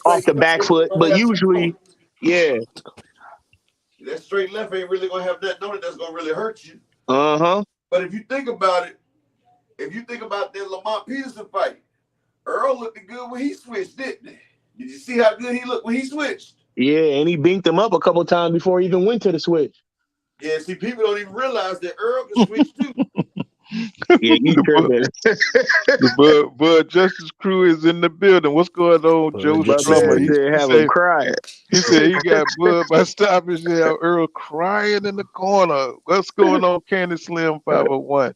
off the back foot. But usually, yeah.
That straight left ain't really gonna have that on it that's gonna really hurt you.
But
if you think about it, that Lamont Peterson fight, Earl looked good when he switched, didn't he? Did you see how good he looked when he switched?
Yeah, and he binked him up a couple times before he even went to the switch.
Yeah, see, people don't even realize that Earl can switch too.
Yeah, you tripping.
The Bud Justice crew is in the building. What's going on, Joe Strummer? He said he got Bud by stoppage. Yeah, Earl crying in the corner. What's going on, Candy Slim 501?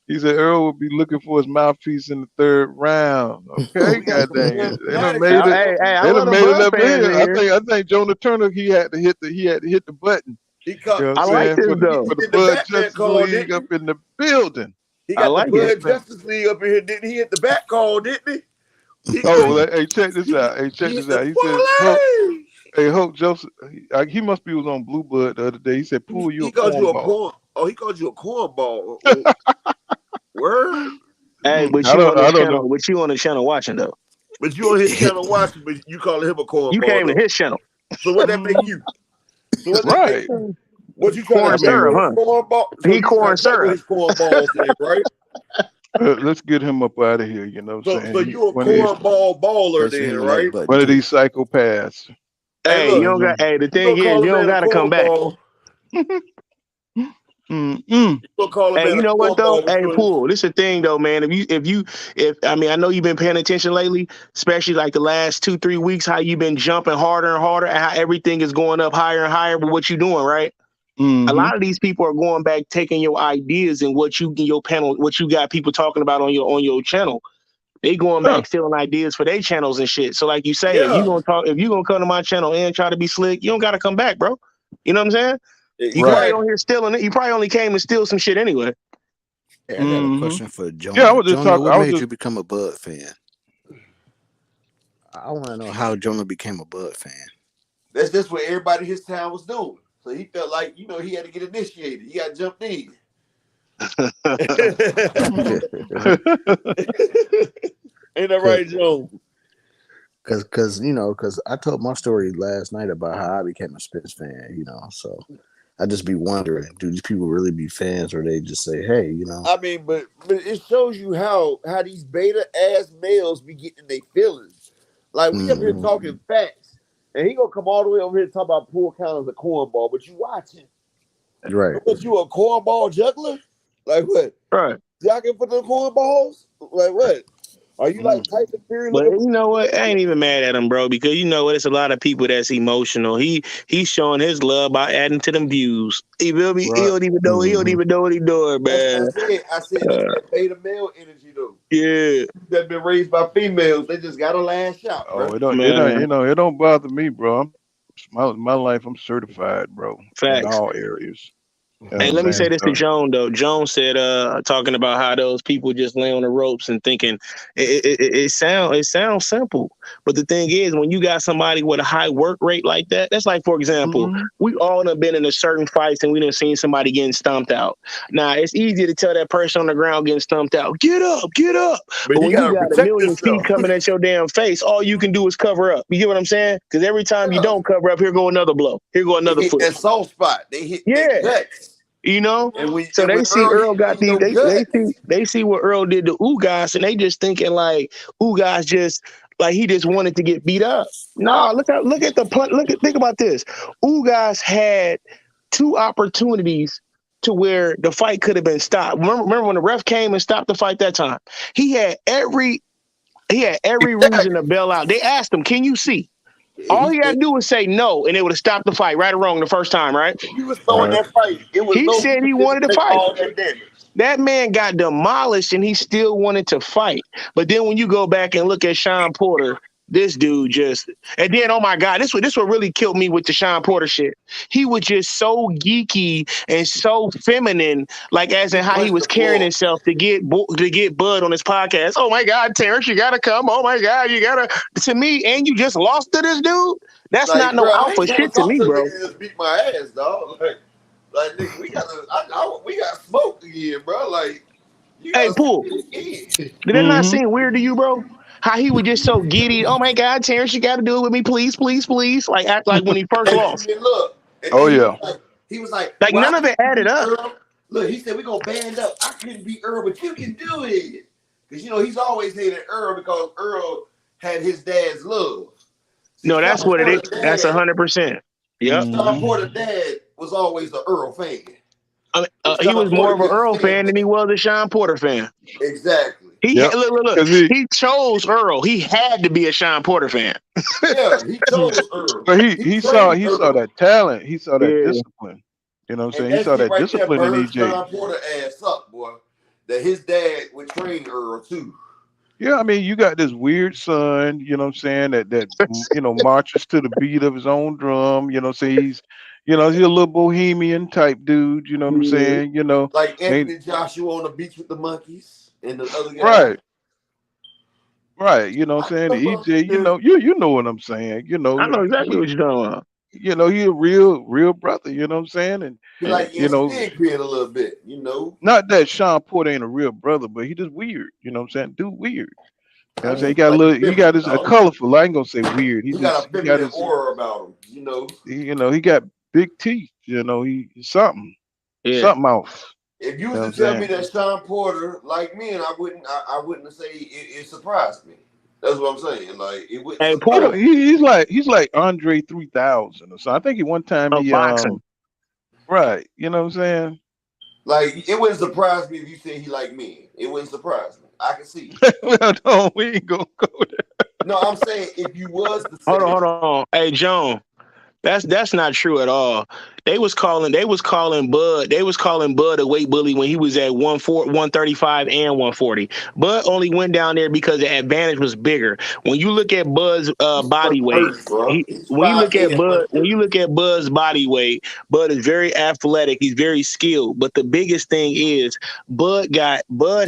He said Earl will be looking for his mouthpiece in the third round. Okay, goddamn it. They done made it up here. I think Jonah Turner he had to hit the button.
I like
this though. For the Bud Justice League up in the building.
He got the Bud Justice League up in here, didn't he? Hit the back call, didn't he?
Hey, check this out. He said, Hope Joseph. He must be was on Blue Blood the other day. He said, "Pull you a cornball."
He called you a cornball. Word.
Hey, but you on the channel watching though.
But you on his channel watching, but you calling him a cornball.
You came to his channel.
So what that make you? So what
right.
What you trying
corn
to
syrup, huh?
Cornball? So
he corn syrup.
His cornballs in, right?
Let's get him up out of here. You know what I'm saying?
So you a cornball baller then, right?
One of these psychopaths.
Hey, you don't got. Hey, the thing is, you don't got to come back. Hey, you know what though? Hey, Pool, this is the thing though, man. If I mean, I know you've been paying attention lately, especially like the last 2-3 weeks, how you've been jumping harder and harder, and how everything is going up higher and higher with what you're doing, right? A lot of these people are going back, taking your ideas and what you in your panel, what you got people talking about on your channel. They going back stealing ideas for their channels and shit. So like you say, if you gonna come to my channel and try to be slick, you don't gotta come back, bro. You know what I'm saying? You probably on here stealing it. You probably only came to steal some shit anyway.
Hey, I got a question for Jonah.
Yeah, I was just
Jonah,
talking.
what made you become a Bud fan? I want to know how Jonah became a Bud fan.
That's just what everybody in his town was doing. So he felt like, you know, he had to get initiated. He got jumped in. Ain't that right, Joe?
Cause you know, cause I told my story last night about how I became a Spence fan, you know. So I just be wondering, do these people really be fans, or they just say, hey, you know?
I mean, but it shows you how these beta ass males be getting their feelings. Like we up here talking facts, and he gonna come all the way over here to talk about pool count as a cornball, but you watching.
Right.
What, you a cornball juggler? Like what?
Right.
Jogging for the cornballs? Like what? Are you like Tyson Fury
But
looking
you know what? I ain't even mad at him, bro, because you know what? It's a lot of people that's emotional. He's showing his love by adding to them views. He feel me? He
Right.
don't even know. He don't even know what he doing, man.
That's what I said that's that beta male energy though.
Yeah,
That been raised by females, they just got a last shot, bro.
Oh, it don't,
man.
you know, it don't bother me, bro. My life, I'm certified, bro, in
Facts.
all areas. You know what
Hey,
I'm
let me
saying?
say this to Joan though. Joan said, talking about how those people just lay on the ropes and thinking it sounds simple, but the thing is, when you got somebody with a high work rate like that, that's like, for example, we all have been in a certain fights and we done seen somebody getting stomped out. Now it's easy to tell that person on the ground getting stomped out, get up, get up. But when you got a million feet coming at your damn face, all you can do is cover up. You get what I'm saying? Because every time you don't cover up, here go another blow, here go another foot.
That soft spot, they hit
Yeah.
guts.
You know, so
and
they
when
see Earl got these.
guts.
They see what Earl did to Ugas, and they just thinking like Ugas just like he just wanted to get beat up. No, look at the punt. Think about this. Ugas had 2 opportunities to where the fight could have been stopped. Remember when the ref came and stopped the fight that time? He had every reason to bail out. They asked him, "Can you see?" All he had to do was say no, and it would have stopped the fight, right or wrong, the first time, right?
He was throwing that fight.
He said he wanted to fight. That man got demolished, and he still wanted to fight. But then when you go back and look at Sean Porter, this dude just, and then, oh my God, this what really killed me with the Sean Porter shit. He was just so geeky and so feminine, like as in how he was carrying himself to get Bud on his podcast. Oh my God, Terrence, you gotta come. Oh my God, you gotta, to me, and you just lost to this dude? That's like, not no alpha shit to me, bro.
Just beat my ass, dog. Like nigga, we got smoked again, bro. Like,
hey, Pool, did that not seem weird to you, bro? How he was just so giddy. Oh my God, Terrence, you got to do it with me, please, please, please. Like act like when he first lost.
Look, he was like
well, none of it added up.
Earl. Look, he said we're gonna band up. I couldn't beat Earl, but you can do it. Because you know he's always hated Earl because Earl had his dad's love.
No, that's what it is. That's 100%. Yep.
Sean Porter's dad was always an Earl fan.
He was more of an Earl fan than he was a Sean Porter fan.
Exactly.
Look. He chose Earl. He had to be a Sean Porter fan.
Yeah, he chose Earl.
But he saw that talent. He saw that discipline. You know what I'm saying? He saw that discipline in EJ.
Sean Porter ass up, boy. That his dad would train Earl too.
Yeah, I mean, you got this weird son, you know what I'm saying, that you know, marches to the beat of his own drum, you know, so he's a little bohemian type dude, you know what I'm saying, you know.
Like Anthony Joshua on the beach with the monkeys and the other guy.
Right, you know what I'm saying? EJ, you know what I'm saying, you know.
I know exactly what you're talking about.
You know, he a real brother, you know what I'm saying? And
like
you know,
a little bit, you know.
Not that Sean Porter ain't a real brother, but he just weird, you know what I'm saying? Dude weird. You know what I'm saying? He got this colorful. I ain't gonna say weird. He got a feminine
aura about him, you know.
He got big teeth, you know, he's something else.
If you was to tell me that Sean Porter like me, and I wouldn't say it surprised me. That's what I'm saying. Like it would.
Hey, Porter,
he's like Andre 3000 or something. I think he one time
boxing.
Right. You know what I'm saying?
Like it wouldn't surprise me if you said he like me. It wouldn't surprise me. I can see.
Well, no, we ain't gonna go there.
No, I'm saying if you was to say
hold on. Hey, Joan. That's not true at all. They was calling Bud a weight bully when he was at 135 and 140. Bud only went down there because the advantage was bigger. When you look at Bud's body weight, when you look at Bud's body weight, Bud is very athletic. He's very skilled. But the biggest thing is Bud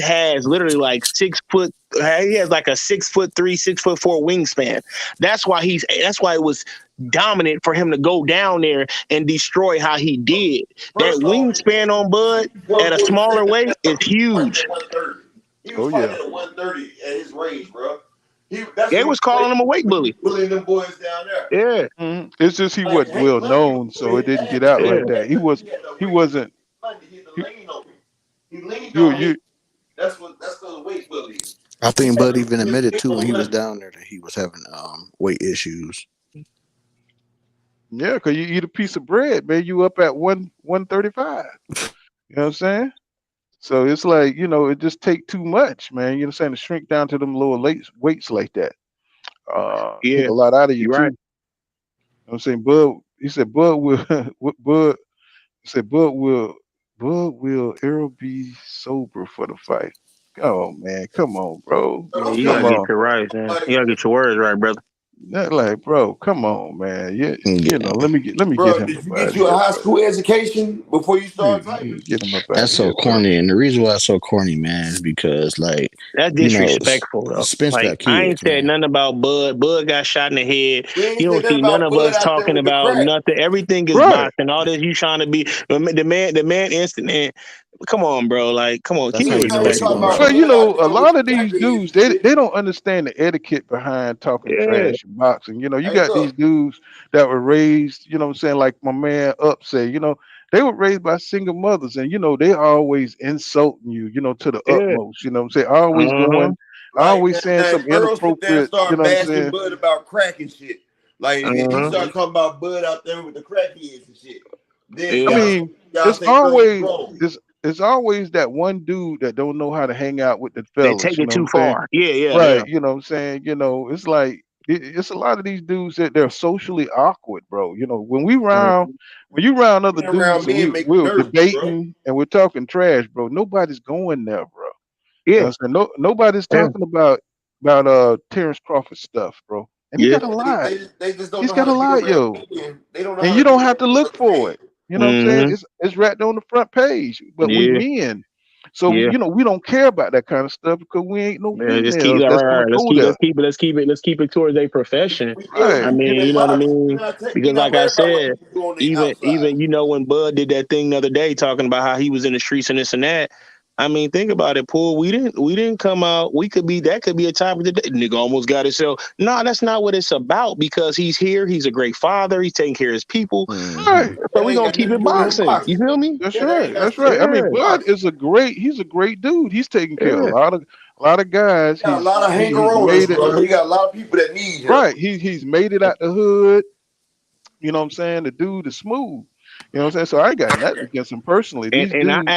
has literally like 6 foot. He has like a 6'3", 6'4" wingspan. That's why it was dominant for him to go down there and destroy how he did. That wingspan on Bud at a smaller weight is huge.
He was fighting at 130 at his range, bro.
They was calling him a weight bully.
Bullying them boys down there.
Yeah.
It's just he wasn't well known, so it didn't get out like that. He wasn't.
He leaned
You
on
you
him. That's called weight bullying.
I think Bud even admitted too when he was down there that he was having weight issues.
Yeah, because you eat a piece of bread, man, you up at 135. You know what I'm saying? So it's like, it just take too much, man. You know what I'm saying? To shrink down to them lower weights like that. Take a lot out of you
you're
too.
right.
You know what I'm saying? Bud, he said Bud will Bud he said Bud will Errol be sober for the fight. Oh man, come on, bro.
Yeah, you
Come
gotta get
on.
your right, man. You gotta get your words right, brother.
Like, bro, come on, man. Let me get
Bro,
him
did
up
you
out
get
of
you a
here,
high
bro.
school education before you start fighting?
Get him up out
That's
of
so
here, bro.
corny, and the reason why it's so corny, man, is because like
That's disrespectful, though.
Spence
Like,
got kids.
I ain't said
Man.
nothing about Bud. Bud got shot in the head.
We ain't
You
say
don't
nothing
see none
about
of
Bud
us
out there
talking
with the
about
crack.
nothing. Everything is
Right.
boxing. All this you trying to be the man instant. Man, come on, bro. Like, come on,
That's
keep
how
it
you know it's
respectful,
emotional.
bro.
Well, a lot of these dudes, they don't understand the etiquette behind talking
Yeah,
trash in boxing. You
Hey,
got
look.
these dudes that were raised, what I'm saying, like my man Up said, they were raised by single mothers, and they always insulting you, to the
yeah.
utmost. You know what I'm saying? Always
Uh-huh.
always
Like
saying
now,
some
Earl sit there and
inappropriate, you
start
know what I'm
bashing
saying?
Bud about crack and shit. Like he
Uh-huh.
start talking about Bud out there with the crackheads and shit. Then
I
Yeah.
mean,
y'all
it's
say Earl
always
wrong.
it's always that one dude that don't know how to hang out with the
They
fellas.
take
You
it
know what
too
I'm saying?
far. Yeah.
Right. You know what I'm saying? It's like it's a lot of these dudes that they're socially awkward, bro. When you round other
Being around
dudes and
me and make you
we're
nervous, bro.
debating and we're talking trash, bro, nobody's going there, bro. You know
Yeah.
what I'm saying? Nobody's
Yeah.
talking about Terrence Crawford stuff, bro. And he
Yeah.
got a lot.
They just don't
He's
know how
got a
to be
lot,
around
yo.
men. They don't know
And
how
you
to be
don't have to
around
look
other
for
men.
it. You know what I'm saying?
Mm-hmm.
It's right there on the front page. But we
Yeah.
men. So
Yeah.
we don't care about that kind of stuff because we ain't no
Yeah, just keep
females
that
that's
right.
gonna
Let's
go
keep
there.
let's keep it towards a profession.
Yeah,
I
Right.
mean,
in
you know what I
boxing,
mean?
we
Because
not
like I
worried about what
said,
people do on the outside.
even when Bud did that thing the other day talking about how he was in the streets and this and that. I mean, think about it, Paul. We didn't come out. That could be a topic today. Nigga almost got himself. No, that's not what it's about because he's here. He's a great father. He's taking care of his people.
Right.
So
That
we
ain't
gonna
got
keep
nothing to
it
do with him
boxing. You
boxing.
feel me?
That's
Yeah, that
right.
ain't got
That's
shit to
right. I
do
mean,
with
Yeah.
Bud
boxing.
is he's a great dude. He's taking care of
Yeah.
a lot of guys.
He got a lot of
He's
hanger-oners,
made it
bro. He got a lot of people that need him.
right. He's made it out the hood. You know what I'm saying? The dude is smooth. You know what I'm saying? So I ain't got nothing against him personally. These
And
dudes,
I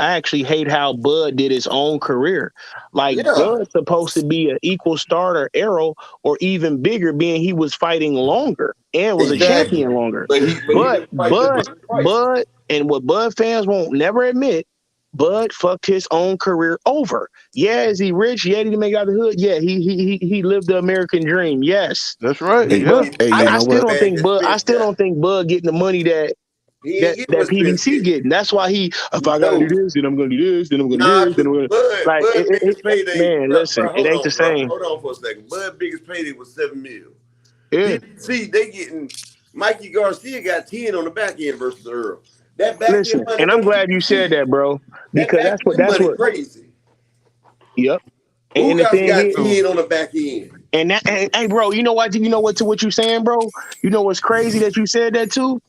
actually hate how Bud did his own career. Like
Yeah.
Bud's supposed to be an equal starter arrow or even bigger, being he was fighting longer and was a
Exactly.
champion longer.
But he
But
didn't fight the good fight.
Bud and what Bud fans won't never admit, Bud fucked his own career over. Yeah, is he rich? Yeah, did he make it out of the hood? Yeah, he lived the American dream. Yes.
that's right.
Hey,
Yeah.
But
hey, you know what?
I still don't think Bud getting the money
He ain't getting
that
what Spence
PBC
get.
getting. That's why if I gotta do
No.
this, then I'm gonna do this, then I'm gonna do
Nah,
this, then
because
I'm gonna
Bud biggest payday,
man, listen,
bro,
it
hold
ain't the
on, bro.
same.
Hold on for a second. Bud biggest payday was $7 million.
Yeah.
PBC, they getting Mikey Garcia got 10 on the back end versus Earl. That back end
Listen,
money
and
for
I'm glad you
PBC,
said that, bro,
that
because
back end
that's
money
what
crazy.
yep. And the
Ugas
thing
got
is,
10 on the back end.
and hey bro, you know what you saying, bro? You know what's crazy that you said that too?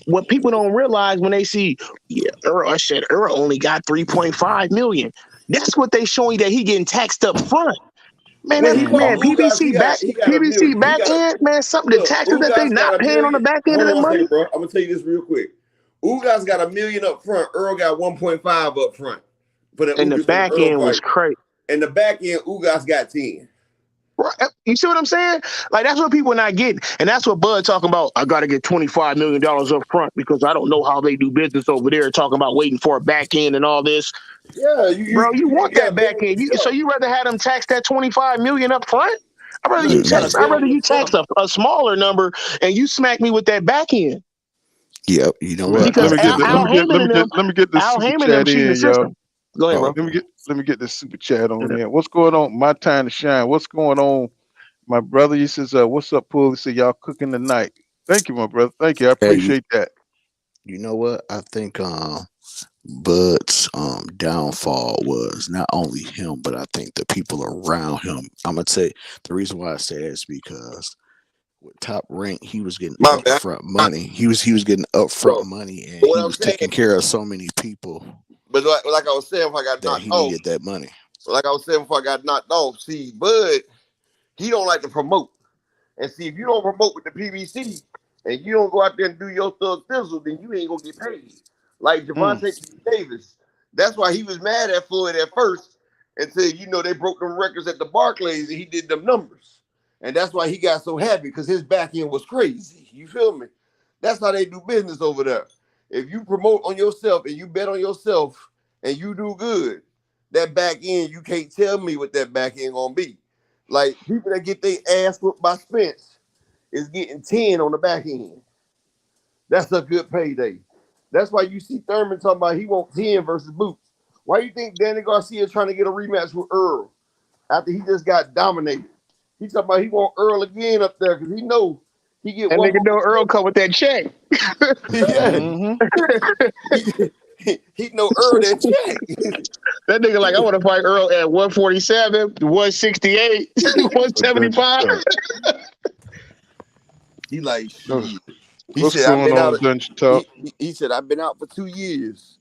What people don't realize when they see, yeah, Earl only got 3.5 million. That's what they showing that he getting taxed up front. Man,
When he fought Ugas, he got $1 million.
PBC back end, man, the
Look,
taxes that they
Ugas got
not
$1
paying on the
million.
back end
Hold
of
on
that
one
money.
second, bro. I'm gonna tell you this real quick. Ugas got $1 million up front. Earl got 1.5 up front for the
And the back
Earl
end was
fight.
crazy.
And the back end, Ugas got 10.
Right. You see what I'm saying? Like, that's what people are not getting. And that's what Bud talking about. I got to get $25 million up front because I don't know how they do business over there, talking about waiting for a back end and all this.
Yeah,
Bro, you want
gotta
that
bet
back
on
end.
yourself.
So you rather have them tax that $25 million up front? I'd rather you
gotta
tax
bet on
a smaller number and you smack me with that back end.
Yep. You know what?
Because Al
Let me get this
Al
super
Heyman them
chat
cheating the
in, y'all.
system. Go ahead, bro.
Let me get this super chat on there. What's going on? My time to shine. What's going on, my brother? He says, "What's up, Pool?" He said, "Y'all cooking tonight." Thank you, my brother. Thank you. I
Hey,
appreciate that.
you know what? I think Bud's downfall was not only him, but I think the people around him. I'm gonna say the reason why I say that is because with Top Rank, he was getting
My bad.
upfront money. He was getting upfront money, and
What
he
I'm
was
saying,
taking care of so many people
but like I was saying, if I got
that
knocked
he
off,
needed that money.
like I was saying before I got knocked off, see, Bud, he don't like to promote. And see, if you don't promote with the PBC and you don't go out there and do your thug thizzle, then you ain't gonna get paid. Like Javante Davis, that's why he was mad at Floyd at first until they broke them records at the Barclays and he did them numbers, and that's why he got so happy because his back end was crazy. You feel me? That's how they do business over there. If you promote on yourself and you bet on yourself and you do good, that back end you can't tell me what that back end gonna be. Like people that get their ass whooped by Spence is getting 10 on the back end. That's a good payday. That's why you see Thurman talking about he wants 10 versus Boots. Why do you think Danny Garcia is trying to get a rematch with Earl after he just got dominated? He talking about he want Earl again up there because he know he get
that
one.
Nigga know Earl come with that check.
He know Earl that check.
That nigga like, I want to fight Earl at 147, 168, 175.
He like, shit.
What's going on, Dungeon Talk?
He said, I've been out for 2 years.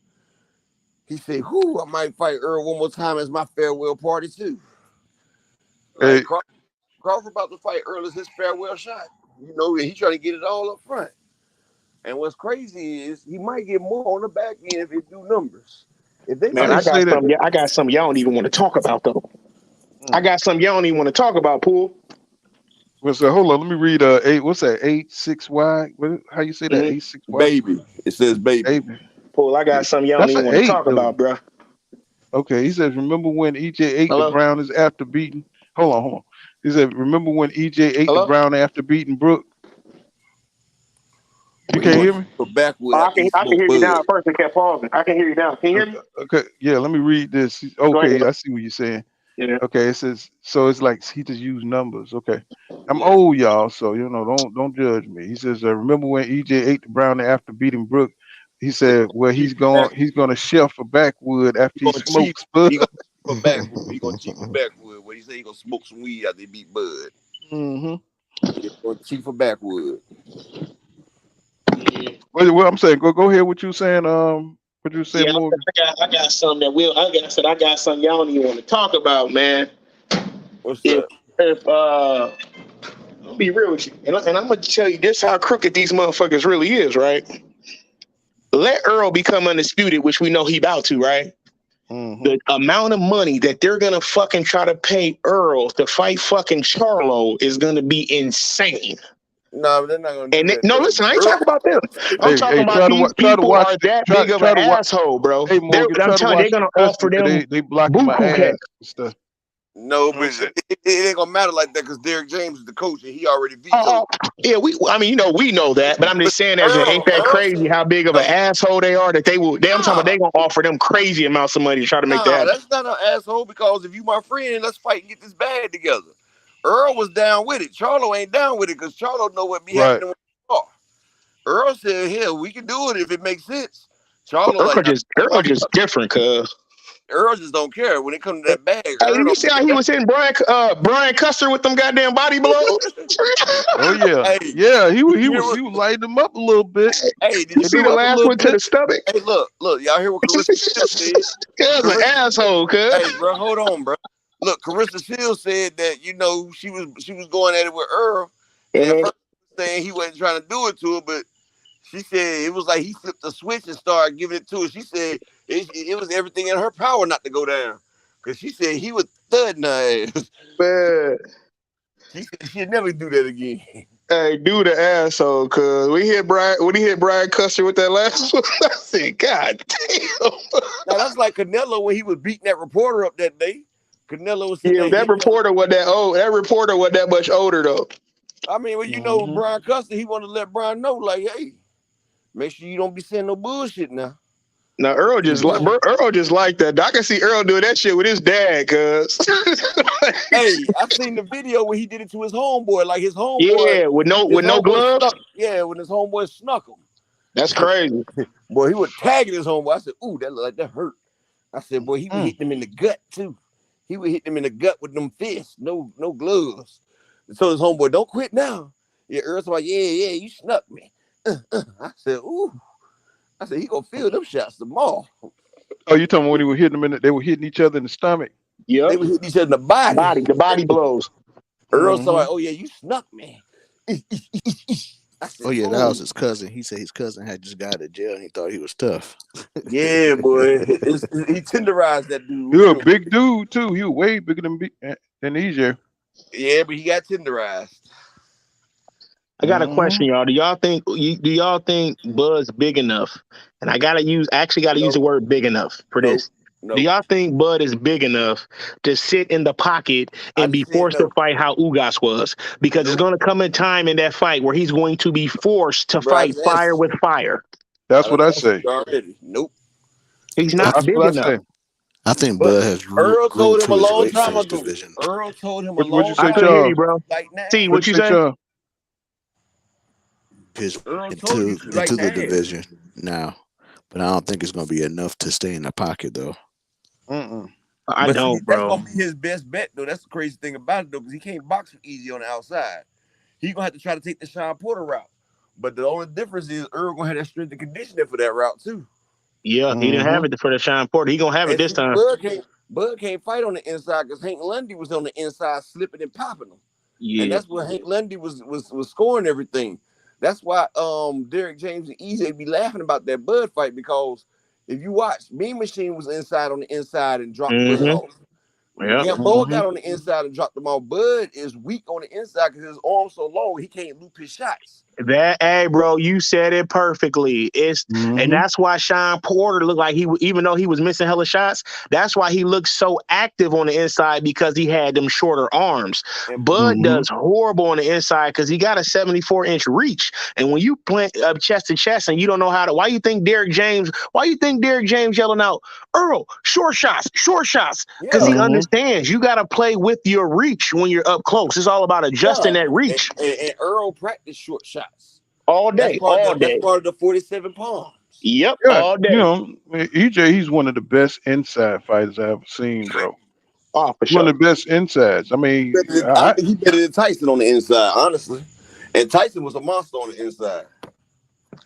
He said, I might fight Earl one more time as my farewell party too. Like, Crawford about to fight Earl as his farewell shot. And he trying to get it all up front. And what's crazy is he might get more on the back end if it do numbers. If they
I got something y'all don't even want to talk about though. I got something y'all don't even want to talk about, Pool.
Well, so hold on, let me read what's that? 86Y? How you say that? 86Y?
Baby. It says baby.
Pool, I got something y'all don't even want to talk about, bro.
Okay, he says, remember when EJ ate the Browners after beating? Hold on. He said, remember when EJ ate the Brown after beating Brooke? You can't hear me?
I can hear you now. At first, it kept pausing. I can hear you now. Can you hear me?
Okay, yeah. Let me read this. Okay, I see what you're saying.
Yeah.
Okay, it says so. It's like he just used numbers. Okay, I'm old, y'all, so don't judge me. He says, remember when EJ ate the brownie after beating Brooke? He said, well, he's gonna chef for backwood after he smokes Bud.
He gonna cheat for backwood. What he say? He gonna smoke some weed after he beat Bud. He's gonna cheat for backwood.
Well, I'm saying, go ahead. What you saying? What you saying? Morgan?
I got something I got something y'all don't even want to talk about, man.
What's that?
I'll be real with you, and I'm gonna tell you this: how crooked these motherfuckers really is, right? Let Earl become undisputed, which we know he about to, right? The amount of money that they're gonna fucking try to pay Earl to fight fucking Charlo is gonna be insane.
No, they're not gonna do that.
No, listen, I ain't talking about them. I'm talking about these people are that big of an asshole, bro.
Hey, Morgan,
I'm telling you, they're gonna offer them
they blocking my ass and stuff.
No, but it ain't gonna matter like that because Derrick James is the coach and he already vetoed.
Yeah, we know that, but I'm just saying, ain't that crazy how big of an asshole they are that I'm talking about they gonna offer them crazy amounts of money to try to make that.
That's not an asshole because if you my friend, let's fight and get this bag together. Earl was down with it. Charlo ain't down with it because Charlo know what be happening with Earl. Earl said, hell, we can do it if it makes sense.
Earl just different, cuz.
Earl just don't care when it comes to that bag.
Hey, did you see how he was hitting Brian Custer with them goddamn body blows?
Oh yeah, yeah. He was lighting them up a little bit.
Hey,
did you see the last one to the stomach?
Hey, look, y'all hear what Carissa Shields said?
Cuz an asshole, cuz.
Hey, bro, hold on, bro. Look, Carissa Shields said that she was going at it with Earl, and at first saying he wasn't trying to do it to her, but she said it was like he flipped the switch and started giving it to her. She said it was everything in her power not to go down because she said he was thudding her ass.
Man.
She said she'd never do that again.
Hey, dude, the asshole, cuz when he hit Brian Custer with that last one, I said, God damn.
Now that's like Canelo when he was beating that reporter up that day. Canelo was
that reporter wasn't that old. That reporter wasn't that much older though.
I mean, well, Brian Custer, he wanted to let Brian know, like, hey, make sure you don't be saying no bullshit now.
Now Earl just like that. I can see Earl doing that shit with his dad, cuz.
Hey, I seen the video where he did it to his homeboy, like his homeboy.
Yeah, with no gloves.
Yeah, when his homeboy snuck him.
That's crazy.
Boy, he was tagging his homeboy. I said, ooh, that look like that hurt. I said, boy, he was hitting him in the gut too. He was hitting him in the gut with them fists, no gloves. So his homeboy, don't quit now. Yeah, Earl's like, yeah, you snuck me. I said, ooh. I said, he gonna feel them shots tomorrow.
Oh, you talking about when he was hitting them they were hitting each other in the stomach?
Yeah,
they were hitting each other in the body.
The body blows.
Earl said, like, oh yeah, you snuck me. I said,
Oh yeah, that was his cousin. He said his cousin had just got out of jail and he thought he was tough.
Yeah, boy. He tenderized that dude.
He was a big dude too. He was way bigger than EJ.
Yeah, but he got tenderized.
I got a question, y'all. Do y'all think Bud's big enough? And I gotta use the word big enough for this.
No.
Do y'all think Bud is big enough to sit in the pocket and be forced to fight how Ugas was? Because it's going to come a time in that fight where he's going to be forced to fight fire with fire.
That's what I say.
Nope.
He's not big enough.
I think Bud has
Earl told him a long time ago.
Division.
Earl told him
What
a long
you
time
say,
ago.
Charles?
You, bro.
Like now.
See what you say?
Into the division now. But I don't think it's going to be enough to stay in the pocket, though.
I don't, bro.
That's going to be his best bet, though. That's the crazy thing about it, though, because he can't box easy on the outside. He's going to have to try to take the Sean Porter route. But the only difference is Earl going to have that strength and conditioning for that route, too.
Yeah, he didn't have it for the Sean Porter. He going to have it this time.
Bud can't fight on the inside because Hank Lundy was on the inside slipping and popping him.
Yeah.
And that's where Hank Lundy was scoring everything. That's why Derek James and EJ be laughing about that Bud fight, because if you watch, Mean Machine was on the inside and dropped Bud off. Yeah, Bud got on the inside and dropped them off. Bud is weak on the inside because his arm's so long he can't loop his shots.
Hey, bro, you said it perfectly. And that's why Sean Porter looked like even though he was missing hella shots, that's why he looked so active on the inside, because he had them shorter arms. Bud does horrible on the inside because he got a 74-inch reach. And when you plant up chest to chest and you don't know how to, why you think Derek James yelling out, Earl, short shots? Because he understands you got to play with your reach when you're up close. It's all about adjusting that reach.
And Earl practiced short shots.
All day.
That's part of the 47 pounds.
Yep,
Yeah,
all day.
you know, EJ, he's one of the best inside fighters I've ever seen, bro.
Oh, for sure.
One of the best insides. I mean,
I think he's better than Tyson on the inside, honestly. And Tyson was a monster on the inside.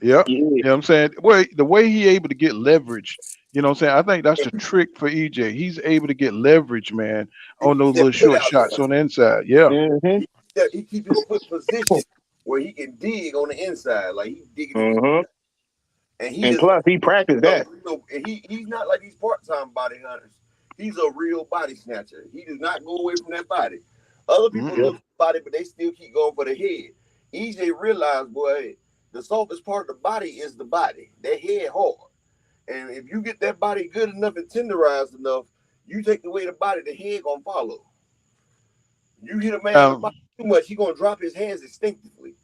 Yeah. You know what I'm saying? Well, the way he able to get leverage, you know what I'm saying? I think that's the trick for EJ. He's able to get leverage, man, on those little short shots on the inside. Yeah.
He keeps his foot positioned where he can dig on the inside. Like he's digging. And
plus, he practiced that.
And he's not like these part-time body hunters. He's a real body snatcher. He does not go away from that body. Other people look at the body, but they still keep going for the head. EJ realized, boy, the softest part of the body is the body. That head hard. And if you get that body good enough and tenderized enough, you take away the body, the head gonna follow. You hit a man in the body too much, he gonna drop his hands instinctively.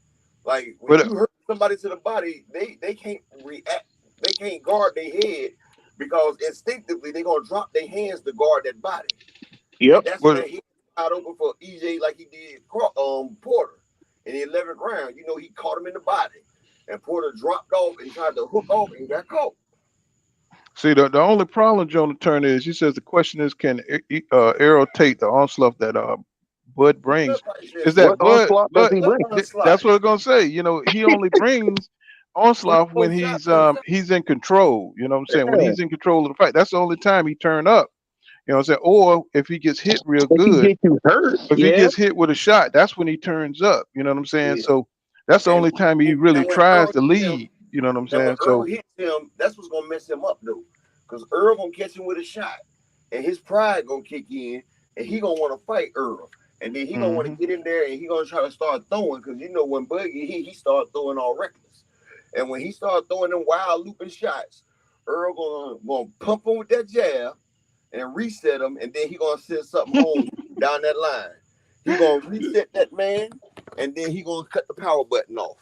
Like when you hurt somebody to the body, they can't react, they can't guard their head because instinctively they're gonna drop their hands to guard that body.
Yep.
That's why he got open for EJ like he did Porter in the 11th round. You know, he caught him in the body, and Porter dropped off and tried to hook off and got caught.
See, the only problem, Jonah Turner, is he says the question is, can Errol take the onslaught that Bud brings? Is that Bud? That's what I'm gonna say. You know, he only brings onslaught when he's in control. You know what I'm saying? When he's in control of the fight, that's the only time he turn up. You know what I'm saying? Or if he gets hit real good, if he gets hit with a shot, that's when he turns up. You know what I'm saying? So that's the only time he really tries to lead. You know what I'm saying?
So Earl hits him, that's what's gonna mess him up though, because Earl gonna catch him with a shot, and his pride gonna kick in, and he gonna want to fight Earl, and then he gonna want to get in there, and he gonna try to start throwing, because you know when Bud get hit, he start throwing all reckless, and when he start throwing them wild looping shots, Earl gonna pump him with that jab, and reset him, and then he gonna send something home down that line. He gonna reset that man, and then he gonna cut the power button off.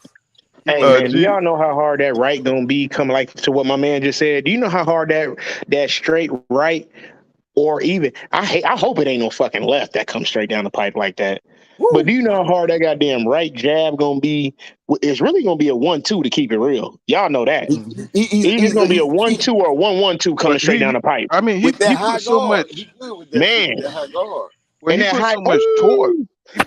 Hey man, do y'all know how hard that right gonna be? Come like to what my man just said. Do you know how hard that straight right or even I hope it ain't no fucking left that comes straight down the pipe like that. But
Woo.
do you know how hard that goddamn right jab gonna be? It's really gonna be a 1-2 to keep it real. Y'all know that. Either it's gonna be a 1-2 or a 1-1-2 coming
But
straight down the pipe.
I mean,
With that
he
high
put so
guard,
much.
he good with that shit.
Man,
With that high guard.
Well,
and
he
that
put
high.
so much torque.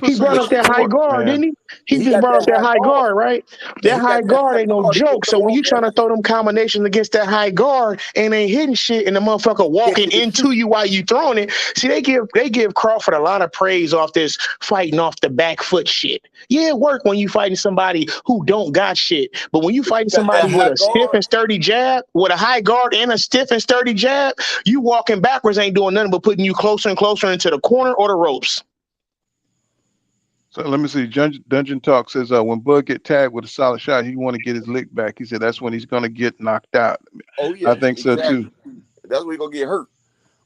He
So
brought
much
up that high
torque,
guard,
man.
didn't he? He
He
just
got
brought up
that
that
high
high
guard.
guard, right?
And
That
he got
high
that
guard
high
ain't no
guard. He can
joke. So
throw
when
off
you trying to
that.
throw them combinations against that high guard and ain't hitting shit, and the motherfucker walking
Catching and
into
shooting.
you while you throwing it, see they give Crawford a lot of praise off this fighting off the back foot shit. Yeah, it work when you fighting somebody who don't got shit, but when you
But you
fighting
got that
somebody with
high
a stiff
guard.
and sturdy jab, with a high guard and a stiff and sturdy jab, you walking backwards ain't doing nothing but putting you closer and closer into the corner or the ropes.
So let me see. Dungeon Talk says when Bud get tagged with a solid shot, he want to get his lick back. He said that's when he's gonna get knocked out.
Oh
I
yeah,
think so too.
exactly. That's when he gonna get hurt.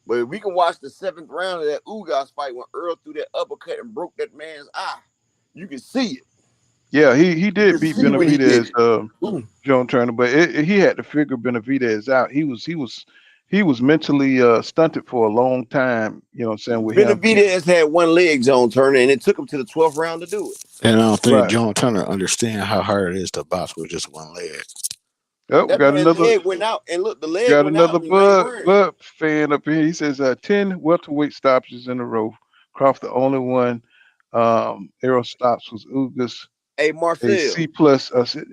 But we can watch the 7th round of that Ugas fight when Earl threw that uppercut and broke that man's eye. You can see it.
Yeah, he
You
did
can
beat
see when he did
Benavidez,
it.
Joan Turner, but he had to figure Benavidez out. He was mentally stunted for a long time. You know what I'm saying with him.
Benavidez had one leg, John Turner, and it took him to the 12th round to do it.
And I don't think
Right.
John Turner understand how hard it is to box with just one leg.
Oh,
That man's leg went out, and look, the leg
got
went out
another
in the 9th round.
Bud fan up here. He says 10 welterweight stoppages in a row. Crawford the only one. Arrow stops was Ugas.
Hey,
A
Marcel,
C plus.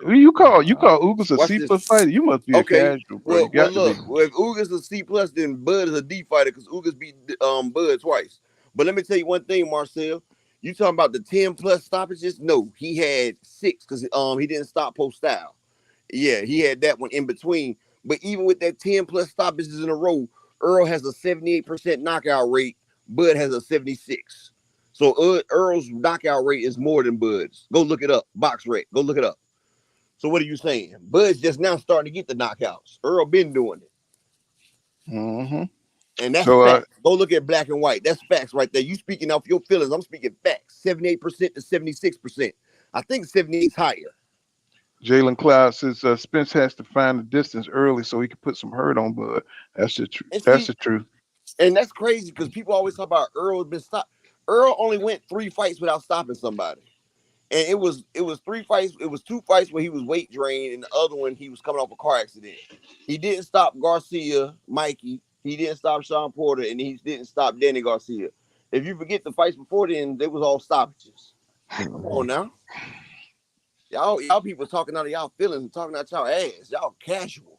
You call Ugas a
watch
C
this.
plus fighter? You must be a
Okay,
casual, bro. You
well,
got to be.
look, if Ugas a C plus, then Bud is a D fighter because Ugas beat Bud twice. But let me tell you one thing, Marcel. You talking about the 10 plus stoppages? No, he had 6 because he didn't stop post style. Yeah, he had that one in between. But even with that 10 plus stoppages in a row, Earl has a 78% knockout rate. Bud has a 76. So Earl's knockout rate is more than Bud's. Go look it up. Box rate. Go look it up. So what are you saying? Bud's just now starting to get the knockouts. Earl been doing it.
Mm-hmm.
And that's
So
facts. Go look at black and white. That's facts right there. You speaking off your feelings. I'm speaking facts. 78% to 76%. I think 78 is higher.
Jalen Cloud says Spence has to find the distance early so he can put some hurt on Bud. That's the truth. That's the truth.
And that's crazy because people always talk about Earl has been stopped. Earl only went 3 fights without stopping somebody. And it was 3 fights. It was 2 fights where he was weight drained, and the other one he was coming off a car accident. He didn't stop Garcia, Mikey. He didn't stop Sean Porter, and he didn't stop Danny Garcia. If you forget the fights before then, they was all stoppages. Come on now. Y'all people talking out of y'all feelings and talking out y'all ass. Y'all casual.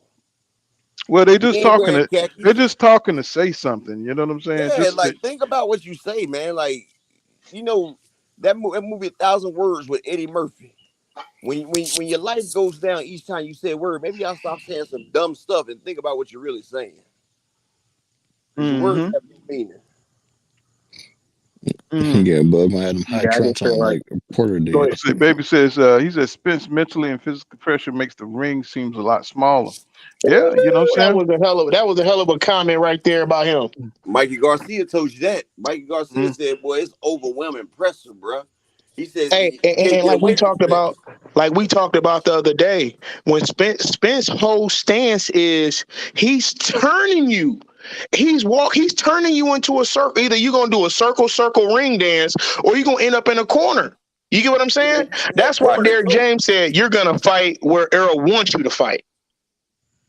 Well, they just talking
wearing
to
khakis.
they're just talking to say something. You know what I'm saying?
Yeah, like think about what you say, man. Like, you know, that movie 1,000 Words with Eddie Murphy. When your life goes down each time you say a word, maybe y'all stop saying some dumb stuff and think about what you're really saying. Your words have meaning.
Yeah, Bud might have them high trunks on like Porter did.
So baby says he says Spence mentally and physical pressure makes the ring seems a lot smaller. Yeah, you know what I'm saying?
That was a hell of a comment right there about him.
Mikey Garcia told you that. Mikey Garcia said, "Boy, it's overwhelming pressure, bro." He says,
"Hey, and like we talked about the other day, when Spence whole stance is he's turning you." He's turning you into a circle. Either you're gonna do a circle ring dance, or you're gonna end up in a corner. You get what I'm saying? That's why Derek James said you're gonna fight where Errol wants you to fight.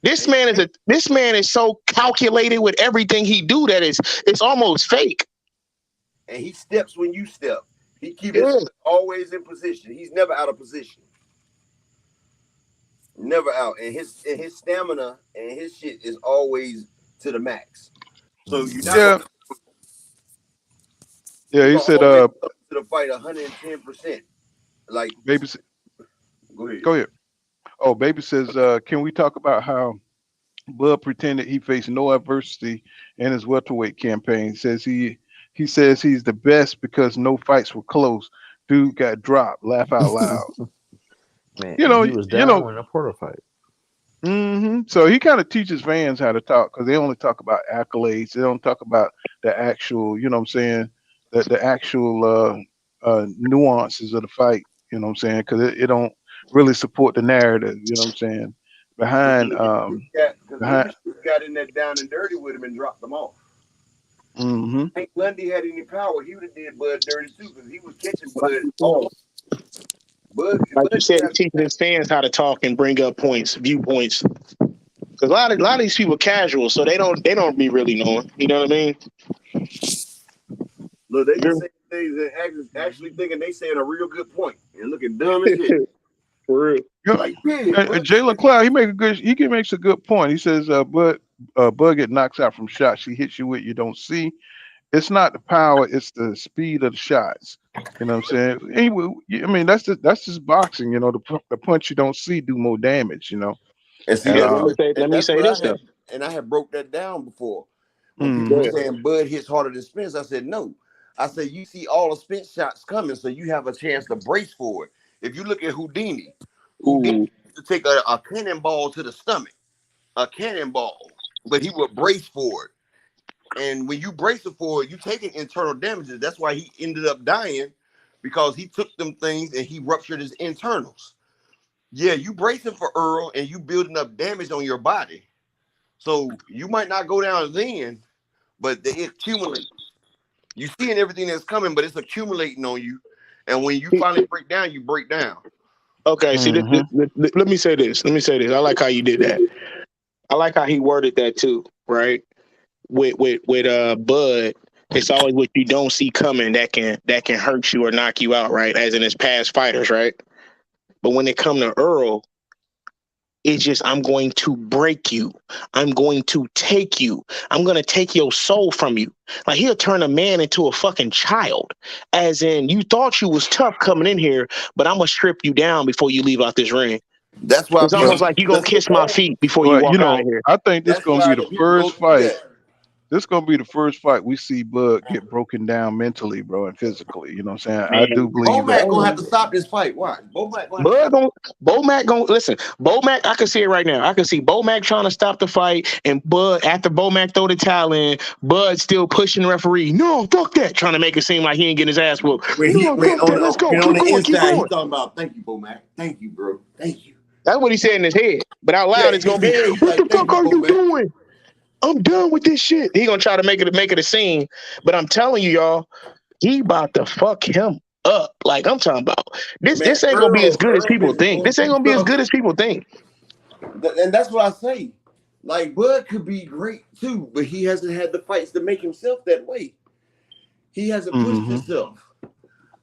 This man is so calculated with everything he do that it's almost fake.
And he steps when you step. He keeps his always in position. He's never out of position. Never out. And his stamina and his shit is always to the max. So you not
he said
to the fight 110%. Like
baby go ahead. Oh, baby says can we talk about how Bud pretended he faced no adversity in his welterweight campaign? Says he says he's the best because no fights were close. Dude got dropped. Laugh out loud.
Man, he was down in a Porter fight.
So he kind of teaches fans how to talk because they only talk about accolades. They don't talk about the actual, you know what I'm saying, the actual nuances of the fight. You know what I'm saying? Because it don't really support the narrative. You know what I'm saying? Behind
got in that down and dirty with him and dropped them off.
Mm-hmm.
Hank Lundy had any power, he would have did Bud dirty too, because he was catching Bud all. Bud
Like you said,
got
teaching his fans how to talk and bring up points, viewpoints. Because a lot of these people casual, so they don't be really knowing. You know what I mean?
look, they can say things and actually thinking they saying a real good point and looking dumb as shit.
For real.
Like,
Jalen Cloud, he makes a good point. He says, Bud get knocks out from shots. He hits you with you don't see. It's not the power, it's the speed of the shots. You know what I'm saying? Anyway, I mean that's just boxing. You know, the punch you don't see do more damage. You know.
And see,
let me say this though.
And I had broke that down before. When
Mm-hmm.
people were saying Bud hits harder than Spence, I said no. I said you see all the Spence shots coming, so you have a chance to brace for it. If you look at Houdini used to take a cannonball to the stomach, a cannonball, but he would brace for it. And when you brace it for it, you taking internal damages. That's why he ended up dying, because he took them things and he ruptured his internals. Yeah, you bracing for Earl and you building up damage on your body. So you might not go down then, but it accumulates. You seeing everything that's coming, but it's accumulating on you. And when you finally break down, you break down.
Okay, see, let me say this. I like how you did that. I like how he worded that too, right? With Bud, it's always what you don't see coming that can hurt you or knock you out, right? As in his past fighters, right? But when it come to Earl, it's just, I'm going to break you. I'm going to take you. I'm going to take your soul from you. Like, he'll turn a man into a fucking child. As in, you thought you was tough coming in here, but I'm going to strip you down before you leave out this ring.
That's why
it's almost like you're going to kiss my feet before you walk out of here.
I think this is going to be the first fight. This is going to be the first fight we see Bud get broken down mentally, bro, and physically. You know what I'm saying? I do believe that.
Bomac going to have to stop this fight. Why? Bomac
going to listen. Bomac, I can see it right now. I can see Bomac trying to stop the fight, and Bud, after Bomac throw the towel in, Bud still pushing the referee. No, fuck that. Trying to make it seem like he ain't getting his ass whooped. Let's go. Keep going.
He's talking about, thank you, Bomac. Thank you, bro. Thank you.
That's what he said in his head. But out loud, it's going to be, what the fuck are you doing? I'm done with this shit. He gonna try to make it a scene, but I'm telling you, y'all, he about to fuck him up. Like, I'm talking about this. This ain't gonna be as good as people think. This ain't gonna be as good as people think.
And that's what I say. Like, Bud could be great too, but he hasn't had the fights to make himself that way. He hasn't pushed himself,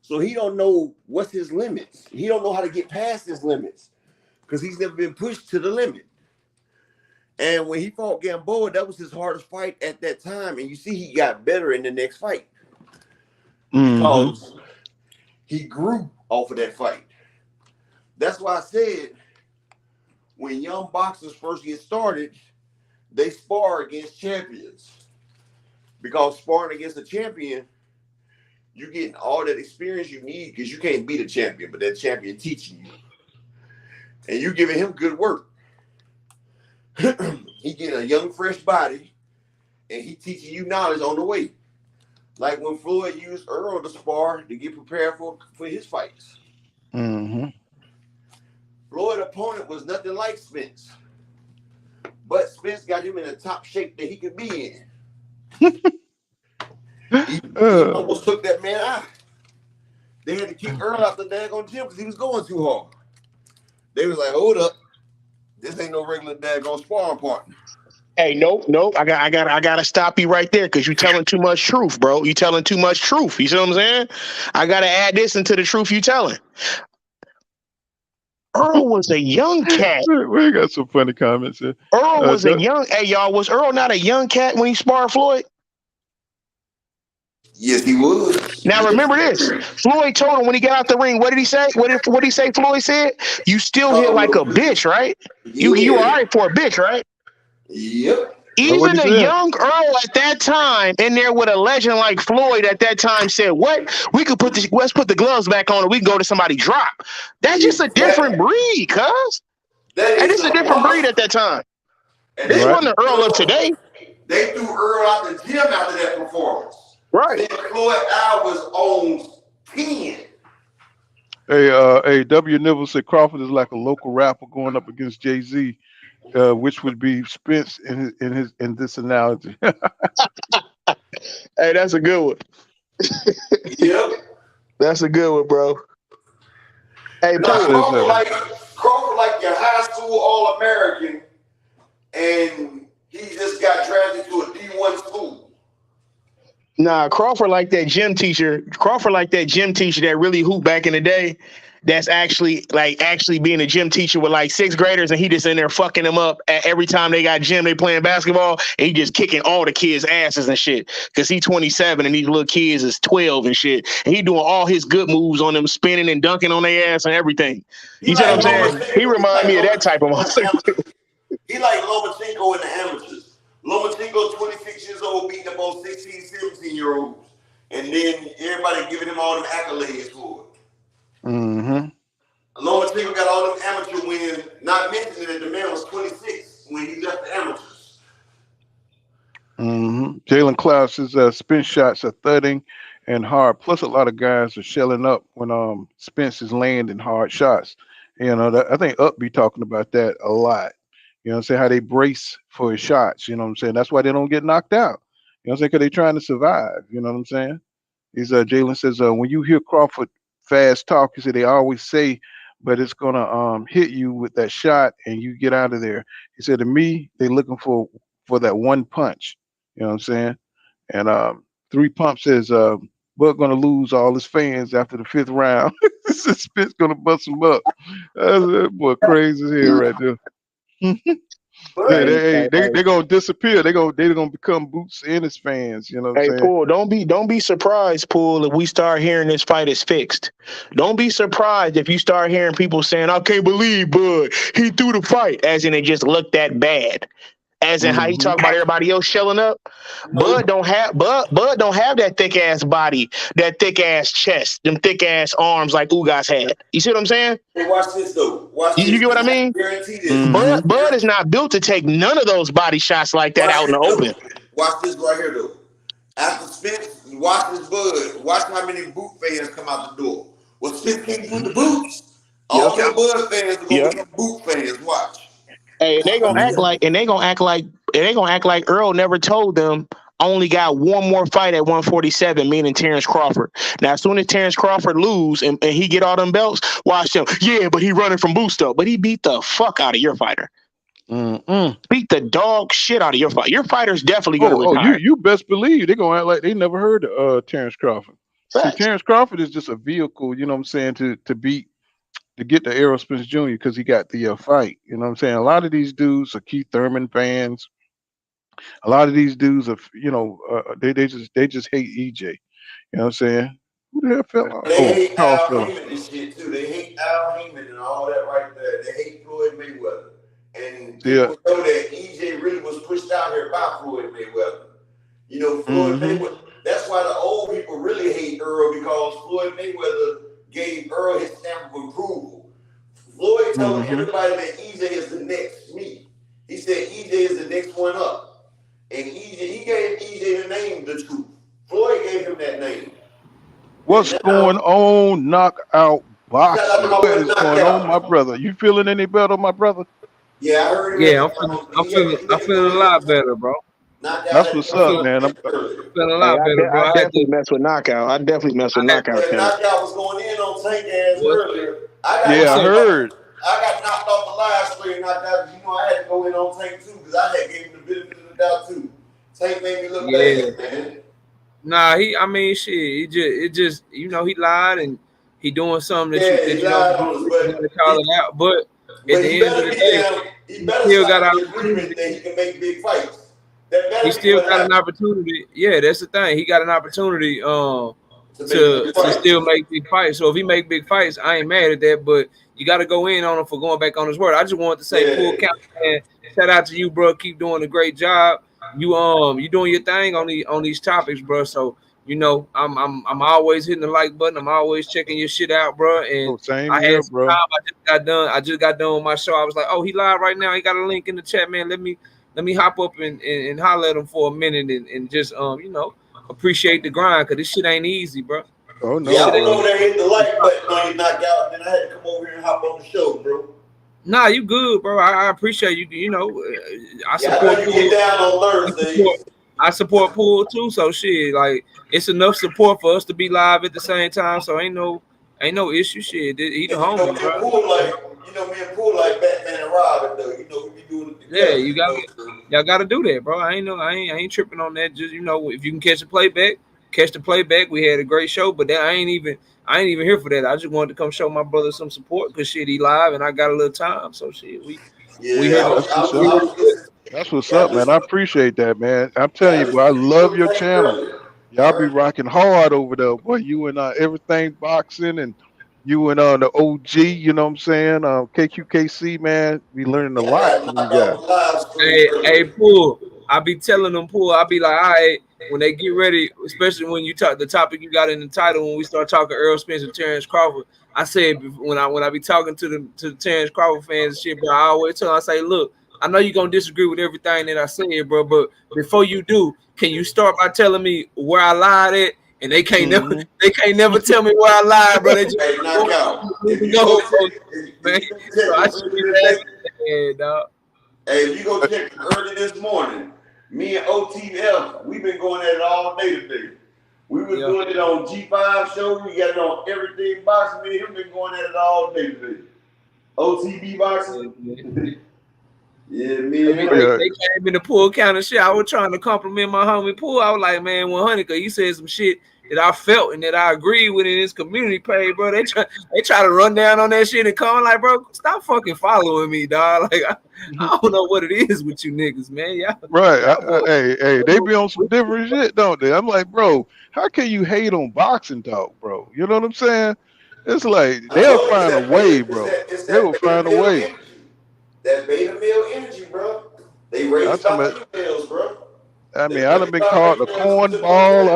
so he don't know what's his limits. He don't know how to get past his limits because he's never been pushed to the limit. And when he fought Gamboa, that was his hardest fight at that time. And you see he got better in the next fight. Because he grew off of that fight. That's why I said, when young boxers first get started, they spar against champions. Because sparring against a champion, you're getting all that experience you need, because you can't beat a champion, but that champion teaching you. And you're giving him good work. He getting a young, fresh body, and he teaching you knowledge on the way. Like when Floyd used Earl to spar to get prepared for his fights. Floyd's opponent was nothing like Spence, but Spence got him in the top shape that he could be in. he almost took that man out. They had to kick Earl out the daggone gym because he was going too hard. They was like, hold up. This ain't no regular daggone sparring partner.
Hey, nope. I gotta stop you right there because you telling too much truth, bro. You telling too much truth. You see what I'm saying? I gotta add this into the truth you telling. Earl was a young cat.
We got some funny comments here.
Earl was a young. Hey, y'all, was Earl not a young cat when he sparred Floyd?
Yes, he was.
Now remember this. Floyd told him when he got out the ring, what did he say? What did he say? Floyd said, "You still hit like a bitch, right? You all right for a bitch, right?"
Yep.
Even a young Earl at that time in there with a legend like Floyd at that time said, "What? Let's put the gloves back on and we can go to somebody drop." That's just a different breed, cuz. That is a different breed at that time. This wasn't the Earl of today.
They threw Earl out the gym after that performance.
Right.
Floyd was on 10.
Hey, W. Nibble said Crawford is like a local rapper going up against Jay-Z, which would be Spence in this analogy.
Hey, that's a good one.
Yep.
That's a good one, bro. Hey,
Crawford like your high school All-American, and he just got drafted to a D1 school.
Nah, Crawford like that gym teacher. Crawford like that gym teacher that really hooped back in the day. That's actually being a gym teacher with like sixth graders, and he just in there fucking them up every time they got gym. They playing basketball, and he just kicking all the kids' asses and shit. Cause he 27 and these little kids is 12 and shit, and he doing all his good moves on them, spinning and dunking on their ass and everything. You see what I'm saying? He remind me of that type of motherfucker.
He like Lomachenko in the amateurs. Lomachenko 26 years old beating up on 16, 17-year-olds, and then everybody giving him all them accolades for it.
Mm-hmm.
Lomachenko got all them amateur wins, not mentioning that the man was 26 when he left the amateurs.
Mm-hmm. Jalen Klaus's spin shots are thudding and hard. Plus, a lot of guys are shelling up when Spence is landing hard shots. You know, I think Up be talking about that a lot. You know what I'm saying? How they brace for his shots. You know what I'm saying? That's why they don't get knocked out. You know what I'm saying? Because they're trying to survive. You know what I'm saying? Jalen says, when you hear Crawford fast talk, he said they always say, but it's gonna hit you with that shot and you get out of there. He said to me, they looking for that one punch. You know what I'm saying? And 3 Pump says Bud gonna lose all his fans after the 5th round. Spit's gonna bust him up. That boy crazy as hell right there. They gonna disappear. They gonna become Boots Ennis fans. You know what I'm saying?
Poole, don't be surprised, Poole, if we start hearing this fight is fixed. Don't be surprised if you start hearing people saying, "I can't believe Bud, he threw the fight," as in it just looked that bad. As in how he talk about everybody else shelling up. Bud don't have that thick ass body, that thick ass chest, them thick ass arms like Ugas had. You see what I'm saying?
Hey, watch this though.
You get what I mean?
Guarantee this.
Bud is not built to take none of those body shots like that out in the open.
Watch this right here though. After Spence, watch this Bud. Watch how many boot fans come out the door. Well, Spence can't do the boots. All the Bud fans are gonna become boot fans. Watch.
Hey, they gonna act like Earl never told them only got one more fight at 147, meaning Terrence Crawford. Now, as soon as Terrence Crawford lose and he get all them belts, watch him. Yeah, but he running from boost up. But he beat the fuck out of your fighter. Beat the dog shit out of your fighter. Your fighter's definitely gonna retire.
You best believe they're gonna act like they never heard of Terrence Crawford. See, Terrence Crawford is just a vehicle, you know what I'm saying, to get the Errol Spence Jr. because he got the fight. You know what I'm saying? A lot of these dudes are Keith Thurman fans. A lot of these dudes are, they just hate EJ. You know what I'm saying? Who the hell fell off?
They hate Al Heyman and shit too. They hate Al Heyman and all that right there. They hate Floyd Mayweather. And people know that EJ really was pushed out here by Floyd Mayweather. You know, Floyd Mayweather. That's why the old people really hate Earl, because Floyd Mayweather gave Earl his stamp of approval. Floyd told everybody that EJ is the next me. He said EJ is the next one up. And he gave EJ the name, The Truth. Floyd gave him that name.
What's going on, Knockout Boxing? What is going on, my brother? You feeling any better, my brother?
Yeah, I heard.
Yeah, I'm feeling a lot better, bro.
That's what's up, man. I'm
feeling a lot better, bro.
I definitely mess with Knockout. Knockout.
Knockout was going in on Tank ass earlier.
I heard.
I got knocked off the live stream. Knocked. You know, I had to go in on Tank too because I had gave him the benefit of the doubt too. Tank made me look bad, man.
Nah, it just he lied and he doing something that you gotta call it out. But at the end of the day, he still got an opportunity
that he can make big fights.
He still got an opportunity. Yeah, that's the thing. He got an opportunity to still make big fights. So if he make big fights, I ain't mad at that. But you got to go in on him for going back on his word. I just wanted to say, full count, man. Shout out to you, bro. Keep doing a great job. You doing your thing on these topics, bro. So I'm always hitting the like button. I'm always checking your shit out, bro. And I had some time. I just got done with my show. I was like, oh, he live right now. He got a link in the chat, man. Let me hop up and holler at him for a minute and just appreciate the grind, because this shit ain't easy, bro.
Oh no.
Yeah, I went over there hit the like button on you, knocked out, and then I had to come over here and hop on the show, bro.
Nah, you good, bro. I appreciate you. I support
you. Get down on Thursday.
I support Pool too, so shit, like it's enough support for us to be live at the same time. So ain't no issue. Shit, he the
And you know,
homie,
me and
bro.
Pool me and Pool like Batman and Robin though. You know, we be doing it
Yeah,
together.
y'all got to do that, bro. I ain't tripping on that. Just if you can catch the playback, catch the playback. We had a great show, but I ain't even here for that. I just wanted to come show my brother some support because shit, he live and I got a little time. So shit, we
Yeah,
heard
That's what's
I
up.
was listening.
That's what's
Yeah, I
up, man. I
listened.
appreciate that, man. I'm
Yeah,
telling
I
you, boy, I
listened to
love
your
your
thing
channel.
earlier.
Y'all be
Right?
rocking hard over there, boy. You and everything boxing and you and the OG, you know what I'm saying? KQKC, man. We learning a
Yeah, I
lot
got
from you
knocked
guys.
off the live screen
Hey,
earlier.
Pool. I be telling them, Pool. I be like, all right, when they get ready, especially when you talk the topic you got in the title, when we start talking Earl Spence and Terrence Crawford. I said when I be talking to the Terrence Crawford fans and shit, bro, I always tell them, I say, look, I know you're gonna disagree with everything that I said, bro, but before you do, can you start by telling me where I lied at? And they can't never
Hmm
tell me where I lied, bro. They just
Hey, knock out. If
moving
you go
goalposts,
check, if
man.
you go
So
check
I
from
should be
earlier today,
laughing, dog.
hey, if you go check from early this morning, me and OTF, we've been going at it all day today. We was
Yeah.
doing it on G5 show. We got it on everything boxing. Me and him been going at it all day today. OTB boxing. Yeah, me
I
and
mean,
Oh
him.
yeah.
they came in the Pool counter shit. I was trying to compliment my homie Pool. I was like, man, 100, because he said some shit that I felt and that I agree with in his community page, bro. They try to run down on that shit and come like, bro, stop fucking following me, dog. Like, I don't know what it is with you niggas, man.
Right.
Y'all boys.
Hey, they be on some different shit, don't they? I'm like, bro, how can you hate on boxing talk, bro? You know what I'm saying? It's like
I
they'll
told you
find a way, bro.
it's
They will
that beta
find a
male
way.
energy. That beta male energy, bro. They
I'm
raised
talking
by
about.
females, bro.
I
They
mean, I done
raised
been
by
called a
females who took on
cornball.
generation.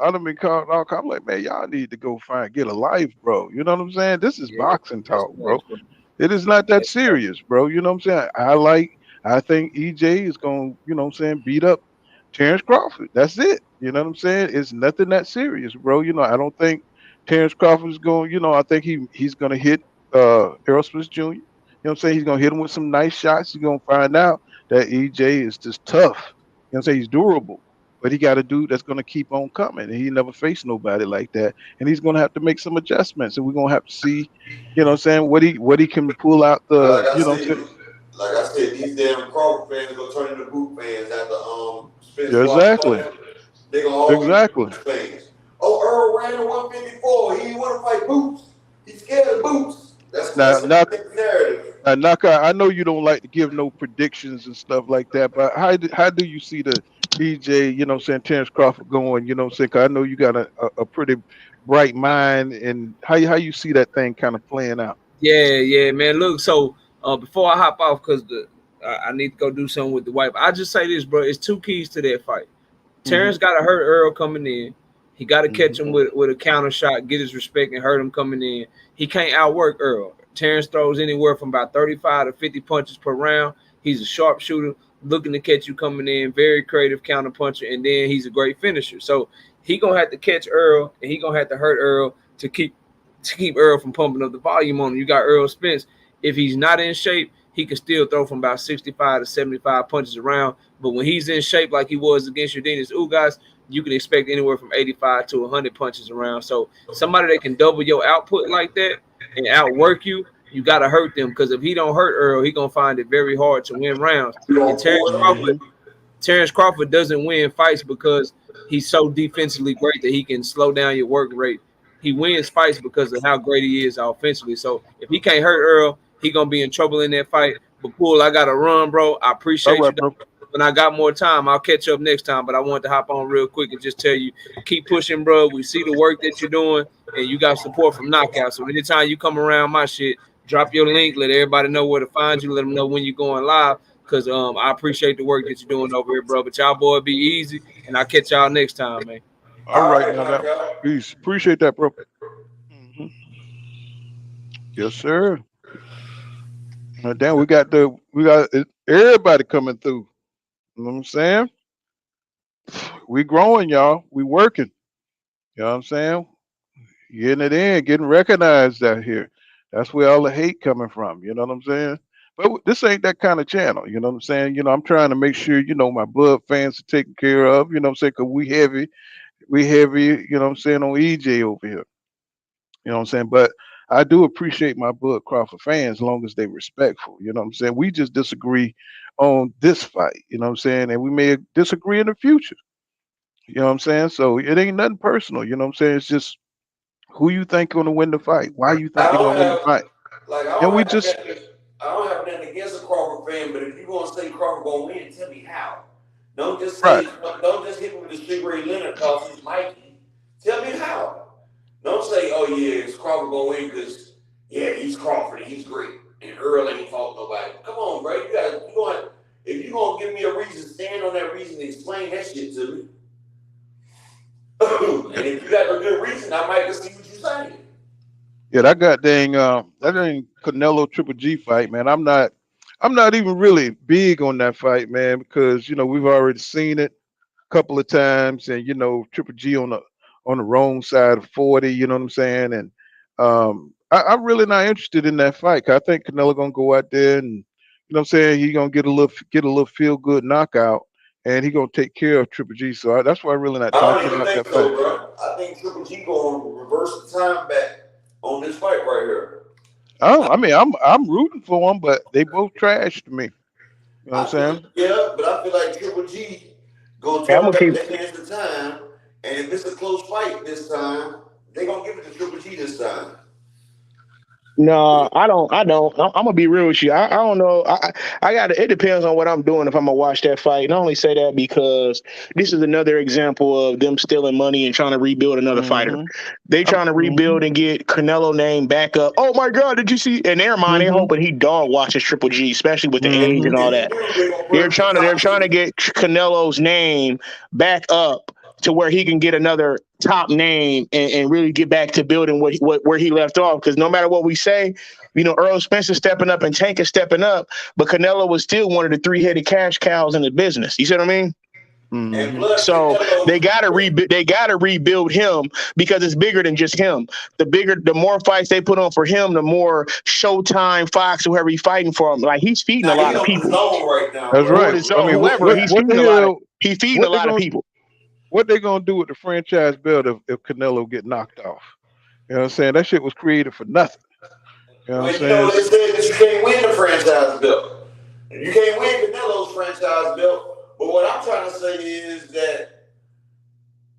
I done been called all kind. I'm like, man, y'all need to go get a life, bro. You know what I'm saying? This is
Yeah,
boxing
that's
talk,
nice,
bro.
bro.
It is not that
That's nice.
serious, bro. You know what I'm saying? I think EJ is going, you know what I'm saying, beat up Terrence Crawford. That's it. You know what I'm saying? It's nothing that serious, bro. I don't think Terrence Crawford is going, I think he's gonna hit Errol Spence Jr. You know what I'm saying? He's gonna hit him with some nice shots. He's gonna find out that EJ is just tough. You know what I'm saying? He's durable. But he got a dude that's gonna keep on coming. And he never faced nobody like that. And he's gonna have to make some adjustments. And we're gonna have to see, you know what I'm saying, what he can pull out
But like
the,
I
you know what I'm
said,
saying?
these damn Crawford fans gonna turn into boot fans after Spence
Yeah,
Watson
exactly.
fought him. They gonna all be
Exactly.
Boots fans. Oh, Earl ran at 154. He didn't want to fight Boots. He's scared of Boots. That's
Now,
the narrative.
Naka, I know you don't like to give no predictions and stuff like that, but how do you see the EJ, you know what I'm saying, Terrence Crawford going, you know what I'm saying? 'Cause I know you got a pretty bright mind, and how you see that thing kind of playing out.
Yeah, man. Look, so before I hop off, because I need to go do something with the wife. I just say this, bro. It's two keys to that fight.
Hmm
Terrence got to hurt Earl coming in. He got to
hmm
catch him with a counter shot, get his respect, and hurt him coming in. He can't outwork Earl. Terrence throws anywhere from about 35 to 50 punches per round. He's a sharpshooter, looking to catch you coming in, very creative counter puncher, and then he's a great finisher. So he gonna have to catch Earl, and he gonna have to hurt Earl to keep Earl from pumping up the volume on him. You got Earl Spence. If he's not in shape, he can still throw from about 65 to 75 punches around. But when he's in shape like he was against Jordanis Ugas, you can expect anywhere from 85 to 100 punches around. So somebody that can double your output like that and outwork you, you got to hurt them, because if he don't hurt Earl, he going to find it very hard to win rounds.
You
And
gonna pour it on him.
Terrence Crawford doesn't win fights because he's so defensively great that he can slow down your work rate. He wins fights because of how great he is offensively. So if he can't hurt Earl, he gonna be in trouble in that fight. But Pool, I gotta run, bro. I
All
appreciate you.
right, bro.
When I got more time, I'll catch up next time. But I wanted to hop on real quick and just tell you, keep pushing, bro. We see the work that you're doing, and you got support from Knockout. So anytime you come around my shit, drop your link. Let everybody know where to find you. Let them know when you're going live. Cause I appreciate the work that you're doing over here, bro. But y'all boy be easy, and I'll catch y'all next time, man.
All
All
right,
right,
now that
knockout.
peace. Appreciate that, bro. hmm Yes, sir. Damn, we got everybody coming through. You know what I'm saying? We growing, y'all. We working. You know what I'm saying? Getting it in, getting recognized out here. That's where all the hate coming from. You know what I'm saying? But this ain't that kind of channel. You know what I'm saying? I'm trying to make sure my blood fans are taken care of. You know what I'm saying? Because we heavy. You know what I'm saying, on EJ over here. You know what I'm saying? But I do appreciate my Bud Crawford fans as long as they respectful. You know what I'm saying? We just disagree on this fight. You know what I'm saying? And we may disagree in the future. You know what I'm saying? So it ain't nothing personal. You know what I'm saying? It's just who you think gonna win the fight, why you think
I
they're
don't
gonna win the
have
fight,
like
and we just
I don't have nothing against a Crawford fan, but if you gonna say Crawford gonna win, tell me how. Don't just
right.
don't just hit me with the Sugar Ray Leonard cause he's Mikey. Tell me how. Don't say, oh yeah, it's Crawford gonna win because yeah, he's Crawford and he's great. And Earl ain't fought nobody. Come on, bro. If you gonna give me a reason, stand on that reason and explain that shit to me. And if you got a good reason, I might just see what you're saying.
Yeah, that dang Canelo Triple G fight, man. I'm not even really big on that fight, man, because we've already seen it a couple of times, and Triple G on the wrong side of 40. You know what I'm saying? And I'm really not interested in that fight. 'Cause I think Canelo gonna go out there and what I'm saying, he gonna get a little feel good knockout, and he gonna take care of Triple G. So that's why I'm really not
I don't
talking
even
about
think
that fight.
so, bro. I think Triple G gonna reverse the time back on this fight right here.
I mean, I'm rooting for them, but they both trashed me. You know what I'm saying?
But I feel like Triple G gonna
Yeah, I'm
turn
gonna
back
keep.
the hands of time, and if it's a close fight this time, they gonna give it to Triple G this time.
No, I don't. I'm gonna be real with you. I don't know. I got. It depends on what I'm doing if I'm gonna watch that fight. And I only say that because this is another example of them stealing money and trying to rebuild another fighter.
Mm-hmm.
They trying to
Mm-hmm.
rebuild and get Canelo name back up. Oh my God, did you see? In their mind, they
Mm-hmm.
hoping he dog watches Triple G, especially with the age
Mm-hmm.
and all
If he
that.
do, they gonna put
They're
him in the
trying to they're
top
trying to
10.
get Canelo's name back up to where he can get another top name and really get back to building where he left off. Because no matter what we say, Earl Spence is stepping up and Tank is stepping up, but Canelo was still one of the three-headed cash cows in the business. You see what I mean?
And
Mm-hmm.
plus
So they
Canelo,
gotta rebuild. They gotta rebuild him because it's bigger than just him. The more fights they put on for him, the more Showtime, Fox, whoever he's fighting for him. Like he's feeding a
now he
lot of
on the
people.
zone right now,
That's
bro.
right. I mean,
Whoever he's
what the
feeding a lot of.
hell?
He's feeding a
What they
lot of
gonna
people.
what they gonna do with the franchise belt if Canelo get knocked off? You know what I'm saying? That shit was created for nothing. You know what I'm
Well,
saying?
they said that you can't win the franchise belt. You can't win Canelo's franchise belt. But what I'm trying to say is that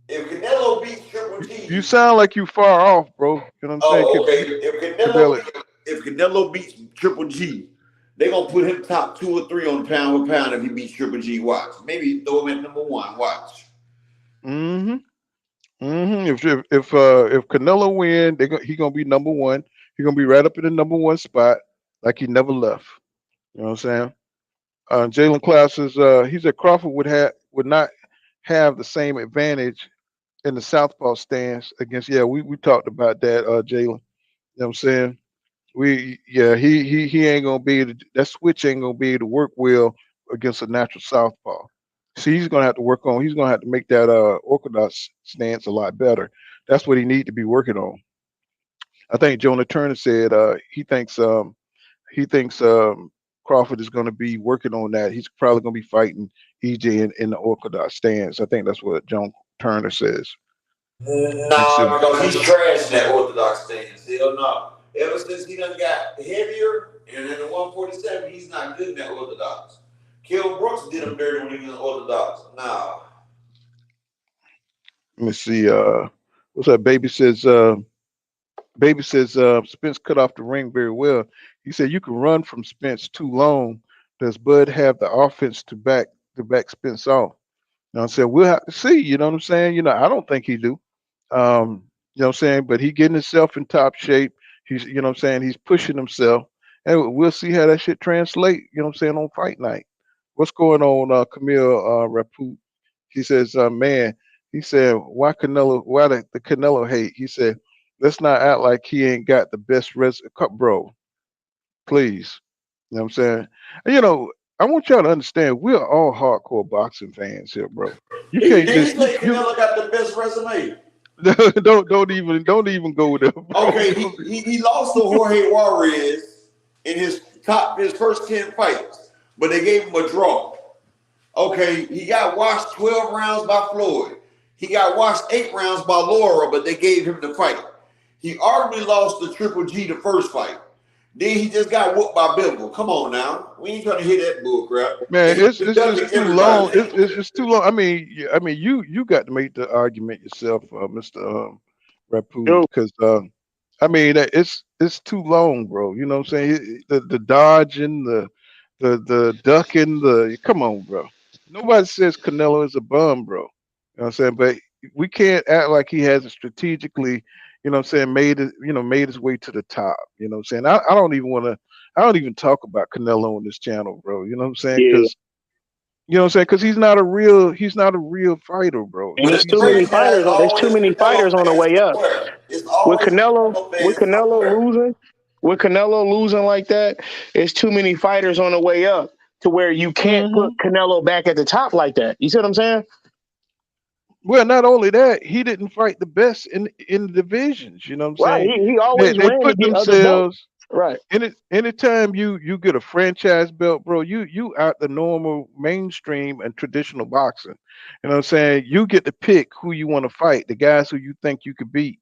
if Canelo beats Triple
You
G,
sound like you far off, bro. You know what I'm saying?
oh, okay.
Canelo.
If Canelo beats Triple G, they're gonna put him top 2 or 3 on pound for pound if he beats Triple G. Watch. Maybe throw him at number 1. Watch.
Mm-hmm. Mm-hmm. If Canelo win, he gonna be number one. He gonna be right up in the number one spot, like he never left. You know what I'm saying? Jalen Klaus is he said Crawford would not have the same advantage in the southpaw stance against. Yeah, we talked about that, Jalen. You know what I'm saying? He ain't gonna be able to, that switch ain't gonna be able to work well against a natural southpaw. See, he's gonna have to work on. He's gonna have to make that orthodox stance a lot better. That's what he need to be working on. I think Jonah Turner said he thinks Crawford is going to be working on that. He's probably going to be fighting EJ in the orthodox stance. I think that's what John Turner says. Let's see.
Nah, because he's trash in that orthodox stance. Hell no. Ever since he done got heavier and in the 147, he's not good in that orthodox. Kell Brooks did him dirty when he was in orthodox. Nah.
Let me see. What's that? Baby says Spence cut off the ring very well. He said you can run from Spence too long. Does Bud have the offense to back Spence off? You know what I'm saying? We'll have to see. You know what I'm saying? I don't think he do. You know what I'm saying? But he getting himself in top shape. He's, you know what I'm saying? He's pushing himself. And we'll see how that shit translate, you know what I'm saying, on fight night. What's going on, Camille Raput? He says, man, he said, why the Canelo hate? He said, let's not act like he ain't got the best bro, please. You know what I'm saying? And, I want y'all to understand we're all hardcore boxing fans here, bro. You
Did
can't
he
just
say Canelo got the best resume?
don't even go there, bro.
Okay, he lost to Jorge Juarez in his top his first 10 fights, but they gave him a draw. Okay, he got washed 12 rounds by Floyd. He got washed 8 rounds by Laura, but they gave him the fight. He arguably lost to Triple G the first fight. Then he just got whooped by Bivol. Come on now, we ain't trying to hear that bull crap.
Man, it's just too long. It's too long. I mean, you got to make the argument yourself, Mr. Rapu, because I mean it's too long, bro. You know what I'm saying? The dodging, the ducking, come on, bro. Nobody says Canelo is a bum, bro. You know what I'm saying? But we can't act like he hasn't strategically, you know what I'm saying, made his way to the top. You know what I'm saying? I don't even talk about Canelo on this channel, bro. You know what I'm saying? Because you know what I'm saying? Because he's not a real fighter, bro.
And there's too many fighters. There's too many fighters on the way up. With Canelo losing like that, there's too many fighters on the way up to where you can't put Canelo back at the top like that. You see what I'm saying?
Well, not only that, he didn't fight the best in the divisions. You know what I'm saying?
He always
they
ran
put
to get other
themselves
right.
Anytime you get a franchise belt, bro, you out the normal mainstream and traditional boxing. You know what I'm saying? You get to pick who you want to fight, the guys who you think you could beat.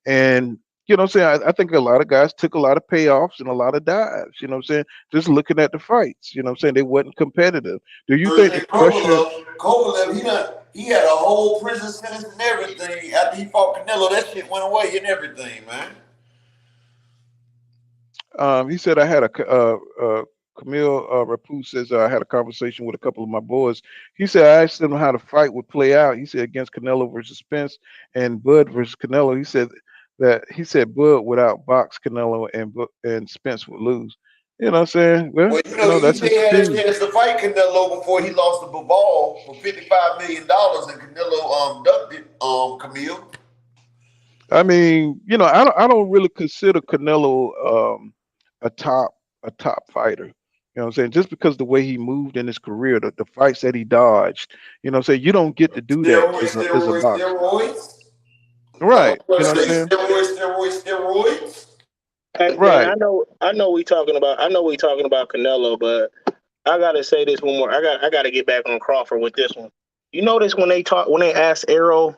And you know what I'm saying? I think a lot of guys took a lot of payoffs and a lot of dives, you know what I'm saying? Just looking at the fights, you know what I'm saying? They wasn't competitive. Do you think the pressure
Kovalev, he had a whole prison sentence and everything after he fought Canelo. That shit went away and everything, man.
He said I had Camille Rapu says I had a conversation with a couple of my boys. He said I asked them how the fight would play out. He said against Canelo versus Spence and Bud versus Canelo. He said Bud would outbox Canelo and Spence would lose. You know what I'm saying? Well,
you know
that's
he had a chance to fight Canelo before he lost to Bivol for $55 million, and Canelo ducked it. Camille.
I mean, you know, I don't really consider Canelo a top fighter. You know what I'm saying? Just because the way he moved in his career, the fights that he dodged, you know what I'm saying? You don't get to do that as a boxer.
Steroids.
Right. You know what I'm saying?
Steroids.
And
right.
I know we talking about Canelo, but I gotta say this one more. I gotta get back on Crawford with this one. You notice when they ask Errol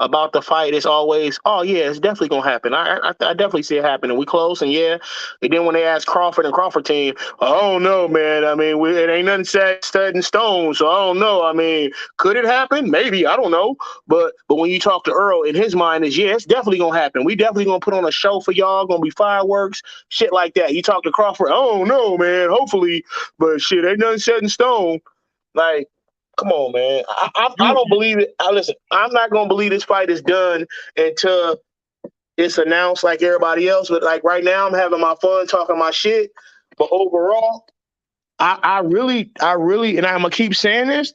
about the fight, it's always, oh yeah, it's definitely gonna happen. I definitely see it happening. We close, and yeah. And then when they ask Crawford and Crawford team, I don't know, man. I mean, it ain't nothing set in stone, so I don't know. I mean, could it happen? Maybe, I don't know. But when you talk to Earl, in his mind is, yeah, it's definitely gonna happen. We definitely gonna put on a show for y'all. Gonna be fireworks, shit like that. You talk to Crawford, I don't know, man. Hopefully, but shit, ain't nothing set in stone. Like, come on, man. I don't believe it. Listen, I'm not going to believe this fight is done until it's announced like everybody else. But like right now, I'm having my fun talking my shit. But overall, I really, and I'm going to keep saying this,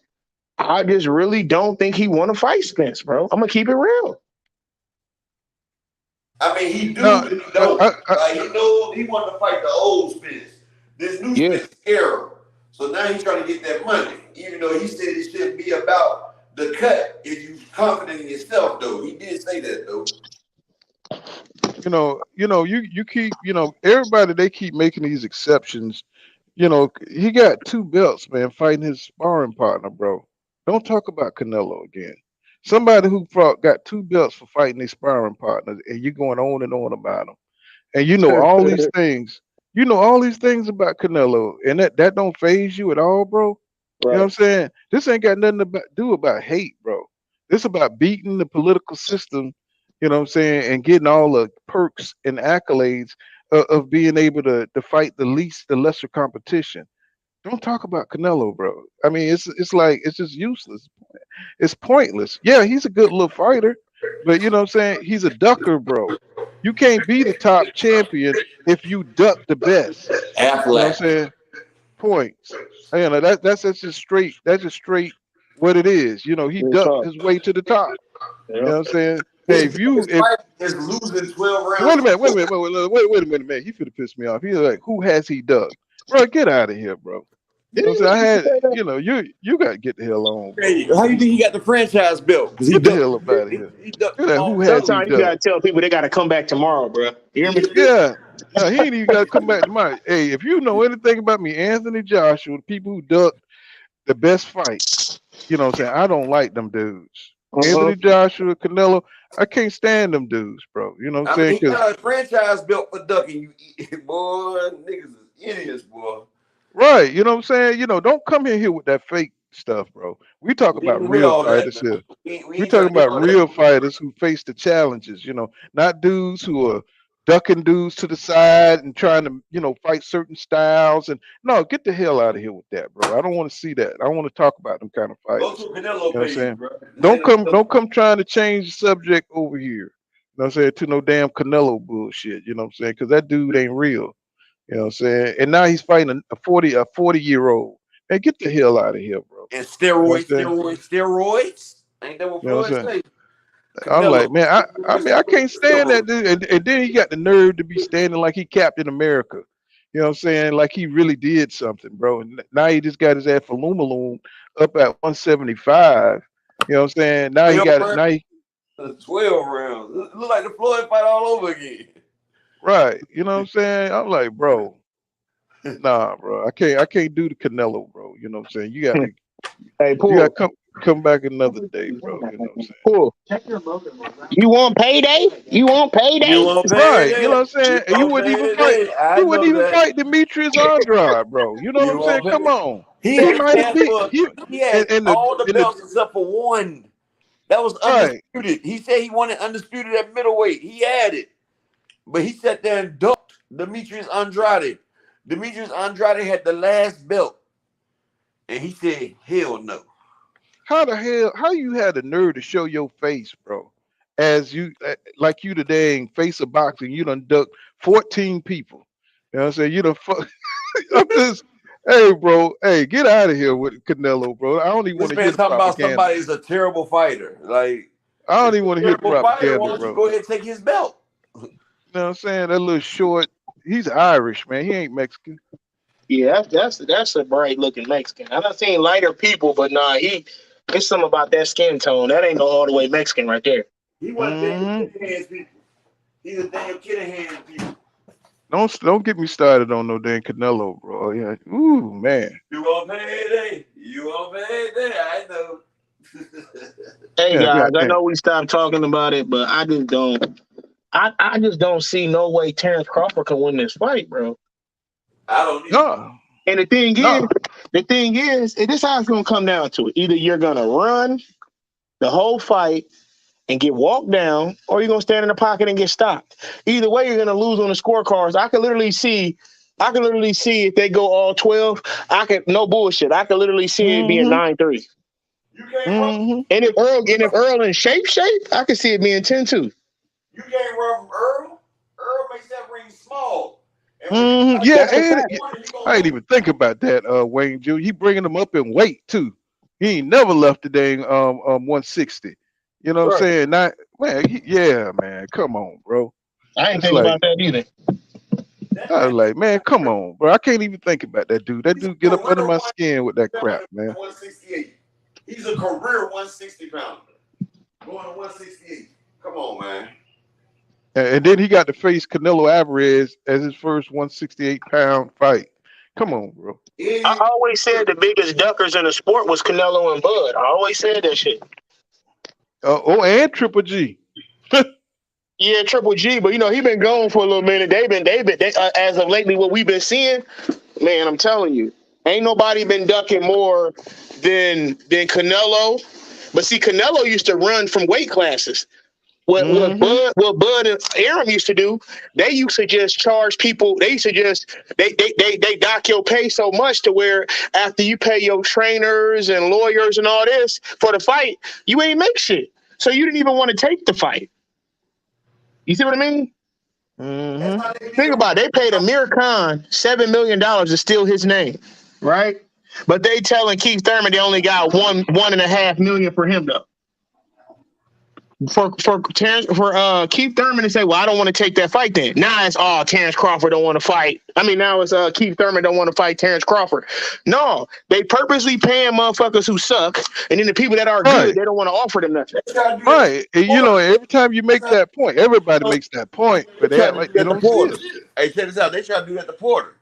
I just really don't think he want to fight Spence, bro. I'm going to keep it real.
I mean, he do, he don't. He knows he wanted to fight the old Spence. This new Spence era. So now he's trying to get that money, even though he said it shouldn't be about the cut if you're confident in yourself, though. He did say that, though.
You keep, everybody, they keep making these exceptions. You know, he got 2 belts, man, fighting his sparring partner, bro. Don't talk about Canelo again. Somebody who got 2 belts for fighting his sparring partner, and you're going on and on about him. And you know all these things. You know all these things about Canelo, and that don't faze you at all, bro. Right. You know what I'm saying? This ain't got nothing to do about hate, bro. This about beating the political system, you know what I'm saying, and getting all the perks and accolades of being able to fight the lesser competition. Don't talk about Canelo, bro. I mean, it's just useless. It's pointless. Yeah, he's a good little fighter, but you know what I'm saying? He's a ducker, bro. You can't be the top champion if you duck the best. You know what I'm saying? Points. You know, that's just straight. That's just straight what it is. You know, he ducked his way to the top. You know what I'm saying? Hey, if
losing 12 rounds.
Wait a minute, man. He finna piss me off. He's like, who has he ducked? Bro, get out of here, bro. You know what I'm saying? I had, you know, you got to get the hell on, bro.
Hey, how you think he got the franchise belt? Because he
Get the
ducked.
hell up out of here.
He ducked
Look at that.
all
Who has he
Sometimes you
done?
gotta tell people they gotta come back tomorrow, bro. You hear me?
Yeah. No, he ain't even got to come back to mine. Hey, if you know anything about me, Anthony Joshua, the people who duck the best fights, you know what I'm saying? I don't like them dudes.
Uh-huh.
Anthony Joshua, Canelo, I can't stand them dudes, bro. You know what I'm
I
saying?
mean, he
Because
got a franchise belt for ducking. You, boy, niggas is idiots, boy.
right, you know what I'm saying? You know, don't come in here with that fake stuff, bro. We talk
We
about
ain't with
real
all that.
fighters here.
We
We
ain't trying
talking
to hear
about
all
real
that.
fighters who face the challenges, you know, not dudes who are ducking dudes to the side and trying to, you know, fight certain styles. And no, get the hell out of here with that, bro. I don't want to see that. I want to talk about them kind of
Go to
fighters.
a
You
Canelo
know what I'm
page,
saying?
bro. This ain't no
Don't come trying to change the subject over here. You know what I'm saying? To no damn Canelo bullshit. You know what I'm saying? Because that dude ain't real. You know what I'm saying? And now he's fighting a 40-year-old. Man, get the hell out of here, bro.
and
You know what
steroids,
I'm saying?
steroids. Ain't that what
You know what I'm
Floyd
saying?
say?
I'm like,
Canelo.
man, I mean, I can't stand that
Steroids.
dude. And then he got the nerve to be standing like he Captain America. You know what I'm saying? Like he really did something, bro. And now he just got his ass for Lumaloon up at 175. You know what I'm saying? Now he
12
got it.
rounds.
Now he
12 rounds. Look like the Floyd fight all over again.
right. You know what I'm saying? I'm like, bro, nah, bro. I can't do the Canelo, bro. You know what I'm saying?
Hey,
You gotta
Pool.
come back another day, bro. You know what I'm saying?
Pool. You want payday? You want
You
payday?
want
Right, you know
payday?
what I'm
You
saying? And you
want
wouldn't even fight.
payday? I
You wouldn't
know
even
that.
fight Demetrius Andrade, bro. You know what
You
I'm saying?
want payday?
Come on.
He
He
had
might have beat
Tampa.
he
He had
and the
all the
in the
belts except for one. That was
right.
undisputed. He said he wanted undisputed at middleweight. He had it. But he sat there and ducked Demetrius Andrade. Demetrius Andrade had the last belt. And he said, hell no.
How you had the nerve to show your face, bro? As you like you today in face of boxing, you done ducked 14 people. You know what I'm saying? You done fuck I'm just hey bro, hey, get out of here with Canelo, bro. I don't even
This
want to hear
man
the
talking about
propaganda.
somebody's a terrible fighter. Like,
I don't
if
even
he's
want to
a
hear the
terrible fighter, why
propaganda,
don't you
bro.
go ahead and take his belt?
You know what I'm saying? That little short, he's Irish, man. He ain't Mexican.
Yeah, that's a bright looking Mexican. I done seen lighter people, but nah, it's something about that skin tone. That ain't no all the way Mexican right there.
He wasn't damn
Hmm.
kid in hands people. He's a damn kid in hands people.
Don't get me started on no damn Canelo, bro. Yeah. Ooh, man.
You want payday? You want payday? I know.
Hey
Yeah,
guys, I
goddamn.
know we stopped talking about it, but I just don't see no way Terrence Crawford can win this fight, bro.
I don't need.
No,
And
no.
the thing is, this is how it's gonna come down to it. Either you're gonna run the whole fight and get walked down, or you're gonna stand in the pocket and get stopped. Either way, you're gonna lose on the scorecards. I can literally see if they go all 12. No bullshit. I can literally see it being
Hmm.
9-3.
You can't run.
Hmm.
And if Earl in shape, I can see it being 10-2.
You can't run from Earl. Earl makes that ring small. And when you
Hmm.
got
Yeah,
That's a
that
and
fact.
corner, you gonna
I didn't
lose.
even think about that, Wayne Jr. He bringing him up in weight too. He ain't never left the dang 160. You know what I'm
Right.
saying? Not man. Yeah, man. Come on, bro.
I ain't
It's
think
like
about that either.
That
I
man,
was like, man, come on, bro. I can't even think about that dude. That
he's a
dude get up under
career
my skin with that crap,
167
man.
at 168. He's a career 160 pounder. Going to 168. Come on, man.
And then he got to face Canelo Alvarez as his first 168-pound fight. Come on, bro.
I
Idiot.
always said the biggest duckers in the sport was Canelo and Bud. I always said that shit.
And Triple G.
Yeah, Triple G, but he been gone for a little minute. As of lately, what we've been seeing, man, I'm telling you, ain't nobody been ducking more than Canelo. But see, Canelo used to run from weight classes.
Mm-hmm.
What Bud and Aram used to do, they used to just charge people. They used to just they dock your pay so much to where after you pay your trainers and lawyers and all this for the fight, you ain't make shit. So you didn't even want to take the fight. You see what I mean?
That's
Mm-hmm.
how they
Think
did.
about it. They paid Amir Khan $7 million to steal his name, right? But they telling Keith Thurman they only got one and a half million for him though. for Keith Thurman to say, well, I don't want to take that fight then. Now it's Terrence Crawford don't want to fight. I mean, now it's Keith Thurman don't want to fight Terrence Crawford. No, they purposely paying motherfuckers who suck, and then the people that are good, they don't want to offer them nothing.
Right. And, you know, every time you make that point, everybody makes that point, but they act like they don't see it.
Hey, check this out. They tried to do that to Porter.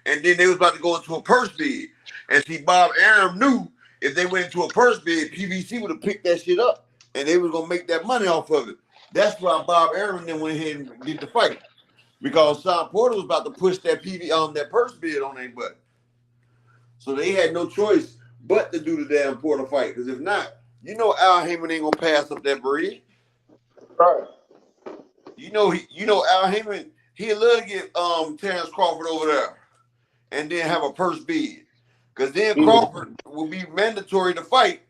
And then they was about to go into a purse bid. And see, Bob Arum knew if they went into a purse bid, PVC would have picked that shit up. And they was going to make that money off of it. That's why Bob Arum then went ahead and did the fight. Because Sean Porter was about to push that that purse bid on their butt. So they had no choice but to do the damn Porter fight. Because if not, you know Al Heyman ain't going to pass up that bread.
Right.
You know Al Heyman, he'd love to get Terrence Crawford over there and then have a purse bid. Because then Crawford will be mandatory to fight,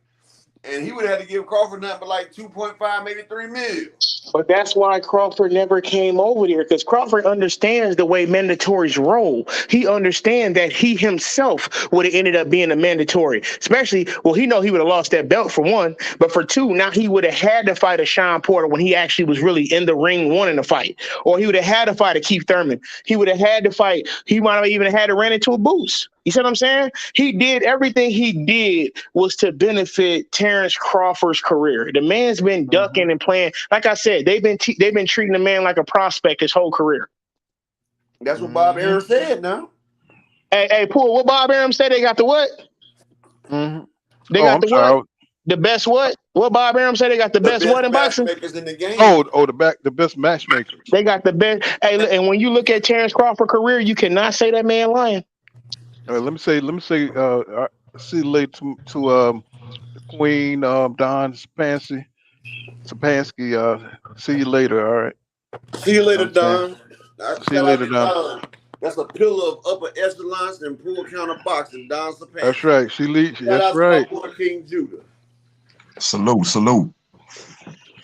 and he would have to give Crawford nothing but like 2.5, maybe 3 million.
But that's why Crawford never came over there, because Crawford understands the way mandatories roll. He understands that he himself would have ended up being a mandatory. Especially, well, he would have lost that belt for one, but for two, now he would have had to fight a Sean Porter when he actually was really in the ring wanting to fight. Or he would have had to fight a Keith Thurman. He would have had to fight, he might have even had to run into a Boots. You see what I'm saying? He did everything he did was to benefit Terrence Crawford's career. The man's been ducking and playing. Like I said, they've been treating the man like a prospect his whole career.
That's what Bob Arum said now.
Hey, Poole, what Bob Arum said? They got the what? They got the what? The best what? What Bob Arum said? They got the best what in boxing?
In the game.
The best matchmakers.
They got the best. Hey, and when you look at Terrence Crawford's career, you cannot say that man lying.
Let me say, see you later to Queen Don Spansky. See you later. All right.
See you later, Don.
See you later, Don.
That's a pillar of upper echelons and pool counter boxing, Don Spansky.
That's right. She leads. That's
right. King Judah.
Salute.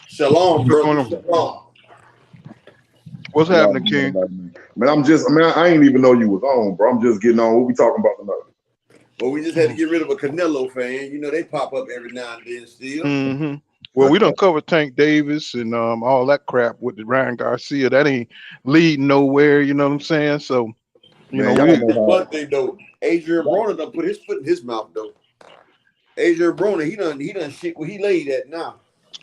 Shalom, brother. Shalom.
What's happening, King?
Man, I ain't even know you was on, bro. I'm just getting on. What we talking about tonight?
Well, we just had to get rid of a Canelo fan. You know, they pop up every now and then still.
Well, we don't cover Tank Davis and all that crap with the Ryan Garcia. That ain't leading nowhere. You know what I'm saying? So, you know,
one thing though, Adrian Broner done put his foot in his mouth though. Adrian Broner, he done shit where he laid at now.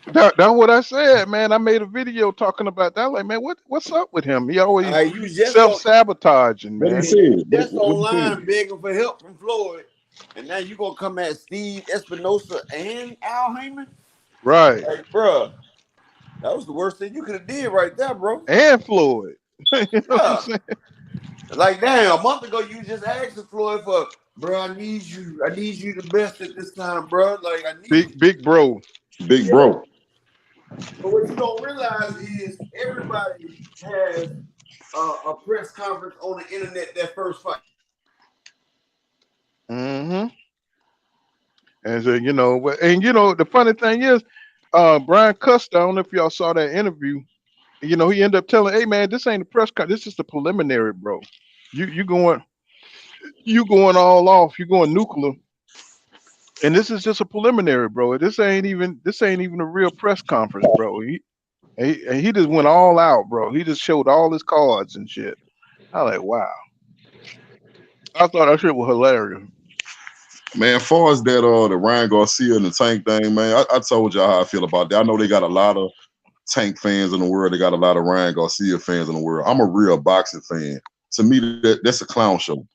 That's what I said, man. I made a video talking about that. Like, man, what's up with him? He always self-sabotaging, man.
Just online begging for help from Floyd, and now you gonna come at Steve Espinosa and Al Heyman?
Right.
Like, bro, that was the worst thing you could have did right there, bro.
And Floyd. You know what I'm saying?
Like, damn, a month ago you just asked Floyd for, bro, I need you the best at this time, bro. Like, I need
big bro.
Big bro.
But what you don't realize is everybody has a press conference on the internet that first fight.
And so, you know, the funny thing is, Brian Custer, I don't know if y'all saw that interview. You know, he ended up telling, "Hey man, this ain't the press conference. This is the preliminary, bro. You going all off. You going nuclear." And this is just a preliminary, bro. This ain't even a real press conference, bro. He just went all out, bro. He just showed all his cards and shit. I was like, wow. I thought that shit was hilarious.
Man, as far as that, the Ryan Garcia and the Tank thing, man, I told y'all how I feel about that. I know they got a lot of Tank fans in the world. They got a lot of Ryan Garcia fans in the world. I'm a real boxing fan. To me, that's a clown show.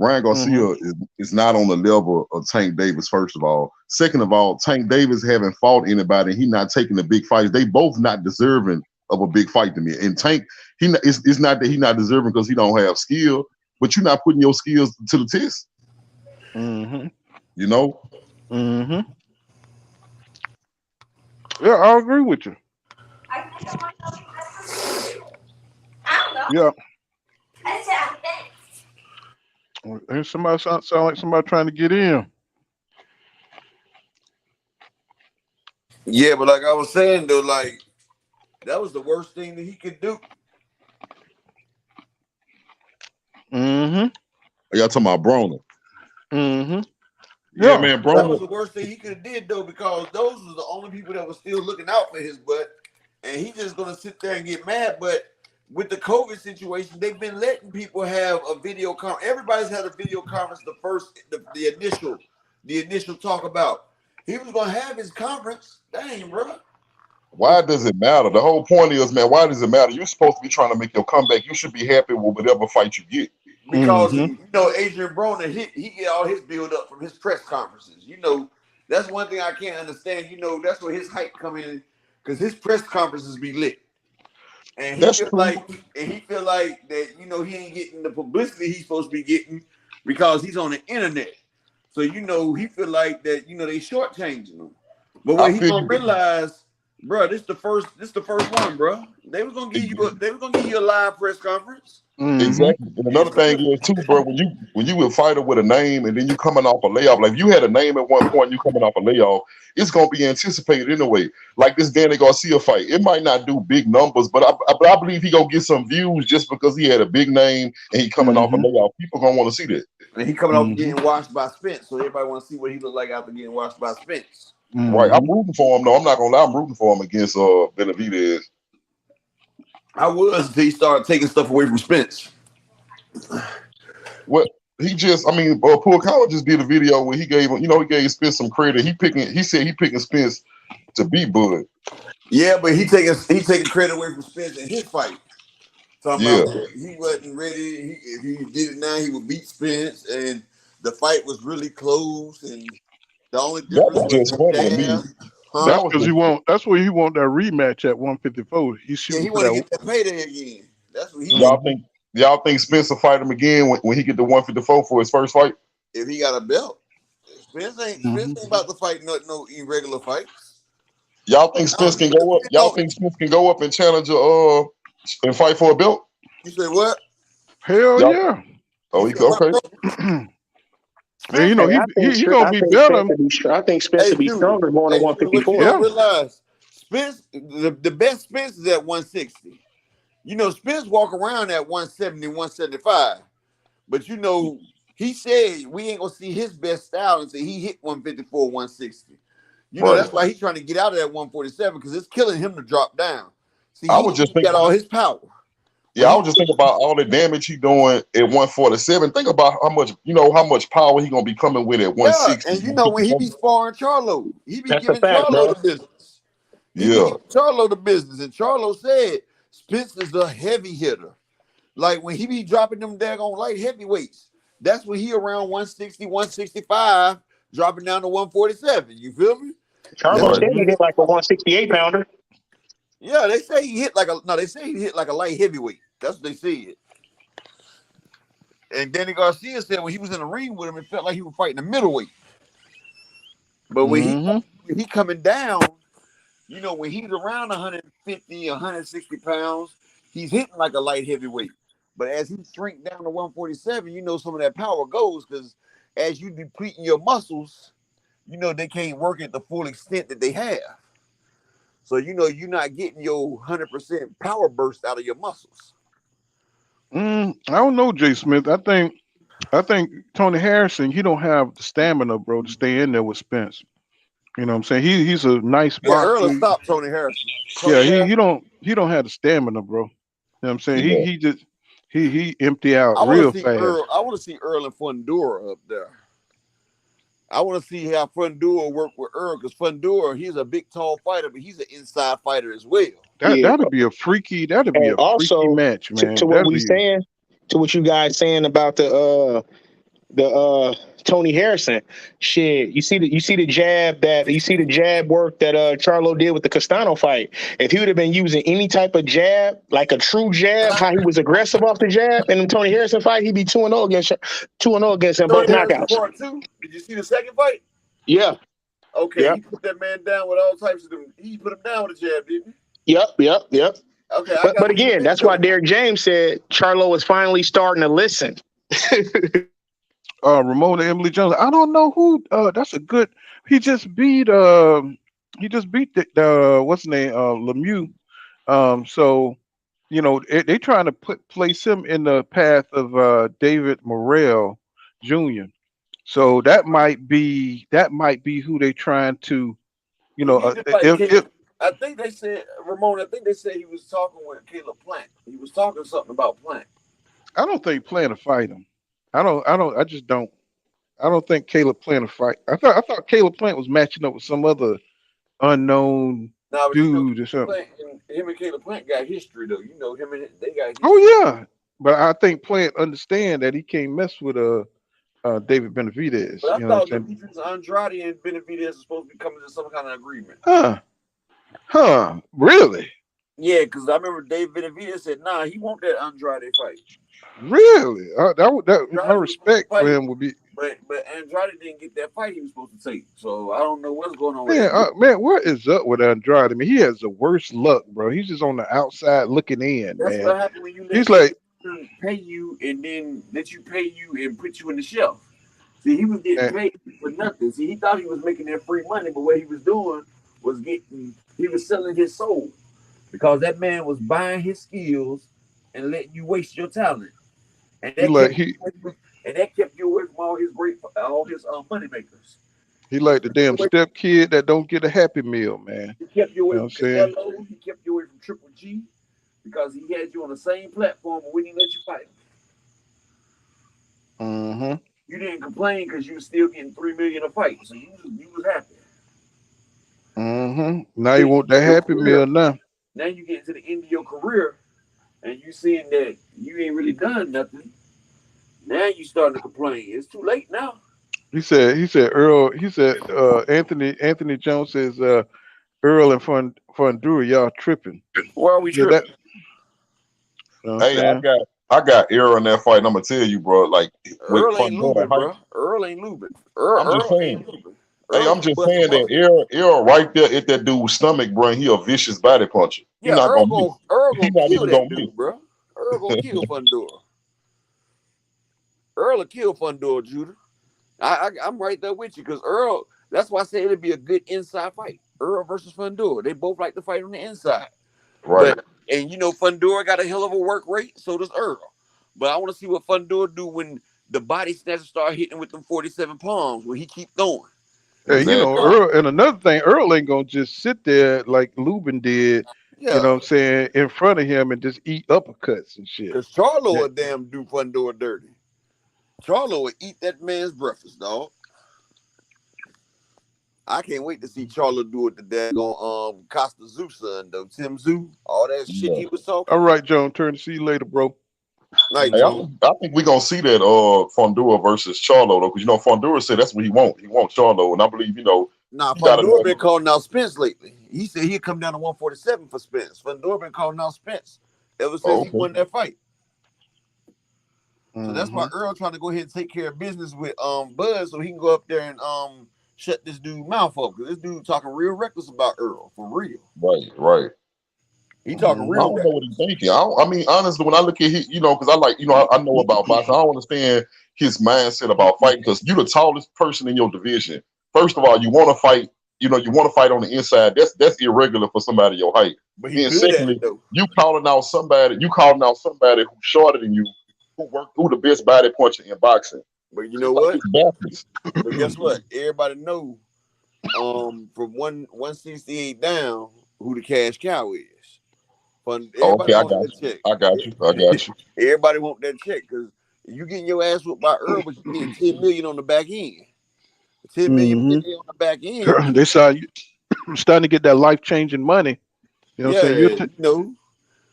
Ryan Garcia is not on the level of Tank Davis, first of all. Second of all, Tank Davis haven't fought anybody. He not taking the big fights. They both not deserving of a big fight to me. And Tank, it's not that he not deserving because he don't have skill, but you're not putting your skills to the test. You know?
Yeah, I agree with you. Yeah. Here's somebody sound like somebody trying to get in.
Yeah, but like I was saying though, like that was the worst thing that he could do.
Y'all talking about Broner? Yeah,
Yeah.
man,
That was
bro.
the worst thing he could have did though, because those was the only people that were still looking out for his butt, and he just gonna sit there and get mad. But with the COVID situation, they've been letting people have a video conference. Everybody's had a video conference. The initial talk about he was gonna have his conference. Dang, bro.
Why does it matter? The whole point is, man, why does it matter? You're supposed to be trying to make your comeback. You should be happy with whatever fight you get.
Because Adrian Broner, he get all his build up from his press conferences. That's one thing I can't understand. That's where his hype come in, because his press conferences be lit. And he
That's
feel
true.
like that, he ain't getting the publicity he's supposed to be getting because he's on the internet. So he feel like that, they shortchanging him. But what he gonna realize, bro, this the first one, bro. They was gonna give you a live press conference.
Exactly. And another thing is too, bro, when you a fighter with a name and then you coming off a layoff, like if you had a name at one point, you coming off a layoff, it's gonna be anticipated anyway. Like this Danny Garcia fight, it might not do big numbers, but I believe he gonna get some views just because he had a big name and he coming off a layoff. People gonna want to see that.
And he coming off getting washed by Spence, so everybody want to see what he look like after getting washed by Spence.
Right, I'm rooting for him though. I'm not gonna lie, I'm rooting for him against Benavidez.
I was until he started taking stuff away from Spence.
Well, Paul Collins just did a video where he gave Spence some credit. He said he picking Spence to beat Bud.
Yeah, but he taking credit away from Spence in his fight. Talking about he wasn't ready. If he did it now, he would beat Spence, and the fight was really close. And the only difference
was just funny to me.
That's because that's where he want that rematch at 154.
He want to get that payday again. That's what he.
Y'all think Spence will fight him again when he get to 154 for his first fight?
If he got a belt, Spence ain't about to fight no irregular fights.
Y'all think Spence can go up? Y'all think Spence can go up and challenge and fight for a belt?
You say what?
Hell yeah.
Oh, okay.
And he gonna be better.
I think Spence will be stronger going to 154.
You don't realize Spence, the best Spence is at 160. Spence walk around at 170, 175. But he said we ain't gonna see his best style until he hit 154, 160. That's why he's trying to get out of that 147, because it's killing him to drop down. See, he got all his power.
Yeah, I was just thinking about all the damage he doing at 147. Think about how much power he gonna be coming with at 160.
Yeah, and when he be sparring Charlo, he be giving Charlo the business. He be giving Charlo the business, and Charlo said Spence is a heavy hitter. Like when he be dropping them daggone light heavyweights, that's when he around 160, 165, dropping down to 147. You feel me?
Charlo said he hit like a 168 pounder.
Yeah, they say he hit like a light heavyweight. That's what they said. And Danny Garcia said when he was in the ring with him, it felt like he was fighting a middleweight. But when he coming down, when he's around 150, 160 pounds, he's hitting like a light heavyweight. But as he shrink down to 147, some of that power goes, because as you depleting your muscles, they can't work at the full extent that they have. So, you're not getting your 100% power burst out of your muscles.
I don't know, Jay Smith. I think Tony Harrison, he don't have the stamina, bro, to stay in there with Spence. You know what I'm saying? He's a nice boxer.
Earl stop Tony Harrison.
He don't have the stamina, bro. You know what I'm saying? He empty out real fast.
I want to see Earl and Fundora up there. I want to see how Fundora work with Earl, because Fundora, he's a big, tall fighter, but he's an inside fighter as well.
That'd be a freaky match, man.
To what you guys saying about the Tony Harrison shit. You see the jab work that Charlo did with the Castano fight. If he would have been using any type of jab, like a true jab, how he was aggressive off the jab in the Tony Harrison fight, he'd be 2-0 against him, both knockouts.
Part two. Did you see the second fight?
Yeah.
Okay, He put that man down with all types of them. He put him down with a jab, didn't he?
Yep.
Okay,
but again, that's why Derek James said Charlo is finally starting to listen.
Ramona Emily Jones. I don't know who. That's a good. He just beat. The what's his name? Lemieux. So they trying to place him in the path of David Morrell Jr. So that might be who they trying to, you
He
know,
needs to fight
if
Caleb. I think they said Ramon. I think they said he was talking with Caleb Plant. He was talking something about Plant.
I don't think plan to fight him. I just don't. I don't think Caleb Plant to fight. I thought Caleb Plant was matching up with some other unknown
Now, but you know,
dude or something.
him and Caleb Plant got history though. You know, him and they got history.
Oh yeah, but I think Plant understand that he can't mess with David Benavidez.
But I
You know what I'm
thought
saying?
Demetrius Andrade and Benavidez are supposed to be coming to some kind of agreement.
Huh? Really?
Yeah, because I remember David Benavidez said, "Nah, he want that Andrade fight."
Really? That my
Andrade was supposed to
respect for
fight,
him would be.
but Andrade didn't get that fight he was supposed to take. So I don't know what's going on with
Man,
that.
man, what is up with Andrade? I mean, he has the worst luck, bro. He's just on the outside looking in,
That's
man.
what happened when you let
He's like,
pay you and then let you pay you and put you in the shelf. See, he was getting paid for nothing. See, he thought he was making that free money, but what he was doing was he was selling his soul because that man was buying his skills and letting you waste your talent. And that kept you away from all his money makers.
he like the damn step kid that don't get a Happy Meal, man.
He kept you away
You know
from Canelo. He kept you away from Triple G because he had you on the same platform, but we didn't let you fight him.
Mm-hmm.
You didn't complain because you was still getting $3 million a fight, so you was happy.
Mm-hmm. Now you want that Happy Meal now.
Now you get to the end of your career, and you seeing that you ain't really done nothing. Now you starting to complain. It's too late now.
He said Anthony Jones says Earl and Fundura, y'all tripping.
Why are we tripping?
That, you know
hey, I got Earl in that fight, and I'm gonna tell you, bro. Like
Earl ain't lubing, bro. Earl ain't lubing.
I'm just saying. Hey, I'm just saying that Earl right there at that dude's stomach, bro. He a vicious body puncher.
Yeah, Earl gonna kill that dude, bro. Earl gonna kill Fundura. Earl will kill Fundura, Judah. I'm right there with you because Earl. That's why I say it'd be a good inside fight. Earl versus Fundura. They both like to fight on the inside.
Right.
And you know, Fundura got a hell of a work rate, so does Earl. But I want to see what Fundura do when the body snatcher start hitting with them 47 palms when he keep throwing.
Hey, you know, Earl, and another thing, Earl ain't gonna just sit there like Lubin did, you know what I'm saying, in front of him and just eat uppercuts and shit.
Because Charlo would damn do Fundura dirty. Charlo would eat that man's breakfast, dog. I can't wait to see Charlo do it to daggone Costa Zoo son, though. Tim Zoo, all that shit he was talking.
All right, John, turn to see you later, bro.
Night,
hey, I think we're gonna see that Fundura versus Charlo though, because you know Fundura said that's what he wants. He wants Charlo, and I believe
Fundura been calling out Spence lately. He said he'd come down to 147 for Spence. Fundura been calling out Spence ever since he won that fight. So that's why Earl trying to go ahead and take care of business with Buzz so he can go up there and shut this dude mouth up, because this dude talking real reckless about Earl for real.
Right.
He talking real.
I don't know what he's thinking. I mean, honestly, when I look at his, you know, because I know about boxing. I don't understand his mindset about fighting, because you're the tallest person in your division. First of all, you want to fight. You know, you want to fight on the inside. That's irregular for somebody your height.
But
then secondly, you calling out somebody who's shorter than you, who the best body puncher in boxing.
But you know what? But guess what? Everybody know from 168 down who the cash cow is.
Okay, I got you.
Everybody want that check because you getting your ass whooped by Earl, but you getting 10 million on the back end. 10 million on the back end.
They saw you starting to get that life-changing money. You know what I'm saying?
You know,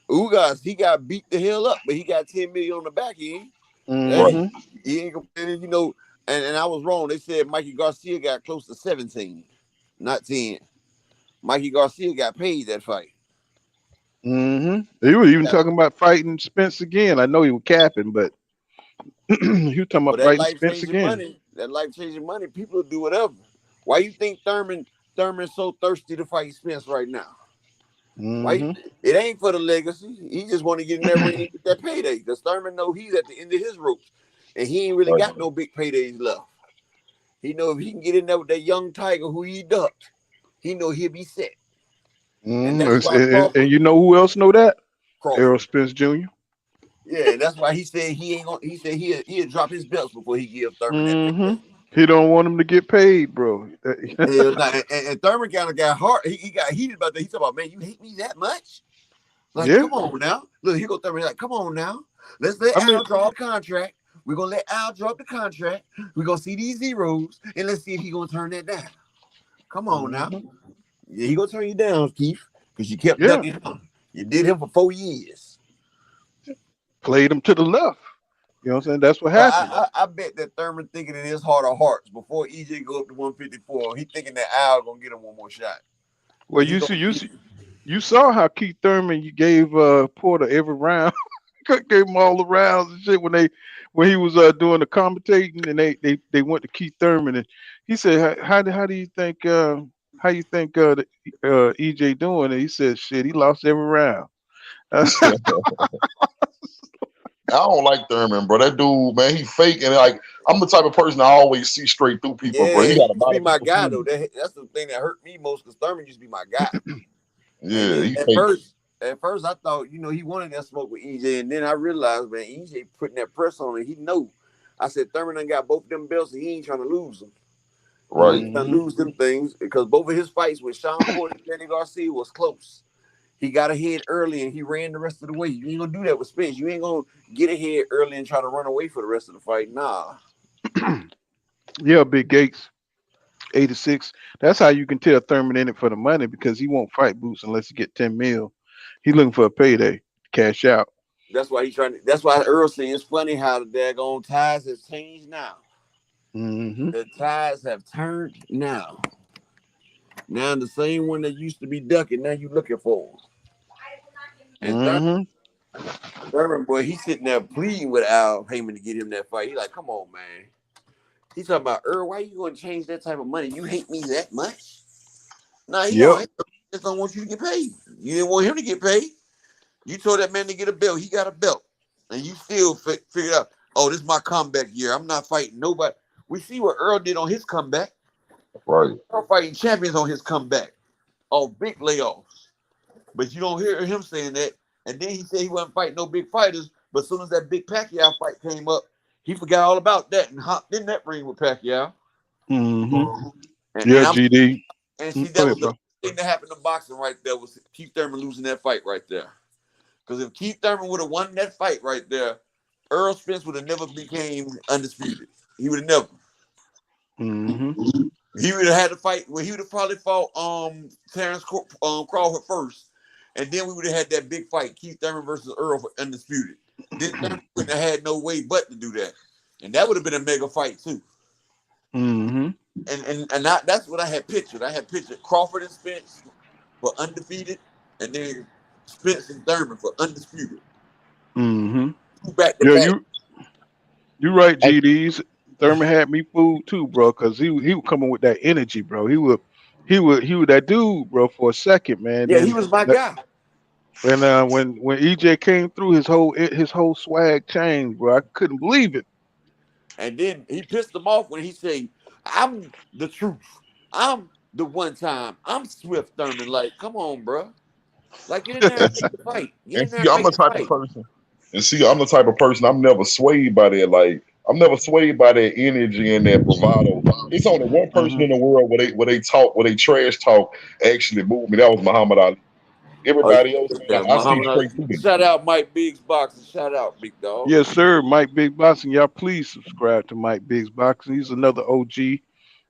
Ugas, he got beat the hell up, but he got 10 million on the back end. He ain't complaining, you know. And I was wrong. They said Mikey Garcia got close to 17, not 10. Mikey Garcia got paid that fight.
He was even talking about fighting Spence again. I know he was capping, but he was talking about fighting Spence again.
That life-changing money, people will do whatever. Why you think Thurman's so thirsty to fight Spence right now? Why? It ain't for the legacy. He just want to get in there and get that payday. Because Thurman know he's at the end of his ropes, and he ain't really got no big paydays left. He know if he can get in there with that young tiger who he ducked, he know he'll be set.
And you know who else know that?
Crawford.
Errol Spence Jr.
Yeah, and that's why he said he'll drop his belts before he give Thurman that payday.
He don't want him to get paid, bro.
Hell nah. And Thurman kind of got hard. He got heated about that. He talking about, man, you hate me that much? Like,
Yeah.
come on now. Look, he go Thurman like, come on now. Let's let Al draw the contract. We're gonna let Al drop the contract. We're gonna see these zeros, and let's see if he gonna turn that down. Come on now. Yeah, he gonna turn you down, Keith, because you kept ducking him. You did him for 4 years.
Played him to the left. You know what I'm saying? That's what happened.
I bet that Thurman thinking in his heart of hearts before EJ go up to 154, he thinking that Al gonna get him one more shot.
Well, you saw how Keith Thurman you gave Porter every round. Gave him all the rounds and shit when he was doing the commentating, and they went to Keith Thurman, and he said, how do you think EJ doing? And he said, shit, he lost every round.
I don't like Thurman, bro. That dude, man, he fake, and like I'm the type of person I always see straight through people, bro. He got
used to be my guy though. That's the thing that hurt me most, because Thurman used to be my guy.
Yeah, he
at first I thought, he wanted that smoke with EJ, and then I realized, man, EJ putting that press on it. He know. I said Thurman done got both of them belts, and he ain't trying to lose them.
Right.
He's trying to lose them things, because both of his fights with Sean Porter and Danny Garcia was close. He got ahead early and he ran the rest of the way. You ain't gonna do that with Spence. You ain't gonna get ahead early and try to run away for the rest of the fight. Nah.
Yeah, Big Gates, 86. That's how you can tell Thurman in it for the money, because he won't fight Boots unless he get 10 mil. He looking for a payday, cash out.
That's why that's why Earl saying it's funny how the daggone ties has changed now. The tides have turned now. Now the same one that used to be ducking, now you looking for him. And Thurman, boy, he's sitting there pleading with Al Heyman to get him that fight. He's like, come on, man. He's talking about, Earl, why you going to change that type of money? You hate me that much? Nah, he just don't want you to get paid. You didn't want him to get paid. You told that man to get a belt. He got a belt. And you still figured out, oh, this is my comeback year. I'm not fighting nobody. We see what Earl did on his comeback.
Right.
Earl fighting champions on his comeback. Oh, big layoffs. But you don't hear him saying that. And then he said he wasn't fighting no big fighters. But as soon as that big Pacquiao fight came up, he forgot all about that and hopped in that ring with Pacquiao.
GD.
And see, that was the thing that happened to boxing right there, was Keith Thurman losing that fight right there. Because if Keith Thurman would have won that fight right there, Earl Spence would have never became undisputed. He would have never. He would have had to fight. Well, he would have probably fought Terrence Crawford first, and then we would have had that big fight, Keith Thurman versus Earl for undisputed. Then Thurman wouldn't have had no way but to do that, and that would have been a mega fight too. And that's what I had pictured. I had pictured Crawford and Spence for undefeated, and then Spence and Thurman for undisputed. Back to back.
You right, GDs. Thurman had me fooled too, bro, because he was coming with that energy, bro. He was that dude, bro, for a second, man.
Yeah, he was my guy.
And when EJ came through, his whole swag changed, bro. I couldn't believe it.
And then he pissed him off when he said, "I'm the truth. I'm the one time. I'm Swift Thurman." Like, come on, bro. Like, get in there and make the fight.
And see, I'm the type of person. And see, I'm the type of person. I'm never swayed by that. Like, I'm never swayed by that energy and that bravado. It's only one person in the world where they trash talk actually move me. That was Muhammad Ali. Everybody else, I see straight through them.
Shout out Mike Biggs Boxing. Shout out, big dog.
Yes, sir. Mike Biggs Boxing. Y'all please subscribe to Mike Biggs Boxing. He's another OG. You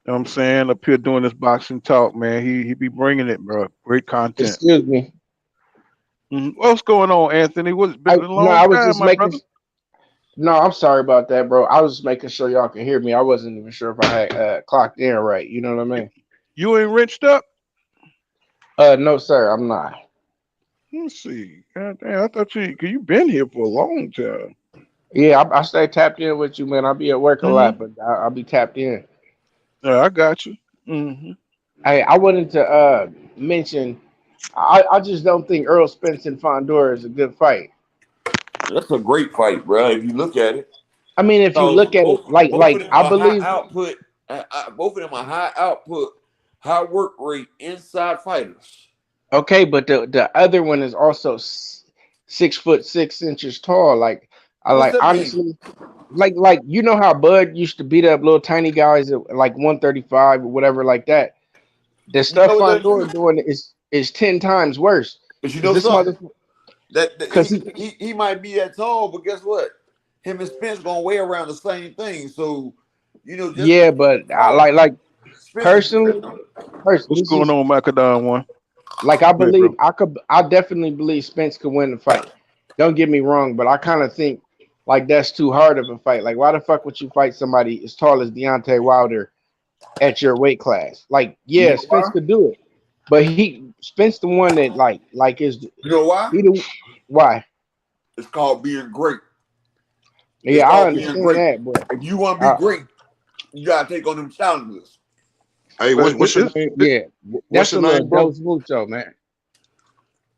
know what I'm saying? Up here doing this boxing talk, man. He be bringing it, bro. Great content.
Excuse me.
What's going on, Anthony? What's been a long time,
just
my brother?
No, I'm sorry about that, bro. I was just making sure y'all can hear me. I wasn't even sure if I had clocked in right. You know what I mean?
You ain't wrenched up?
No, sir, I'm not.
Let's see. God damn, I thought you been here for a long time.
Yeah, I stay tapped in with you, man. I'll be at work a lot, but I'll be tapped in.
Yeah, I got you.
Hey, I wanted to mention, I just don't think Earl Spence and Fondor is a good fight.
That's a great fight, bro. If you look at it.
I mean, if you look at it, like I believe
output. Both of them are high output, high work rate inside fighters.
Okay, but the other one is also 6'6" tall. Like I
What's
like
that mean?
honestly, like you know how Bud used to beat up little tiny guys at like 135 or whatever like that. The
You
stuff
know what
Fondor doing is 10 times worse.
But you
Cause
know
this
something?
motherfucker,
That
cause
he might be that tall, but guess what? Him and Spence gonna weigh around the same thing. So, you know, just
yeah, but I
tall,
like
Spence is
personally,
What's
this
going
is
on, Macadon one?
like I
Hey,
believe
bro.
I definitely believe Spence could win the fight. Don't get me wrong, but I kind of think like that's too hard of a fight. Like, why the fuck would you fight somebody as tall as Deontay Wilder at your weight class? Like,
You
yeah,
know
Spence
why?
could do it, but Spence the one that like is
You know why?
he the why?
It's called being great. It's
Yeah, I
called being
understand
great.
that, but
If you want to be great, you gotta take on them challenges.
Hey, what's your name?
yeah,
What's
that's
your
a little
name, bro?
dose mucho, man.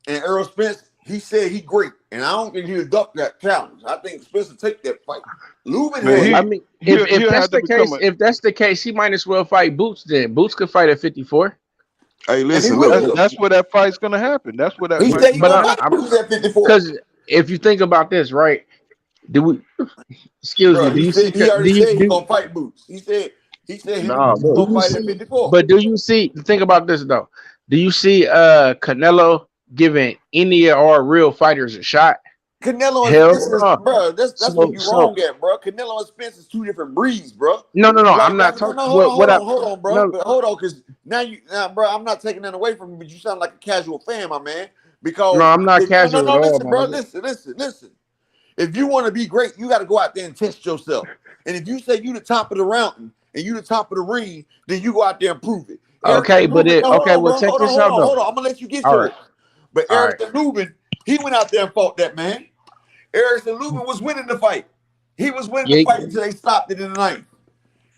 And Errol Spence, he said he great, and I don't think he'll duck that challenge. I think Spence will take that fight. Lubin
Man,
had.
I mean, if that's the case, he might as well fight Boots. Then Boots could fight at 54.
Hey,
And he
listen, look.
will.
That's where that fight's gonna happen. That's where that
He
fight's
said he
gonna
gonna
happen.
fight Boots at 54.
Because if you think about this, right? Do we? Excuse me.
Bro,
Do you see?
he already
Do you
said he
do?
gonna fight Boots. He said him
Nah,
and Boots
look.
gonna
Do you
fight at
see?
54.
But do you see? Think about this though. Do you see Canelo giving any of our real fighters a shot?
Canelo and
Hell
Spence is,
no.
bro. That's where you
So
wrong at, bro. Canelo and Spence is two different breeds, bro.
no.
Like,
I'm not
no,
talking.
hold
What I
on, bro.
no
But hold on, because now, bro, I'm not taking that away from you, but you sound like a casual fan, my man.
no.
Because
I'm not
if, no,
casual at all,
listen,
my
bro,
nigga.
listen. If you want to be great, you got to go out there and test yourself. And if you say you the top of the mountain and you the top of the ring, then you go out there and prove it.
Okay,
Erickson
but
Lubin, no, hold
okay.
on,
Well,
bro.
check this out though.
Hold on. I'm gonna let you get
All
yours.
right,
But
all right.
Erickson Lubin, he went out there and fought that man. Erickson Lubin was winning the fight. He was winning the
Yeah,
fight until they stopped it in the ninth.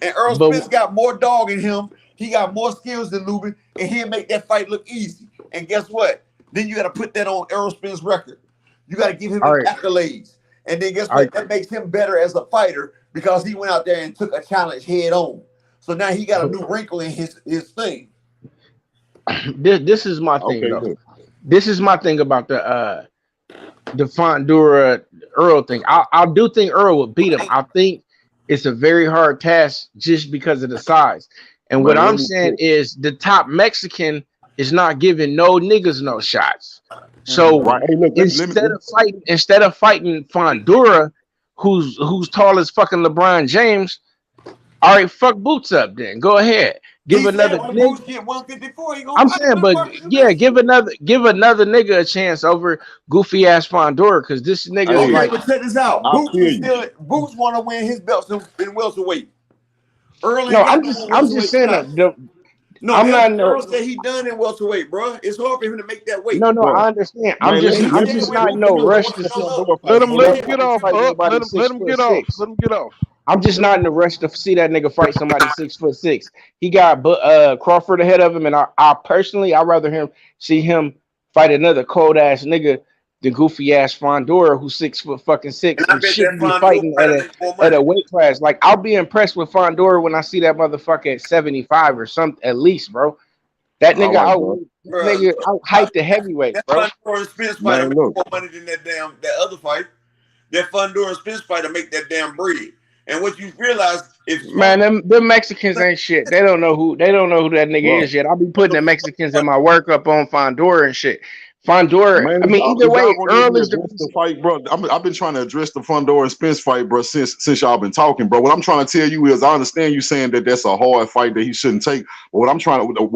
And Earl
but
Spence got more dog in him. He got more skills than Lubin, and he'll make that fight look easy. And guess what? Then you got to put that on Earl Spence's record. You got to give him
all
his
right,
accolades. And then guess
all
what? That makes him better as a fighter because he went out there and took a challenge head on. So now he got a new wrinkle in his thing.
this is my thing
Okay,
though.
look.
This is my thing about the Fondura Earl thing. I do think Earl would beat him. I think it's a very hard task just because of the size. And what
Man, let
I'm
me
saying is the top Mexican is not giving no niggas no shots. So
right. Hey, look,
instead of fighting Fondura, who's tall as fucking LeBron James, all right, fuck Boots up then. Go ahead. Give
He
another
said when
nigga.
Boots get 154, he gonna
I'm
fight
saying, but yeah, give another nigga a chance over goofy ass Fondura because this nigga is
Hey,
Okay,
like,
but check this out.
I
Boots
feel
is
you.
still Boots want to win his belts in welterweight. Earl
no,
ain't got no more
I'm just
welterweight
saying
shots.
that
No,
I'm not in
Earl
no,
said he done in welterweight, bro. It's hard for him to make that weight.
no,
Bro,
I understand.
man, let me
And he
I'm
said
just
when
not in
Boots
no
get
rush to
the
see.
up,
Fondor
Let
fight,
him
bro.
I'm
get
not
off,
fight
up.
nobody
Let him get off.
6'6".
Let him get off.
I'm just not in the rush to see that nigga fight somebody 6'6". He got Crawford ahead of him, and I personally I'd rather see him fight another cold ass nigga than goofy ass Fondura who's 6'6"
and I
and
bet that
shouldn't be
Fondor
fighting
fighter make more
at
money.
a weight class. Like I'll be impressed with Fondura when I see that motherfucker at 75 or something at least, bro. That
All
nigga
right, bro.
out hyped the heavyweight,
That
bro.
Fondor and Spence fighter
Man,
make
look.
more money than that other fight. That Fondor and Spence fighter make that damn bread. And what you realize if
Man, them Mexicans ain't shit. They don't know who that nigga
Bro,
is yet. I'll be putting the Mexicans in my workup on Fondura and shit. Fondura,
man,
I mean, either
is y'all
way,
gonna
Earl
even
is the
address the fight, bro? I've been trying to address the Fondor and Spence fight, bro, since y'all been talking, bro. What I'm trying to tell you is, I understand you saying that that's a hard fight that he shouldn't take. But what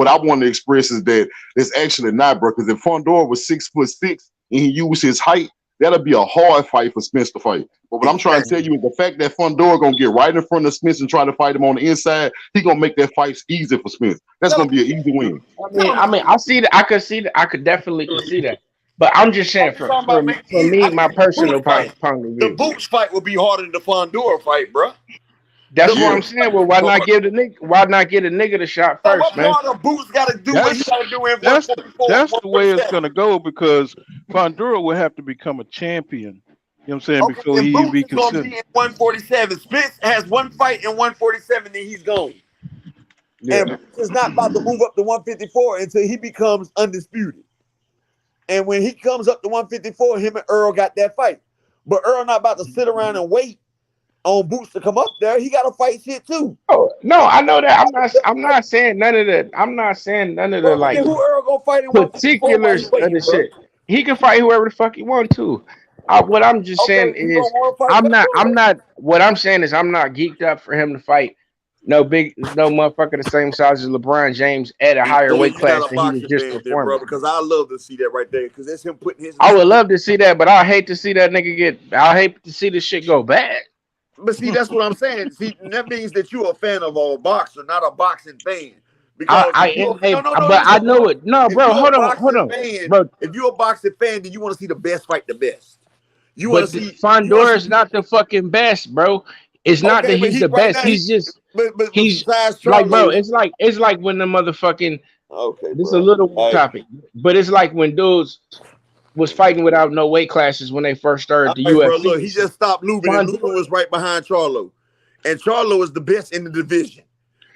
I want to express is that it's actually not, bro. Because if Fondor was 6'6" and he used his height, that'll be a hard fight for Spence to fight. But what I'm trying to tell you is the fact that Fondor gonna get right in front of Spence and try to fight him on the inside, he gonna make that fight easy for Spence. That's gonna be an easy win.
I mean, I see that. I could see that. I could definitely see that. But I'm just saying, for me, my personal point of
the
view.
Boots fight would be harder than the Fondor fight, bro.
That's what I'm saying. Well, why not give a nigga the shot first, man?
What part of Boots got to do what he got to do in
That's
144?
the way it's gonna go because Fondura will have to become a champion. You know what I'm saying?
Okay,
Before
and
he even
Boots
be
is going to
considered.
be in 147. Spence has one fight in 147, then he's gone.
Yeah.
And Boots is not about to move up to 154 until he becomes undisputed. And when he comes up to 154, him and Earl got that fight.
But Earl not about to sit around and wait on Boots to come up there. He got to fight shit too.
Oh no, I know that. I'm not saying none of that. I'm not saying none of the
Bro,
like
then who Earl gonna fight in 154 while he
particulars of
waiting,
the
bro?
shit. He can fight whoever the fuck he want to. What I'm just saying
Okay, you
is,
gonna want to fight
I'm not. What I'm saying is, I'm not geeked up for him to fight no motherfucker the same size as LeBron James at a higher
So then
weight
you're
class
not a
than he was
boxing
just
fan, then, bro,
performing.
because I love to see that right there, because that's him putting his.
I would love to see that, but I hate to see that nigga get. I hate to see this shit go bad.
But see, that's what I'm saying. See, that means that you're a fan of a boxer, not a boxing fan.
I
Because
am, but
listen,
I know it. No,
if
bro,
you're
hold
a
on,
boxing fan,
bro.
if you're a boxing fan, then you want to see the best fight the best. You want
But
to see
Fondor is not the fucking best, bro. It's not
okay,
that
but
he's
he
the
right
best.
now,
He's just
but
he's
besides
like, bro.
Charlo,
It's like when the motherfucking.
okay,
This is
bro.
a little
All right.
topic, but it's like when dudes was fighting without no weight classes when they first started the
All right, bro.
UFC.
Look, he just stopped Lubin, and Lubin was right behind Charlo, and Charlo is the best in the division.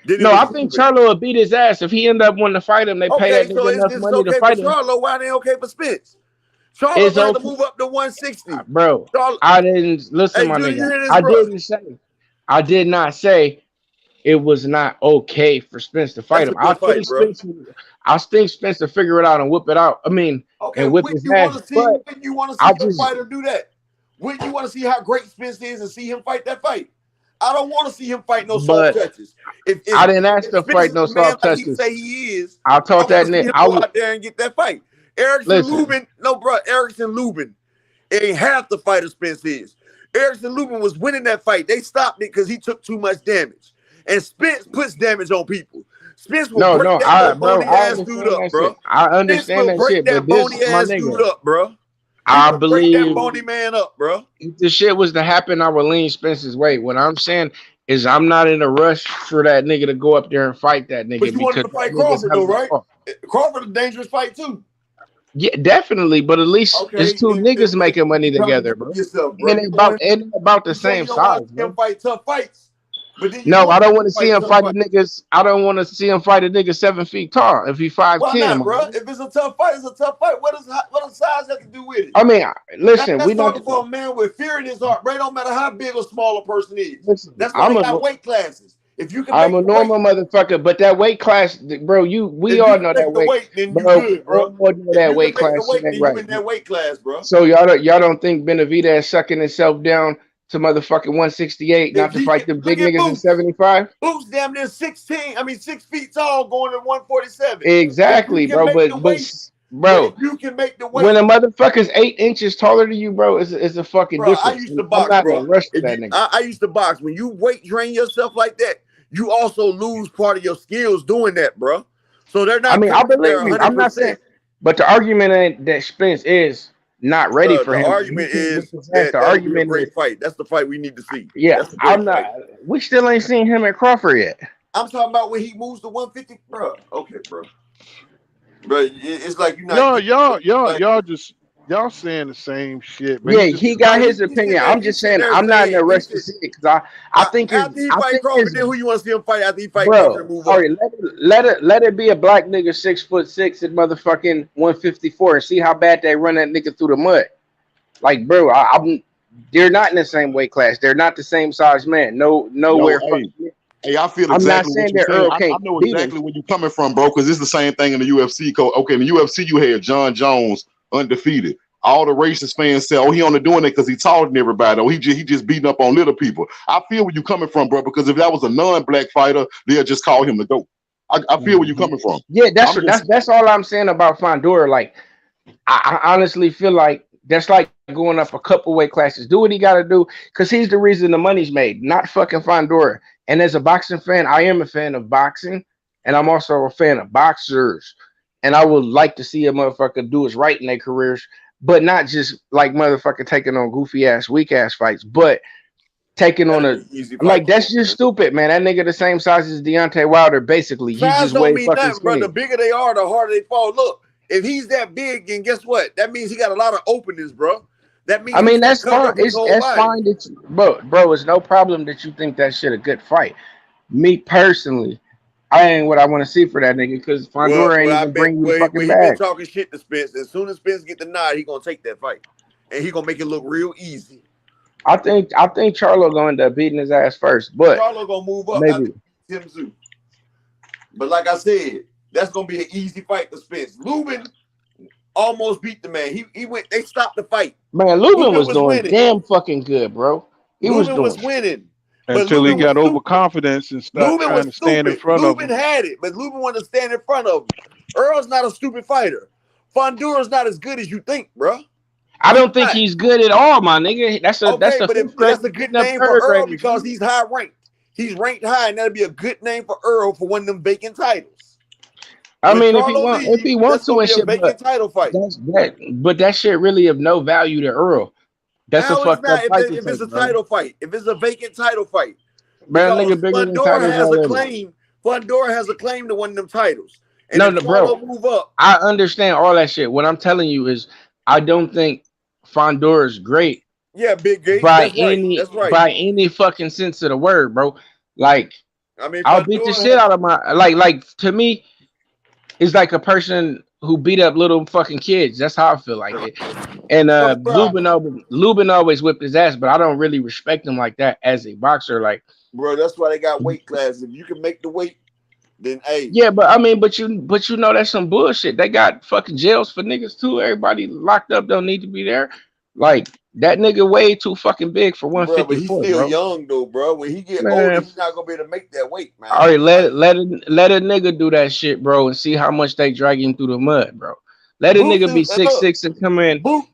Then
No, I think Charlo would beat his ass if he ended up wanting to fight him. They pay that
so
nigga enough
it's
money
okay
to
for
fight him.
Charlo. Why they okay for Spence? Charlo
It's
gonna have to
okay.
move up to 160,
bro.
Charlo,
I didn't listen,
hey,
my
Judy, you
nigga.
hear this,
I did not say it was not okay for Spence to fight
That's
him.
a good fight, bro.
I think Spence to figure it out and whip it out. I mean,
Okay,
and whip
when
his
you
ass.
want to see,
But
when you want to
I
see your
just
fighter do that, when you want to see how great Spence is and see him fight that fight. I don't want to see him fight no soft touches. If
I didn't ask to
Spence
fight no
is the man
soft
like he
touches.
say he is,
I told that
see him
nigga
go out there and get that fight. Erickson Lubin, no, bro, Erickson Lubin ain't half the fighter Spence is. Erickson Lubin was winning that fight. They stopped it because he took too much damage. And Spence puts damage on people. Spence will break that bony ass dude up, bro.
I understand that shit, but
bony
this, my
ass dude
nigga,
up, bro.
I
break that
believe
bony man up, bro.
if the shit was to happen, I would lean Spence's way. What I'm saying is I'm not in a rush for that nigga to go up there and fight that nigga.
But you wanted to fight Crawford though, right? Crawford a dangerous fight too.
Yeah, definitely. But at least there's two niggas making money together, bro. And about the same size.
Him fight tough fights. But then
no, I don't want to see him fight niggas. I don't want to see him fight a nigga 7 feet tall. If he 5'10",
why not, bro? If it's a tough fight, it's a tough fight. What does size have to do with it?
I mean, listen,
that's talking for a man with fear in his heart, bro. It don't matter how big or small a person is. Listen, that's why they got weight classes. If you can,
I'm a normal motherfucker, but that weight class, bro. We all know that weight,
then you good, bro.
We all know that weight class.
You in that weight class, bro.
So y'all don't think Benavidez sucking himself down to motherfucking 168, not to fight the big niggas in 75?
Boots damn near 6 feet tall, going to 147.
Exactly, bro. Bro,
you can make the weight.
When a motherfucker's 8 inches taller than you, bro, is a fucking difference.
I used to box, bro. I used to box. When you weight train yourself like that, you also lose part of your skills doing that, bro. So they're not.
I mean, I believe you. I'm not saying, but the argument ain't that Spence is not ready for him.
The argument is that the argument is a great fight. That's the fight we need to see.
Yeah, I'm not. We still ain't seen him at Crawford yet.
I'm talking about when he moves to 150, bro. Okay, bro. Bro, it's like you're not.
Y'all saying the same shit, man.
Yeah, he got his opinion. I'm just saying I'm not in a rush to see it because I think
after he fight Crawford, then who you want to see him fight after he fight
bro,
Crawford and move up?
Let it be a black nigga 6'6" at motherfucking 154 and see how bad they run that nigga through the mud. Like, bro, they're not in the same weight class. They're not the same size man. Nowhere.
Hey, I feel exactly
I'm not saying
what you're saying. I know
beat
exactly where you're coming from, bro, because it's the same thing in the UFC. Okay, in the UFC, you had John Jones undefeated. All the racist fans say, oh, he only doing it because he taller than everybody. Oh, he just beating up on little people. I feel where you're coming from, bro, because if that was a non-black fighter, they'll just call him the GOAT. I feel where you're coming from.
Yeah, that's all I'm saying about Fondor. Like, I honestly feel like that's like going up a couple weight classes. Do what he got to do because he's the reason the money's made, not fucking Fondor. And as a boxing fan, I am a fan of boxing, and I'm also a fan of boxers. And I would like to see a motherfucker do what's right in their careers, but not just like motherfucker taking on goofy ass, weak ass fights, but taking on a like that's just stupid, man. That nigga the same size as Deontay Wilder, basically. He's just way fucking
nothing, bro. The bigger they are, the harder they fall. Look, if he's that big, then guess what? That means he got a lot of openings, bro. That means
that's fine. It's fine that you, bro. It's no problem that you think that shit a good fight. Me personally, I ain't what I want to see for that nigga because Fondor ain't even bring you fucking back.
He been talking shit to Spence. As soon as Spence get the nod, he gonna take that fight. and he gonna make it look real easy.
I think Charlo gonna end up beating his ass first, but
Charlo gonna move up after
maybe.
Tim Tszyu. But like I said, that's gonna be an easy fight for Spence. Lubin almost beat the man. He went. They stopped the fight.
Man, Lubin was doing
winning.
damn fucking good, bro.
Lubin was winning.
Until he got overconfidence and started trying to stand in front of him.
Lubin had it, but Lubin wanted to stand in front of him. Earl's not a stupid fighter. Fondura's not as good as you think, bro.
I don't think he's good at all, my nigga. That's a
but that's a good name for Earl because he's high ranked. He's ranked high, and that'd be a good name for Earl for one of them vacant titles.
I mean, if he wants to and shit,
vacant title fight.
But that shit really of no value to Earl. That's a fucked up fight.
If it's a title fight, if it's a vacant title fight,
man, nigga bigger than titles
has a claim. Fundora has a claim to one of them titles. And
no, bro.
Move up.
I understand all that shit. What I'm telling you is, I don't think Fondora is great.
Yeah, big game.
By any fucking sense of the word, bro. Like, I mean, I'll beat the shit out of my like to me, it's like a person who beat up little fucking kids. That's how I feel like it. And Lubin always whipped his ass, but I don't really respect him like that as a boxer. Like,
bro, that's why they got weight classes. If you can make the weight, then hey.
Yeah, but I mean, but you know that's some bullshit. They got fucking jails for niggas too. Everybody locked up don't need to be there. Like, that nigga way too fucking big for 154.
But he's still young though, bro. When he get older, he's not gonna be able to make that weight, man.
All right, let a nigga do that shit, bro, and see how much they drag him through the mud, bro. Let a nigga be 6'6" and come in.
Boots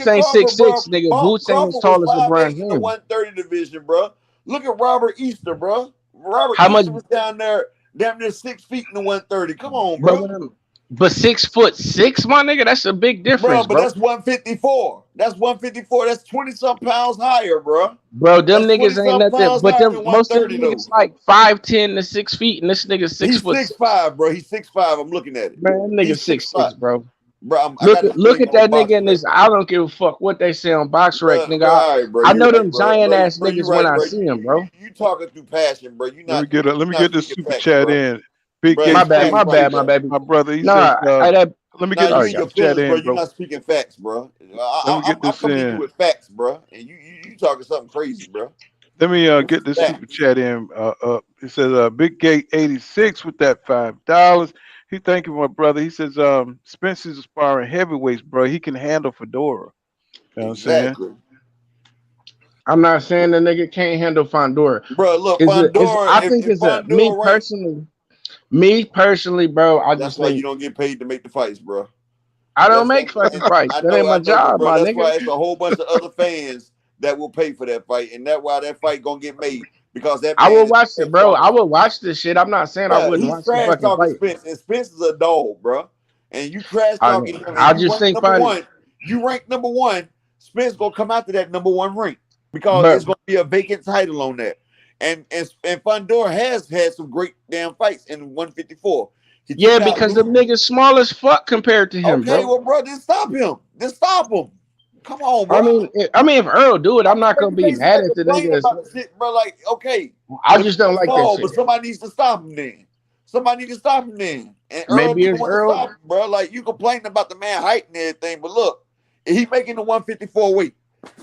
ain't 6'6", nigga. Boots ain't as tall as LeBron James.
In the 130 division, bro. Look at Robert Easter, bro. Robert
Easter
was down there, damn near 6 feet in the 130. Come on, bro.
But 6'6", my nigga, that's a big difference,
bro. But that's 154. That's 154. That's 20-something pounds higher, bro.
Bro, them niggas ain't nothing. But them most of them niggas like 5'10" to 6 feet, and this nigga 6 foot.
He's 6'5", bro. He's 6'5". I'm looking at it.
Man, that nigga 6'6", bro.
Bro,
look at that nigga in this. I don't give a fuck what they say on BoxRec, nigga. I know them giant ass niggas when I see them, bro.
You talking through passion, bro. You not.
Let me get this super chat in.
Big my bad, my baby.
My brother, he said, let me get this super chat in, bro.
You're not speaking facts, bro. I'm coming to you with facts, bro. And you talking something crazy, bro.
Let me get this super chat in. It says Big Gate 86 with that $5. He thank you, my brother. He says Spence is aspiring heavyweights, bro. He can handle Fedora. You know what I'm saying?
I'm not saying the nigga can't handle Fondora.
Bro, look, Fondora.
I think it's me personally, bro.
That's why you don't get paid to make the fights, bro.
I don't make fucking fights. That ain't my job,
bro.
My
that's
nigga.
Why it's a whole bunch of other fans that will pay for that fight, and that's why that fight gonna get made. Because that
I will watch it, bro. I will watch this shit. I'm not saying I wouldn't watch the fucking fight.
Spence, and Spence is a dog, bro. And you trash talking him.
I just think
you rank number one. Spence gonna come out to that number one rank because it's gonna be a vacant title on that. And Fondora has had some great damn fights in 154.
Yeah, because the nigga's small as fuck compared to him, bro.
Okay, well, bro, then stop him. Come on, bro.
I mean, if Earl do it, I'm not gonna be mad at the nigga.
Shit, bro, like, okay.
I just don't like that shit.
But somebody needs to stop him then. And
maybe it's Earl,
stop him, bro. Like, you complaining about the man height and everything, but look, he making the 154 weight.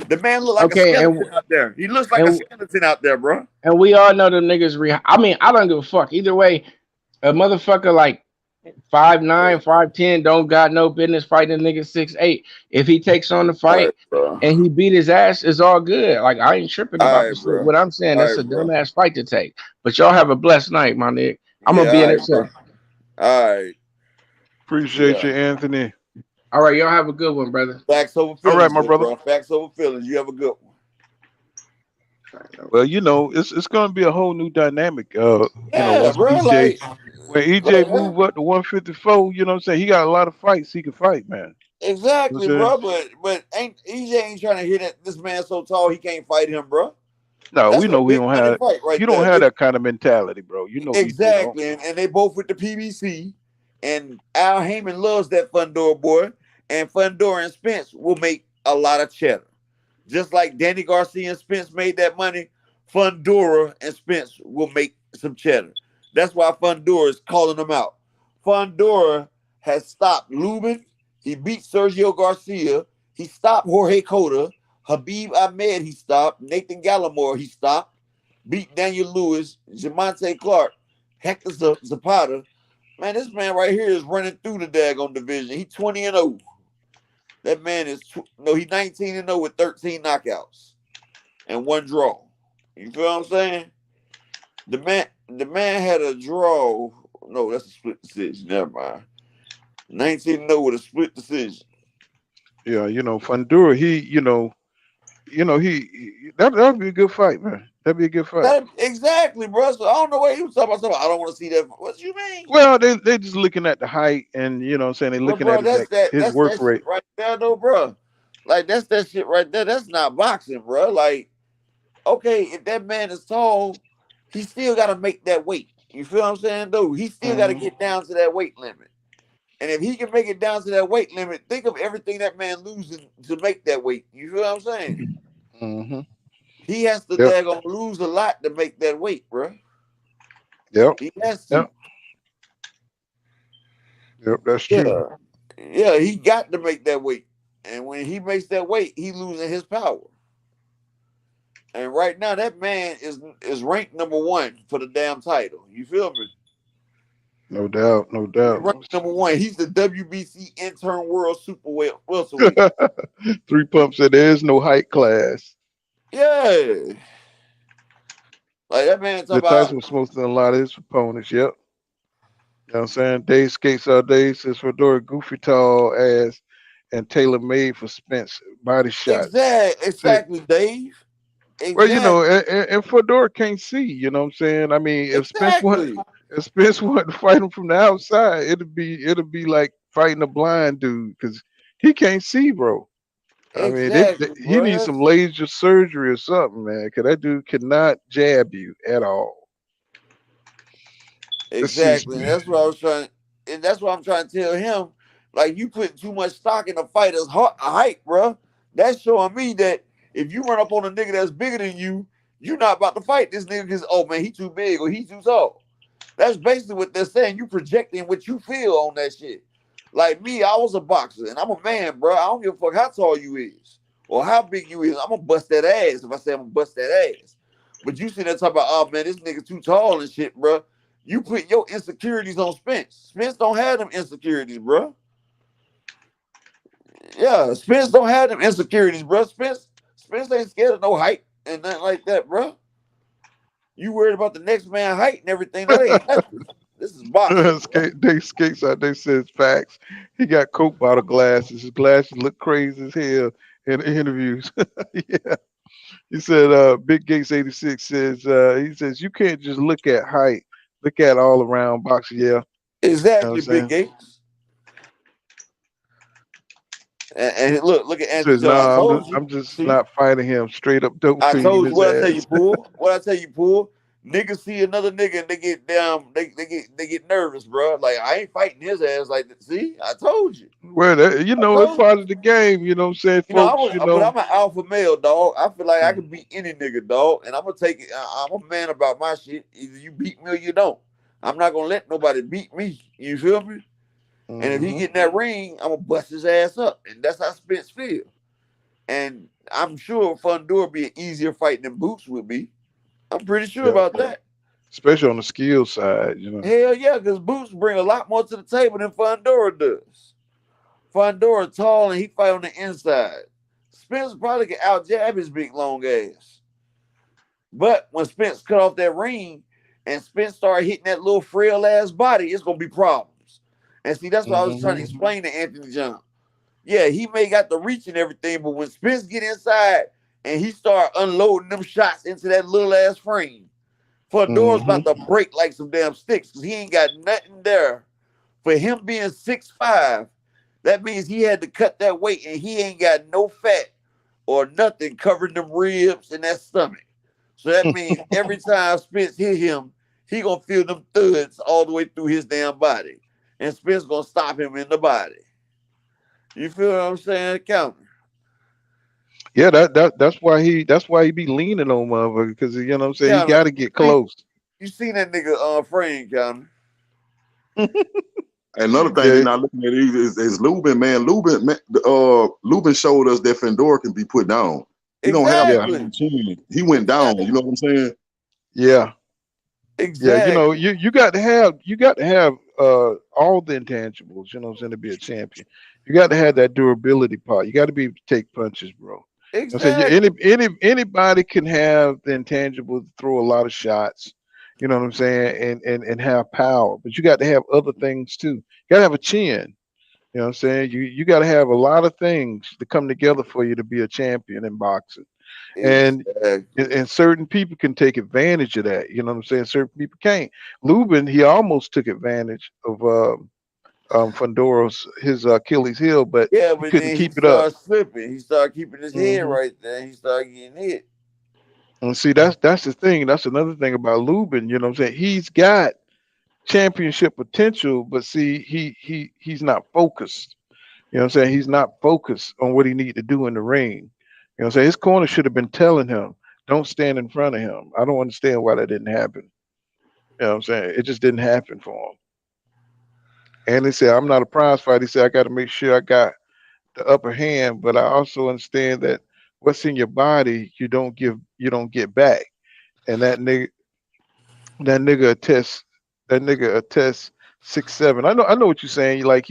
The man look like a skeleton out there. He looks like a skeleton out there, bro.
And we all know them niggas. I mean, I don't give a fuck either way. A motherfucker like 5'9", 5'10" don't got no business fighting a nigga 6'8". If he takes on the fight and he beat his ass, it's all good. Like, I ain't tripping about this shit. What I'm saying, that's a dumbass fight to take. But y'all have a blessed night, my nigga. I'm gonna be in it soon.
All right.
Appreciate you, Anthony.
All right, y'all have a good one, brother.
Facts over feelings.
All right, my brother.
Bro. Facts over feelings. You have a good one.
Well, you know, it's going to be a whole new dynamic.
Bro,
when EJ move up to 154, you know what I'm saying? He got a lot of fights he can fight, man.
Exactly, bro. But EJ ain't trying to hit it. This man so tall he can't fight him, bro.
No, we know we don't have. You don't have that kind of mentality, bro. You know
exactly, and they both with the PBC, and Al Heyman loves that Fondora boy, and Fondora and Spence will make a lot of cheddar, just like Danny Garcia and Spence made that money. Fondora and Spence will make some cheddar. That's why Fondora is calling them out. Fondora has stopped Lubin. He beat Sergio Garcia.
He stopped Jorge Cota, Habib Ahmed. He stopped Nathan Gallimore. He stopped. Beat Daniel Lewis, Jamonte Clark, Hector Zapata. Man, this man right here is running through the daggone division. He 20-0. That man is he's 19-0 with 13 knockouts and 1 draw. You feel what I'm saying? The man had a draw. No, that's a split decision. Never mind. 19-0 with a split decision.
Yeah, Fundura, that'd be a good fight, man. That'd be a good fight.
Exactly, bro. So I don't know what he was talking about. I don't want to see that. What you mean?
Well, they just looking at the height, and you know what I'm saying, they looking at his work rate
shit right there, though, bro. Like that's that shit right there. That's not boxing, bro. Like, okay, if that man is tall, he still got to make that weight. You feel what I'm saying, though? He still got to get down to that weight limit. And if he can make it down to that weight limit, think of everything that man loses to make that weight. You feel what I'm saying?
Mm-hmm.
He has to daggone lose a lot to make that weight, bro.
Yep.
He has to.
Yep, that's true.
Yeah, he got to make that weight. And when he makes that weight, he losing his power. And right now, that man is ranked #1 for the damn title. You feel me?
No doubt.
Ranked #1. He's the WBC interim world super welterweight.
3 pumps said there is no height class.
Yeah. Like that man talking about.
Tyson was supposed to a lot of his opponents. Yep. You know what I'm saying? Dave Skates all day says Fedora goofy tall ass and tailor made for Spence body shot.
Exactly, Dave.
Exactly. Well, and Fedora can't see. You know what I'm saying? I mean, if Spence wanted to fight him from the outside, it'd be like fighting a blind dude because he can't see, bro. I mean, he needs some laser surgery or something, man, because that dude cannot jab you at all.
Exactly. And that's what I'm trying to tell him. Like, you putting too much stock in a fighter's height, bro. That's showing me that if you run up on a nigga that's bigger than you, you're not about to fight this nigga because, oh man, he too big or he too tall. That's basically what they're saying. You projecting what you feel on that shit. Like me, I was a boxer and I'm a man, bro. I don't give a fuck how tall you is or how big you is. I'm gonna bust that ass if I say I'm gonna bust that ass. But you see that talk about, oh man, this nigga too tall and shit, bro. You put your insecurities on Spence. Spence don't have them insecurities, bro. Yeah, Spence don't have them insecurities, bro. Spence ain't scared of no height and nothing like that, bro. You worried about the next man height and everything. That ain't nothing. This is boxing.
They skates out. They says facts. He got Coke bottle glasses. His glasses look crazy as hell in the interviews. Yeah. He said, Big Gates 86 says, he says, you can't just look at height. Look at all around boxing. Yeah.
Exactly, you know Big Gates. And look at Andrew.
Nah, I'm just not fighting him. Straight up dope.
I told you what I tell you, Pool. What I tell you, Pool. Niggas see another nigga and they get down. They get nervous, bro. Like, I ain't fighting his ass. Like, see, I told you.
Well, it's part of the game. You know what I'm saying, folks?
But I'm an alpha male, dog. I feel like I can beat any nigga, dog. And I'm gonna take it. I'm a man about my shit. Either you beat me or you don't. I'm not gonna let nobody beat me. You feel me? And if he get in that ring, I'm gonna bust his ass up. And that's how Spence feel. And I'm sure Fundora be an easier fight than Boots would be. I'm pretty sure about that.
Especially on the skill side, you know.
Hell yeah, because Boots bring a lot more to the table than Fundora does. Fundora tall and he fight on the inside. Spence probably can out jab his big long ass. But when Spence cut off that ring and Spence started hitting that little frail ass body, it's gonna be problems. And see, that's what I was trying to explain to Anthony John. Yeah, he may got the reach and everything, but when Spence get inside and he start unloading them shots into that little ass frame, Fundora's about to break like some damn sticks because he ain't got nothing there. For him being 6'5", that means he had to cut that weight and he ain't got no fat or nothing covering them ribs and that stomach. So that means every time Spence hit him, he gonna feel them thuds all the way through his damn body. And Spence gonna stop him in the body. You feel what I'm saying? Counter.
Yeah, that's why he be leaning on motherfucker because you know what I'm saying. Counter. He got to get close.
You seen that nigga frame, Counter?
Another thing they're
Yeah,
not looking at is Lubin, man. Lubin showed us that Fedor can be put down. He don't have a
yeah,
Exactly.
strong chin. He went down. You know what I'm saying?
yeah, yeah. You know,
Exactly.
you got to have all the intangibles. You know what I'm saying, to be a champion. You got to have that durability part. You got to be able to take punches, bro. I'm saying
Exactly.
anybody can have the intangibles, throw a lot of shots. You know what I'm saying, and have power, but you got to have other things too. You got to have a chin. You know what I'm saying? You got to have a lot of things to come together for you to be a champion in boxing. And
Exactly.
and certain people can take advantage of that. You know what I'm saying? Certain people can't. Lubin, he almost took advantage of Fondoro's his Achilles heel, but
Yeah,
he
but
couldn't
then he
keep it up.
started slipping. He started keeping his head
Hmm.
right there. He started getting hit.
And see, that's the thing. That's another thing about Lubin. You know what I'm saying? He's got championship potential, but see, he's not focused. You know what I'm saying? He's not focused on what he need to do in the ring. You know what I'm saying? His corner should have been telling him, don't stand in front of him. I don't understand why that didn't happen. You know what I'm saying? It just didn't happen for him. And he said, I'm not a prize fighter. He said, I got to make sure I got the upper hand, but I also understand that what's in your body, you don't get back. And that nigga attests, that nigga attests 6'7". I know what you're saying. Like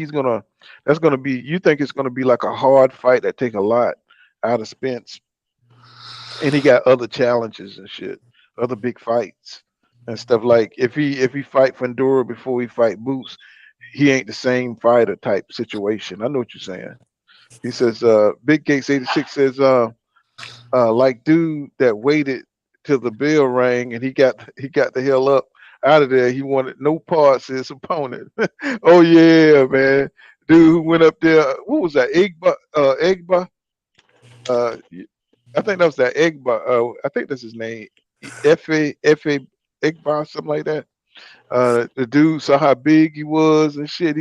that's gonna be. You think it's gonna be like a hard fight that take a lot out of Spence, and he got other challenges and shit, other big fights and stuff. Like if he fight Fundora before he fight Boots, he ain't the same fighter type situation. I know what you're saying. He says, Big Gates 86 says, like dude that waited till the bell rang and he got the hell up out of there. He wanted no parts of his opponent. Oh yeah, man. Dude who went up there, what was that? Egba? Uh, I think that was that Egba. I think that's his name. F.A. Egba, something like that. The dude saw how big he was and shit.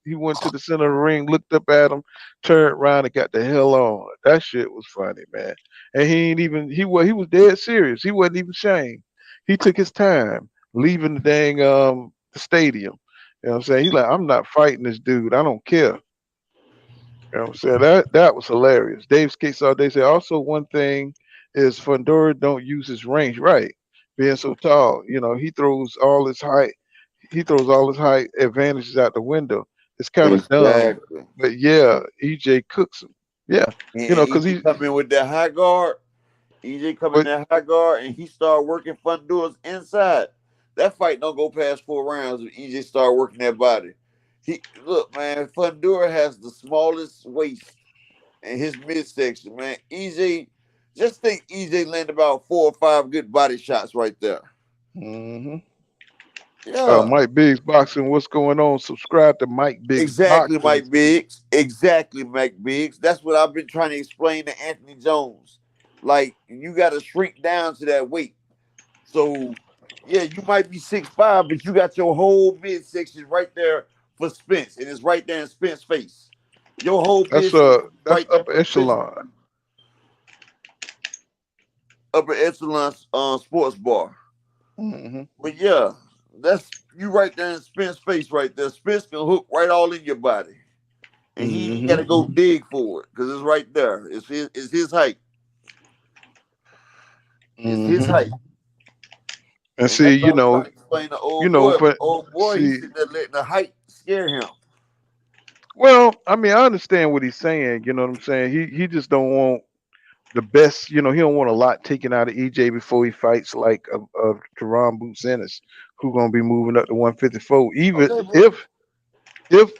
He went to the center of the ring, looked up at him, turned around and got the hell on. That shit was funny, man. And he was dead serious. He wasn't even ashamed. He took his time leaving the dang the stadium. You know what I'm saying? He's like, I'm not fighting this dude. I don't care. You know what I'm saying? That was hilarious. Dave Skates all day said also one thing is Fundora don't use his range right. Being so tall, he throws all his height advantages out the window. It's kind of dumb,
Exactly.
but yeah, EJ cooks him. Yeah,
And
because
EJ come in with that high guard. EJ come in
but
that high guard and he start working Fundora's inside. That fight don't go past 4 rounds if EJ start working that body. He look, man, Fundora has the smallest waist in his midsection, man. EJ, just think EJ landed about 4 or 5 good body shots right there.
hmm
Yeah.
Mike Biggs boxing. What's going on? Subscribe to Mike Biggs
Exactly,
boxing.
Mike Biggs. Exactly, Mike Biggs. That's what I've been trying to explain to Anthony Jones. Like, you got to shrink down to that weight. So, yeah, you might be 6'5", but you got your whole midsection right there for Spence, and it's right there in Spence's face. Your whole
That's
midsection
that's
right there
upper
for Spence,
echelon.
upper echelon sports bar.
Hmm.
But yeah, that's you right there in Spence's face right there. Spence can hook right all in your body. And he ain't got
Hmm.
to go dig for it because it's right there. It's his height. It's his
Hmm.
height.
And
And that's
see,
what I'm trying to explain to old boy. But
for
old boy, he's
see,
sitting there letting the height scare him.
well, I mean, I understand what he's saying. You know what I'm saying? He just don't want the best. He don't want a lot taken out of EJ before he fights like of Jaron Boots Ennis, who gonna be moving up to 154. Even
Okay, bro.
if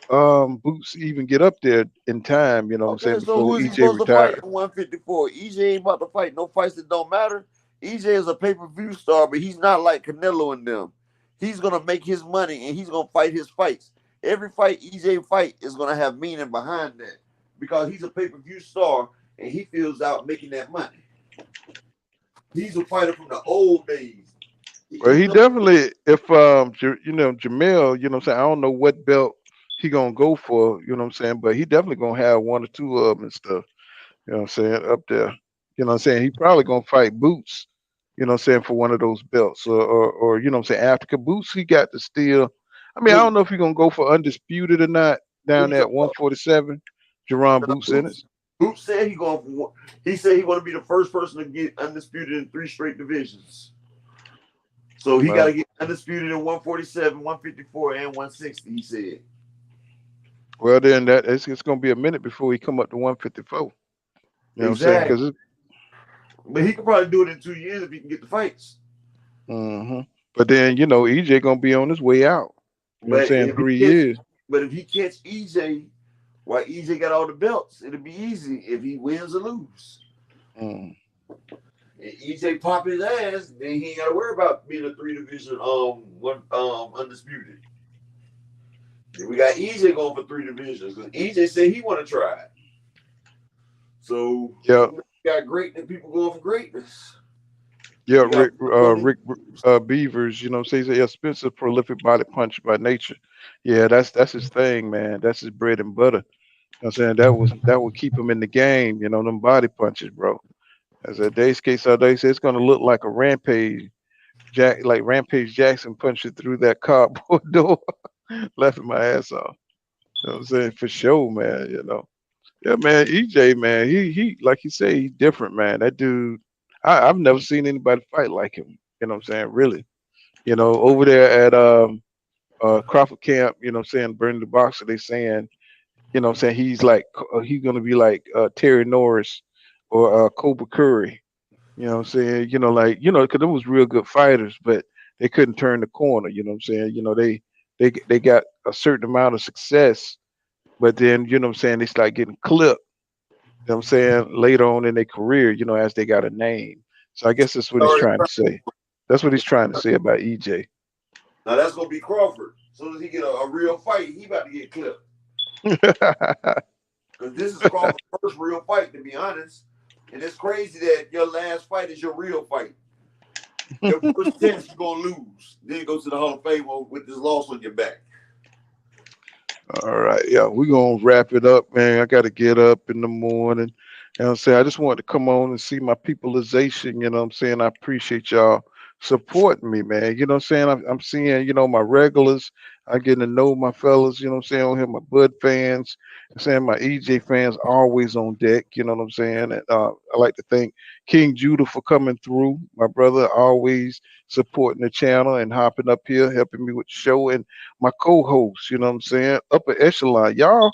Boots even get up there in time, you know what I'm saying,
Okay, so
before
who is he
EJ
supposed to fight
retire.
in 154? EJ ain't about to fight no fights that don't matter. EJ is a pay-per-view star, but he's not like Canelo and them. He's gonna make his money and he's gonna fight his fights. Every fight EJ fight is gonna have meaning behind that because he's a pay-per-view star and he feels out making that money. He's a fighter from the old days.
Well,
He
he
knows.
definitely if Jamel, you know what I'm saying, I don't know what belt he gonna go for, you know what I'm saying, but he definitely gonna have one or two of them and stuff. You know what I'm saying? Up there. You know what I'm saying? He probably gonna fight Boots, you know what I'm saying, for one of those belts. Or you know what I'm saying, after Boots, he got to still I mean, I don't know if he's gonna go for undisputed or not
Who
down
you
at
talking about?
147. Jaron Boots Ennis.
Boots said he going for. He said he want to be the first person to get undisputed in 3 straight divisions. So he got to get undisputed in 147, 154, and 160. He said.
Well, then it's gonna be a minute before he come up to 154. You know
Exactly.
what I'm saying?
But he could probably do it in 2 years if he can get the fights.
But then EJ gonna be on his way out. You know what I'm saying? 3 years.
But if he catch EJ, while EJ got all the belts, it'll be easy if he wins or lose. And EJ pop his ass, then he ain't got to worry about being a 3 division undisputed. And we got EJ going for 3 divisions because EJ said he want to try it. So
yeah,
we got great people going for greatness.
Yeah, Rick Beavers, you know what I'm saying? Yeah, Spence is a prolific body puncher by nature. Yeah, that's his thing, man. That's his bread and butter. You know what I'm saying? That would keep him in the game, them body punches, bro. As a day skate all day, it's gonna look like a Rampage Rampage Jackson punching through that cardboard door, laughing my ass off. You know what I'm saying? For sure, man, Yeah, man, EJ, man, he like you say, he's different, man. That dude, I've never seen anybody fight like him. You know what I'm saying? Really. Over there at Crawford camp, you know what I'm saying, Burn the Boxer, they saying, you know what I'm saying, he's gonna be like Terry Norris or Cobra Curry. You know what I'm saying? Because they was real good fighters, but they couldn't turn the corner, you know what I'm saying? They got a certain amount of success, but then, you know what I'm saying, they start getting clipped, you know what I'm saying, later on in their career, as they got a name. So I guess that's what he's trying to say. That's what he's trying to say about EJ.
Now that's gonna be Crawford. As soon as he get a real fight, he about to get clipped. Because this is Crawford's first real fight, to be honest. And it's crazy that your last fight is your real fight. Your first chance you're gonna lose. Then you go to the Hall of Fame with this loss on your back.
All right, yeah, we're gonna wrap it up, man. I gotta get up in the morning. You know what I'm saying? I just wanted to come on and see my peopleization, you know what I'm saying? I appreciate y'all supporting me, man. You know what I'm saying? I'm seeing, my regulars. I'm getting to know my fellas, you know what I'm saying? On here, my Bud fans, I'm saying my EJ fans always on deck, you know what I'm saying? And I like to thank King Judah for coming through. My brother always supporting the channel and hopping up here, helping me with the show, and my co-host, you know what I'm saying? Upper echelon. Y'all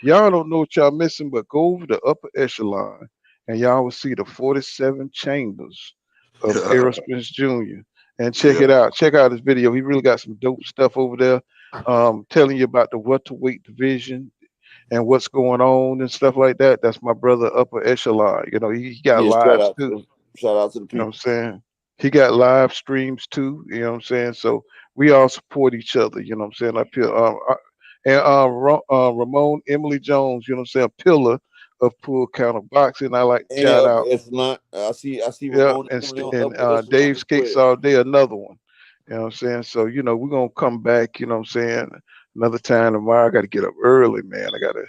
don't know what y'all missing, but go over the upper echelon and y'all will see the 47 chambers of Errol Spence Jr. And check it out. Check out his video. He really got some dope stuff over there, telling you about the welterweight division and what's going on and stuff like that. That's my brother Upper Echelon. He got lives too.
Shout out to the people.
You know what I'm saying? He got live streams too. You know what I'm saying? So we all support each other. You know what I'm saying? Up here. And Ramon Emily Jones, you know what I'm saying, a pillar of Pool Counter Boxing. I like to shout out.
I see
Yeah,
Ramon
and Dave Skates All Day, another one. You know what I'm saying? So, we're gonna come back, you know what I'm saying, another time tomorrow. I gotta get up early, man. I gotta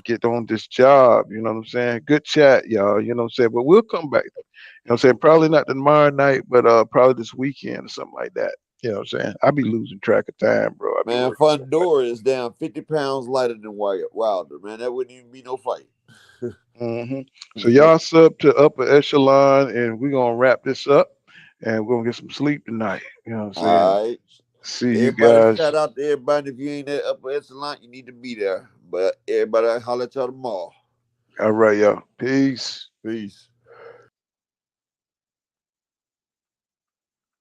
get on this job, you know what I'm saying? Good chat, y'all, you know what I'm saying? But we'll come back. You know what I'm saying? Probably not tomorrow night, but probably this weekend or something like that. You know what I'm saying? I be losing track of time, bro.
Man, Fundora is down 50 pounds lighter than Wilder, man. That wouldn't even be no fight.
So y'all sub to Upper Echelon, and we're going to wrap this up, and we're going to get some sleep tonight. You know what I'm saying?
All right.
See you guys.
Shout out to everybody. If you ain't at Upper Echelon, you need to be there. But everybody, I'll holler at y'all tomorrow.
All right, y'all. Peace.
Peace.